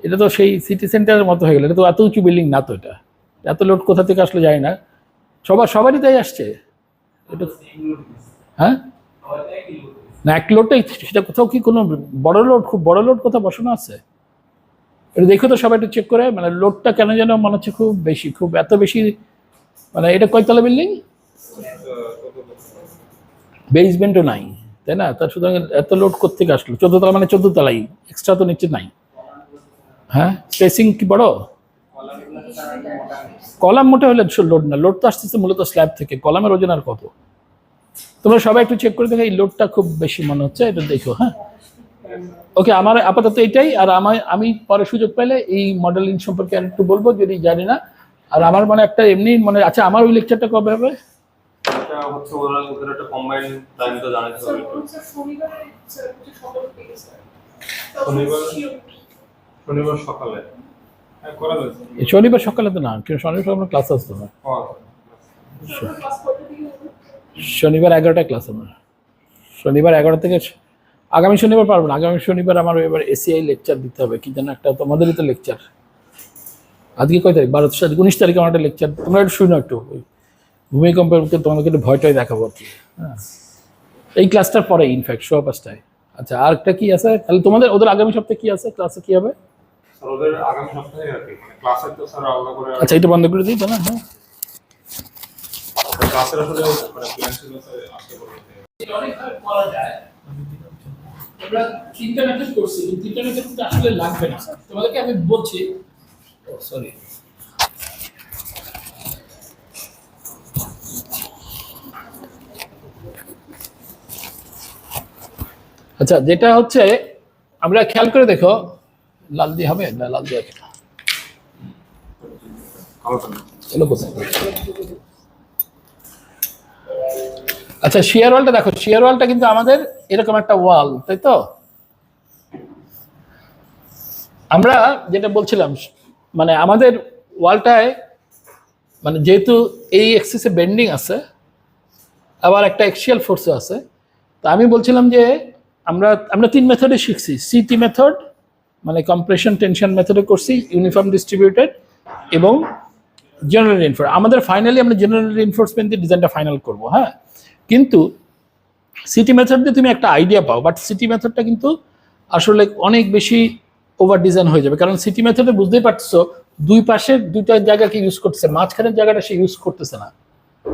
এটা তো সেই সিটি সেন্টারের মতো হয়ে গেল। এটা তো এত উঁচু বিল্ডিং না তো, এটা এত লোড কোথা থেকে আসলে যায় না, সবারই তাই আসছে এটা। হ্যাঁ না, এক লোডটাই, সেটা কোথাও কি কোনো খুব বড় লোড কোথাও বসানো আছে? এটা দেখো তো সবাই একটু চেক করে, মানে লোডটা কেন যেন মনে হচ্ছে খুব বেশি, এত বেশি। মানে এটা কয়তলা বিল্ডিং? বেসমেন্টও নাই, তাই না? তার সুতরাং এত লোড কোত্থেকে আসলো? 14 তলা মানে 14 তলাই, এক্সট্রা তো নিচে নাই। হ্যাঁ, স্পেসিং কি বড়? কলাম মোটে হলে লোড না, লোড তো আসতেছে মূলত স্ল্যাব থেকে, কলামের ওজন আর কত? তোমরা সবাই একটু চেক করে দেখো, এই লোডটা খুব বেশি মনে হচ্ছে, এটা দেখো। হ্যাঁ, ওকে, আমার আপাতত এটাই। আর আমি পরে সুযোগ পেলে এই মডেলিং সম্পর্কে আর একটু বলবো যদি জানি না। আর আমার মানে একটা এমনি মানে, আচ্ছা আমার ওই লেকচারটা কবে হবে? এটা হচ্ছে ওদের একটা কম্বাইন্ড টাইম তো জানাতে হবে। শনিবার সকালে করা যাবে। শনিবার সকালে তো না, কিন্তু শনিবার সকালে ক্লাস আসতো না। শনিবার 11টায় ক্লাস আমার, শনিবার 11টা থেকে। আগামী শনিবার পারবো না, আগামী শনিবার আমার এবার এসিআই লেকচার দিতে হবে, কি যেন একটা, তোমাদেরই তো লেকচার। আজকে কয় তারিখ? 12 তারিখ, 19 তারিখে আমার একটা লেকচার, তোমরা একটু শুনো, একটু ভূমিকম্পের তোমাদেরকে একটু ভয়টাই দেখাবো আর কি। হ্যাঁ, এই ক্লাসটার পরে ইনফ্যাক্ট 5:15টায়। আচ্ছা, আর একটা কি আছে তাহলে তোমাদের? ওদের আগামী সপ্তাহে কি আছে, ক্লাসে কি হবে? স্যার ওদের আগামী সপ্তাহে আর কি, মানে ক্লাসের তো স্যার আলাদা করে। আচ্ছা, এটা বন্ধ করে দিই তো না? হ্যাঁ, ক্লাসের আসলে মানে প্ল্যান ছিল স্যার আসতে বলতে। এটা অনেকভাবে করা যায়। আমরা 3টা মেথড করছি, কিন্তু 3টা মেথড আসলে লাগবে না। তোমাদেরকে আমি বলছি, সরি, আচ্ছা, যেটা হচ্ছে আমরা খেয়াল করে দেখো, লাল দিয়ে হবে না? লাল দিয়ে এলো কোথায়? আচ্ছা, শিয়ার ওয়ালটা দেখো, শিয়ার ওয়ালটা কিন্তু আমাদের এরকম একটা ওয়াল, তাই তো? আমরা যেটা বলছিলাম, মানে আমাদের ওয়ালটায় মানে যেহেতু এই এক্সিসে বেন্ডিং আছে, আবার একটা এক্সিয়াল ফোর্সও আছে, তা আমি বলছিলাম যে আমরা আমরা 3 মেথডে শিখছি। সিটি মেথড মানে কম্প্রেশন টেনশন মেথডে করছি, ইউনিফর্ম ডিস্ট্রিবিউটেড এবং জেনারেল রিইনফোর্স। আমাদের ফাইনালি আমরা জেনারেল রিইনফোর্সমেন্ট দিয়ে ডিজাইনটা ফাইনাল করব, হ্যাঁ। কিন্তু সিটি মেথড দিয়ে তুমি একটা আইডিয়া পাও, বাট সিটি মেথডটা কিন্তু আসলে অনেক বেশি ওভার ডিজাইন হয়ে যাবে, কারণ সিটি মেথডে বুঝতেই পারছো দুই পাশের দুইটা জায়গাকে ইউজ করতেছে, মাঝখানের জায়গাটা সে ইউজ করতেছে না,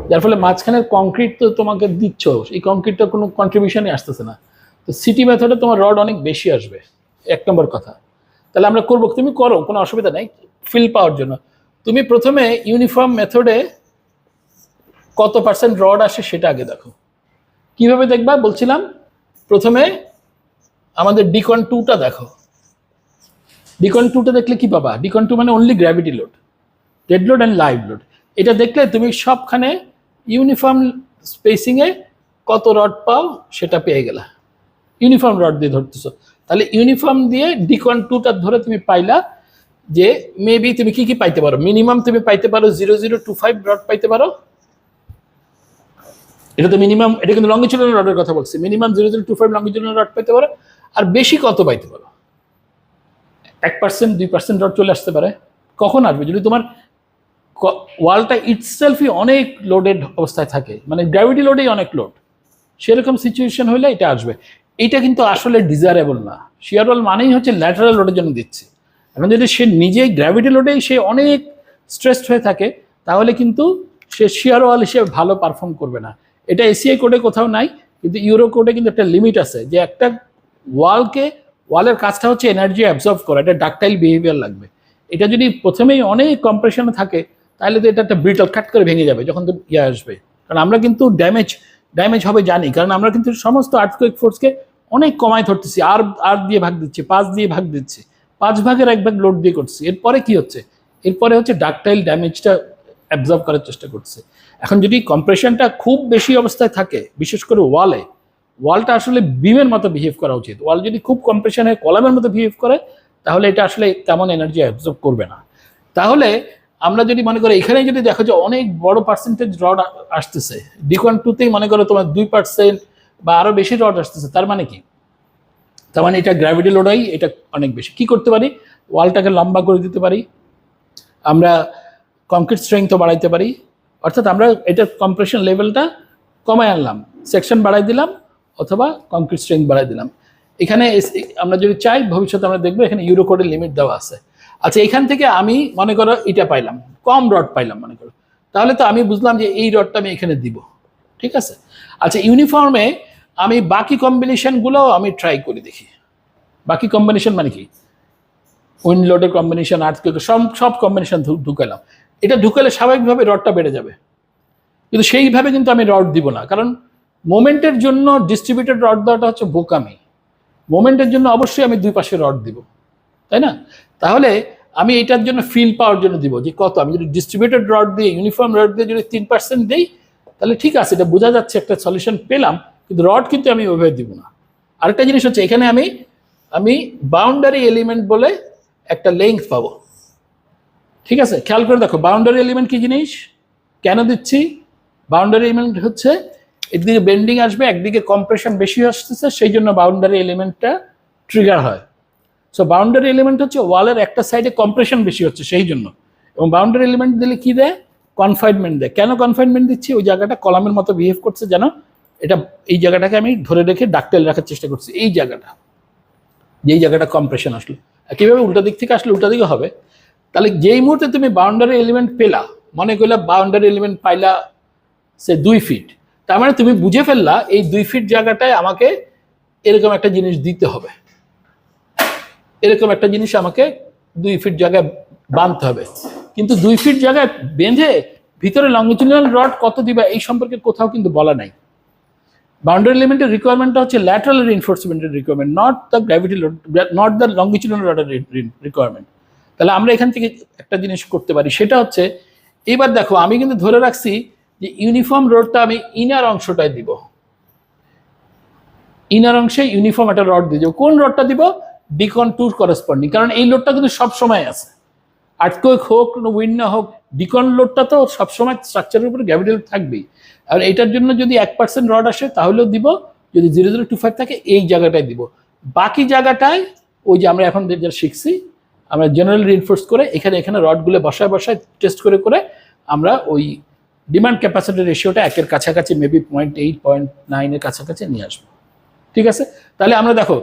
যার ফলে মাঝখানের কংক্রিট তো তোমাকে দিচ্ছ, এই কংক্রিটটা কোনো কন্ট্রিবিউশনই আসতেছে না। তো সিটি মেথডে তোমার রড অনেক বেশি আসবে, 1 নম্বর কথা। তাহলে আমরা করবো, তুমি করো, কোনো অসুবিধা নেই ফিল পাওয়ার জন্য। তুমি প্রথমে ইউনিফর্ম মেথডে কত পার্সেন্ট রড আসে সেটা আগে দেখো। কিভাবে দেখবা বলছিলাম, প্রথমে আমাদের ডিকন 2টা দেখো। ডিকন 2টা দেখলে কি পাবা? ডিকন 2 মানে only gravity load, dead load and live load. এটা দেখলে তুমি সবখানে ইউনিফর্ম স্পেসিংয়ে কত রড পাও সেটা পেয়ে গেলা, ইউনিফর্ম রড দিয়ে ধরতেছো। তাহলে ইউনিফর্ম দিয়ে ডিকন 2টা ধরে তুমি পাইলা যে মেবি তুমি কি কি পাইতে পারো। মিনিমাম তুমি পাইতে পারো 0025 রড পাইতে পারো, এটা তো মিনিমাম, এটা কিন্তু লঙ্গিচুডাল রডের কথা বলছি। মিনিমাম 0025 লঙ্গিচুডাল রড পেতে পারো। আর বেশি কত পাইতে পারো? 1% 2% রড চলে আসতে পারে। কখন আসবে? যদি তোমার ওয়ালটা ইটসেলফই অনেক লোডেড অবস্থায় থাকে, মানে গ্র্যাভিটি লোডেই অনেক লোড, সেরকম সিচুয়েশন হলে এটা আসবে। এটা কিন্তু আসলে ডিজায়ারেবল না। শিয়ার ওয়াল মানেই হচ্ছে ল্যাটারাল লোডের জন্য দিচ্ছে। এখন যদি সে নিজেই গ্র্যাভিটি লোডেই সে অনেক স্ট্রেসড হয়ে থাকে, তাহলে কিন্তু সে শিয়ার ওয়াল হিসেবে ভালো পারফর্ম করবে না। এটা এসিআই কোডে কোথাও নাই, কিন্তু ইউরো কোডে কিন্তু একটা লিমিট আছে যে একটা ওয়ালের কাজটা হচ্ছে এনার্জি অ্যাবজর্ব করা, এটা ডাকটাইল বিহেভিয়ার লাগবে। এটা যদি প্রথমেই অনেক কম্প্রেশনে থাকে, তাহলে তো এটা একটা ব্রিটল কাট করে ভেঙে যাবে যখন তো ইয়ে আসবে। কারণ আমরা কিন্তু ড্যামেজ হবে জানি, কারণ আমরা কিন্তু সমস্ত আর্থকুয়েক ফোর্সকে অনেক কমায় ধরতেছি, আর দিয়ে ভাগ দিচ্ছি, 5 দিয়ে ভাগ দিচ্ছি, 5 ভাগের 1 ভাগ লোড দিয়ে করছি। এরপরে কি হচ্ছে? এরপরে হচ্ছে ডাকটাইল ড্যামেজটা অ্যাবজর্ব করার চেষ্টা করছে। এখন যদি কম্প্রেশনটা খুব বেশি অবস্থায় থাকে, বিশেষ করে ওয়ালটা আসলে বিমের মতো বিহেভ করা উচিত। ওয়াল যদি খুব কম্প্রেশন হয়, কলামের মতো বিহেভ করে, তাহলে এটা আসলে তেমন এনার্জি অ্যাবজর্ব করবে না। তাহলে আমরা যদি মনে করি এখানে যদি দেখো যে অনেক বড় পার্সেন্টেজ রড আসতেছে, ডিকন 2তেই মনে করো তোমার 2% বা আরো বেশি রড আসতেছে, তার মানে কি? তার মানে এটা গ্র্যাভিটি লোডাই এটা অনেক বেশি। কি করতে পারি? ওয়ালটাকে লম্বা করে দিতে পারি, আমরা কংক্রিট স্ট্রেংথও বাড়াইতে পারি। অর্থাৎ আমরা এটার কম্প্রেশন লেভেলটা কমায় আনলাম, সেকশন বাড়াই দিলাম অথবা কংক্রিট স্ট্রেংথ বাড়াই দিলাম। এখানে আমরা যদি চাই ভবিষ্যতে আমরা দেখবো এখানে ইউরো কোডের লিমিট দেওয়া আছে। আচ্ছা, এখান থেকে আমি মনে করো এটা পাইলাম, কম রড পাইলাম মনে করো, তাহলে তো আমি বুঝলাম যে এই রডটা আমি এখানে দিব, ঠিক আছে। আচ্ছা, ইউনিফর্মে আমি বাকি কম্বিনেশনগুলোও আমি ট্রাই করে দেখি। বাকি কম্বিনেশন মানে কি? উইন্ড লোডের কম্বিনেশন, আর্থকুয়েক, সব কম্বিনেশন ঢুকালাম। এটা ঢুকালে স্বাভাবিকভাবে রডটা বেড়ে যাবে, কিন্তু সেইভাবে কিন্তু আমি রড দিব না, কারণ মোমেন্টের জন্য ডিস্ট্রিবিউটেড রড দেওয়াটা হচ্ছে বোকামি। মোমেন্টের জন্য অবশ্যই আমি 2 পাশে রড দিব, তাই না? তাহলে আমি এটার জন্য ফিল পাওয়ার জন্য দিব যে কত। আমি যদি ডিস্ট্রিবিউটেড রড দিয়ে, ইউনিফর্ম রড দিয়ে যদি 3% দিই, তাহলে ঠিক আছে, এটা বোঝা যাচ্ছে একটা সলিউশন পেলাম, কিন্তু রড কিন্তু আমি ওইভাবে দিব না। আরেকটা জিনিস হচ্ছে এখানে আমি বাউন্ডারি এলিমেন্ট বলে একটা লেংথ পাবো, ঠিক আছে। খেয়াল করে দেখো বাউন্ডারি এলিমেন্ট কি জিনিস, কেন দিচ্ছি? বাউন্ডারি এলিমেন্ট হচ্ছে একদিকে বেন্ডিং আসবে, একদিকে কম্প্রেশন বেশি আসতেছে, সেই জন্য বাউন্ডারি এলিমেন্টটা ট্রিগার হয়। সো বাউন্ডারি এলিমেন্ট হচ্ছে ওয়ালের একটা সাইডে কম্প্রেশন বেশি হচ্ছে সেই জন্য। এবং বাউন্ডারি এলিমেন্ট দিলে কি দেয়? কনফাইনমেন্ট দেয়। কেন কনফাইনমেন্ট দিচ্ছি? ওই জায়গাটা কলামের মতো বিহেভ করছে, যেন এটা এই জায়গাটাকে আমি ধরে রেখে ডাকটেল রাখার চেষ্টা করছি। এই জায়গাটা, যেই জায়গাটা কম্প্রেশন আসলো, কীভাবে উল্টা দিক থেকে আসলে উল্টা দিকে হবে। তাহলে যেই মুহূর্তে তুমি বাউন্ডারি এলিমেন্ট পেলা, মনে করলে বাউন্ডারি এলিমেন্ট পাইলা সে 2 ফিট, তার মানে তুমি বুঝে ফেললা এই 2 ফিট জায়গাটায় আমাকে এরকম একটা জিনিস দিতে হবে, এরকম একটা জিনিস আমাকে 2 ফিট জায়গায় বাঁধতে হবে। কিন্তু 2 ফিট জায়গায় বেঁধে ভিতরে লঙ্গিচুডাল রড কত দিবা এই সম্পর্কে কোথাও কিন্তু বলা নাই। বাউন্ডারি এলিমেন্টের রিকোয়ারমেন্টটা হচ্ছে ল্যাটারাল রিইনফোর্সমেন্টের requirement, not the gravity load, not the longitudinal রডের রিকোয়ারমেন্ট। তাহলে আমরা এখান থেকে একটা জিনিস করতে পারি, সেটা হচ্ছে এবার দেখো আমি কিন্তু ধরে রাখছি যে ইউনিফর্ম রডটা আমি ইনার অংশটায় দিব, ইনার অংশে ইউনিফর্ম একটা রড দিয়ে দেবো। কোন রডটা দিব? ডিকন 2 করেসপন্ডিং, কারণ এই লোডটা কিন্তু সব সময় আছে। আর্থকুয়েক হোক উইন্ড না হোক, ডিকন লোডটা তো সবসময় স্ট্রাকচারের উপরে গ্র্যাভিটি লোড থাকবেই। আর এটার জন্য যদি 1% রড আসে তাহলেও দিব, যদি 0.025 থাকে এই জায়গাটায় দিব। বাকি জায়গাটায় ওই যে আমরা এখন যেটা শিখছি, আমরা জেনারেল রিইনফোর্স করে এখানে এখানে রডগুলো বসায় বসায় টেস্ট করে করে আমরা ওই ডিমান্ড ক্যাপাসিটি রেশিওটা 1-এর কাছাকাছি, মেবি 0.8 0.9-এর কাছাকাছি নিয়ে আসবো। ঠিক আছে, তাহলে আমরা দেখো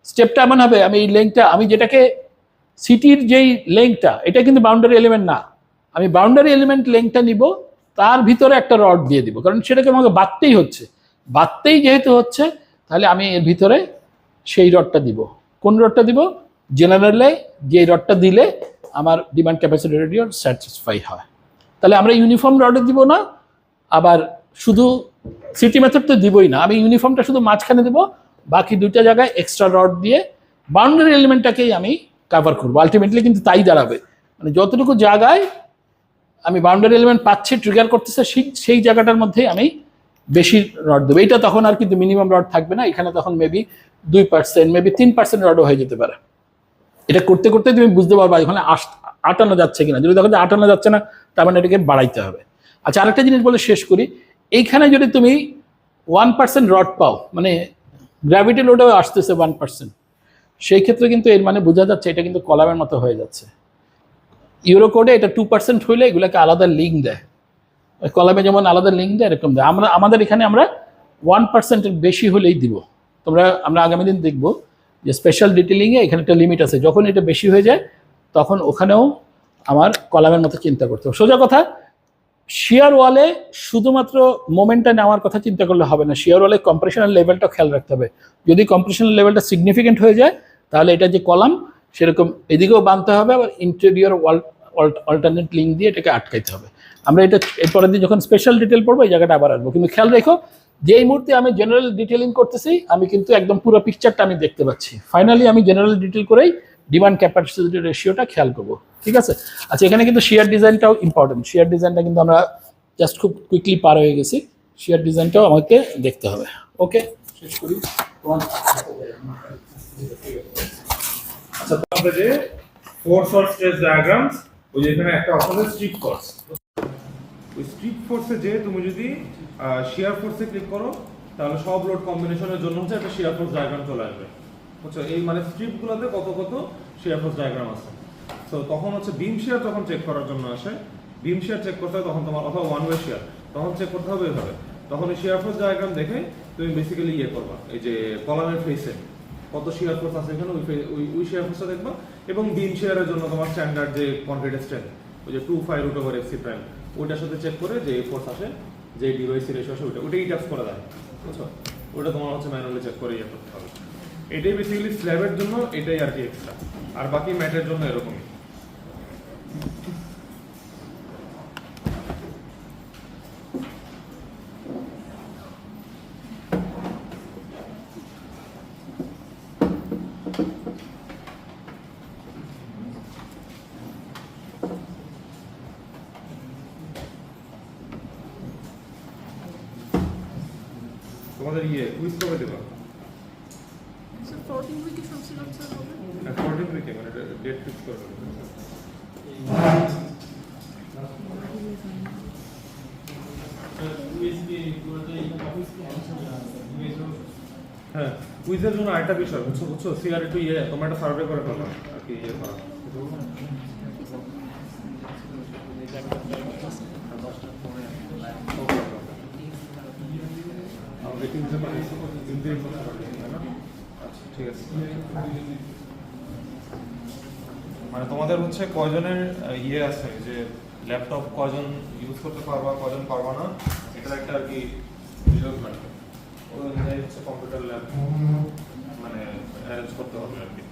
স্টেপটা এমন হবে, আমি এই লেংথটা, আমি যেটাকে সিটির যেই লেংথটা, এটা কিন্তু বাউন্ডারি এলিমেন্ট না, আমি বাউন্ডারি এলিমেন্ট লেংথটা নিব, তার ভিতরে একটা রড দিয়ে দিব, কারণ সেটাকে আমাকে বাঁধতেই হচ্ছে, বাঁধতেই যেহেতু হচ্ছে তাহলে আমি এর ভিতরে সেই রডটা দিব। কোন রডটা দিব? জেনারেলে যে রডটা দিলে আমার ডিমান্ড ক্যাপাসিটি রেডিও স্যাটিসফাই হয়। তাহলে আমরা ইউনিফর্ম রডে দিব না, আবার শুধু সিটি মেথড তো দিবই না, আমি ইউনিফর্মটা শুধু মাঝখানে দেবো, বাকি দুইটা জায়গায় এক্সট্রা রড দিয়ে বাউন্ডারি এলিমেন্টটাকেই আমি কাভার করবো। আলটিমেটলি কিন্তু তাই দাঁড়াবে, মানে যতটুকু জায়গায় আমি বাউন্ডারি এলিমেন্ট পাচ্ছি, ট্রিগার করতেছে, সেই জায়গাটার মধ্যে আমি বেশি রড দেবো। এইটা তখন আর কিন্তু মিনিমাম রড থাকবে না, এখানে তখন মেবি 2%, মেবি 3% রডও হয়ে যেতে পারে। এটা করতে করতে তুমি বুঝতে পারবা এখানে আটানো যাচ্ছে কিনা। যদি দেখো যে আটানো যাচ্ছে না, তার মানে এটাকে বাড়াইতে হবে। আচ্ছা, আরেকটা জিনিস বলে শেষ করি, এইখানে যদি তুমি 1% রড পাও, মানে গ্র্যাভিটি লোডও আসতেছে 1%, সেই ক্ষেত্রে কিন্তু এর মানে বোঝা যাচ্ছে এটা কিন্তু কলামের মতো হয়ে যাচ্ছে। ইউরোকোডে এটা 2% হইলে এগুলোকে আলাদা লিঙ্ক দেয়, কলামে যেমন আলাদা লিঙ্ক দেয় এরকম দেয়। আমাদের এখানে আমরা 1%-এর বেশি হলেই দিব। আমরা আগামী দিন দেখবো যে স্পেশাল ডিটেলিংয়ে এখানে একটা লিমিট আছে, যখন এটা বেশি হয়ে যায় তখন ওখানেও আমার কলামের মতো চিন্তা করতে হবে। সোজা কথা, শিয়ার ওয়ালে শুধুমাত্র মোমেন্টটা নেওয়ার কথা চিন্তা করলে হবে না, শিয়ার ওয়ালে কম্প্রেশনের লেভেলটা খেয়াল রাখতে হবে। যদি কম্প্রেশনের লেভেলটা সিগনিফিকেন্ট হয়ে যায় তাহলে এটা যে কলাম সেরকম এদিকেও বাঁধতে হবে, আবার ইন্টেরিয়র অল্টারনেট লিঙ্ক দিয়ে এটাকে আটকাইতে হবে। আমরা এটা এরপরের দিন যখন স্পেশাল ডিটেল পড়বো এই জায়গাটা আবার আসবো, কিন্তু খেয়াল রেখো যে এই মুহূর্তে আমি জেনারেল ডিটেলিং করতেছি, আমি কিন্তু একদম পুরো পিকচারটা আমি দেখতে পাচ্ছি। ফাইনালি আমি জেনারেল ডিটেল করেই ডিমান্ড ক্যাপাসিটি রেশিওটা খেয়াল করবো। ঠিক আছে, আচ্ছা, এখানে কিন্তু শিয়ার ডিজাইনটাও ইম্পর্টেন্ট। শিয়ার ডিজাইনটা কিন্তু আমরা জাস্ট খুব কুইকলি পার হয়ে গেছি, শিয়ার ডিজাইনটাও আমাকে দেখতে হবে। ওকে, শেষ করি। আচ্ছা, তাহলে যে ফোর্স অর স্ট্রেস ডায়াগ্রামস, ওই যে এখানে একটা অপশন আছে স্ট্রিপ ফোর্স। ওই স্ট্রিপ ফোর্সে যে তুমি যদি শিয়ার ফোর্সে ক্লিক করো তাহলে সব লোড কম্বিনেশনের জন্য হচ্ছে একটা শিয়ার ফোর্স ডায়াগ্রাম চলে আসবে। বুঝছো, এই মানে স্ট্রিপগুলোতে কত কত শিয়ার ফোর্স ডায়াগ্রাম আছে। সো তখন হচ্ছে বিম শিয়ার যখন চেক করার জন্য আসে, বিম শিয়ার চেক করতে হয় তখন তোমার, অথবা ওয়ান ওয়ে শিয়ার তখন চেক করতে হবে এভাবে। তখন এই শিয়ার ফোর্স ডায়াগ্রাম দেখে তুমি বেসিক্যালি ইয়ে করবা, এই যে কলামের ফেসে কত শিয়ার ফোর্স আছে এখানে ওই শিয়ার ফোর্সটা দেখবা। এবং বিম শিয়ারের জন্য তোমার স্ট্যান্ডার্ড যে কনক্রিটের স্ট্রেন্থ, ওই যে 2.5√/fc প্রাইম, ওইটার সাথে চেক করে যে ফোর্স আসে, যে ডিভাইসি রেশিও আসে, ওইটা ইটাপস করা যায়। বুঝছো, ওটা তোমার হচ্ছে ম্যানুয়ালি চেক করে ইয়ে করতে হবে। এটাই বেসিক্যালি স্ল্যাবের জন্য, এটাই আর কি এক্সট্রা, আর বাকি ম্যাটের জন্য এরকমই। তোমাদের কুইজ কবে দেবা? স্যার 14 উইকে শুনছিলাম স্যার হবে। 14 উইকে, মানে ডেট ফিক্স করে দেবো। হ্যাঁ, কুইজের জন্য আরেকটা বিষয়, বুঝছো সিআর একটু তোমরা একটা সার্ভে করে ফেলো আর কি, করা আমাদের ঠিক আছে। মানে তোমাদের হচ্ছে কয়জনের আছে যে ল্যাপটপ কয়জন ইউজ করতে পারবা, কয়জন পারবা না, এটার একটা আর কি রিজাল্ট লাগবে। ওই অনুযায়ী হচ্ছে কম্পিউটার ল্যাব মানে অ্যারেঞ্জ করতে হবে আর কি।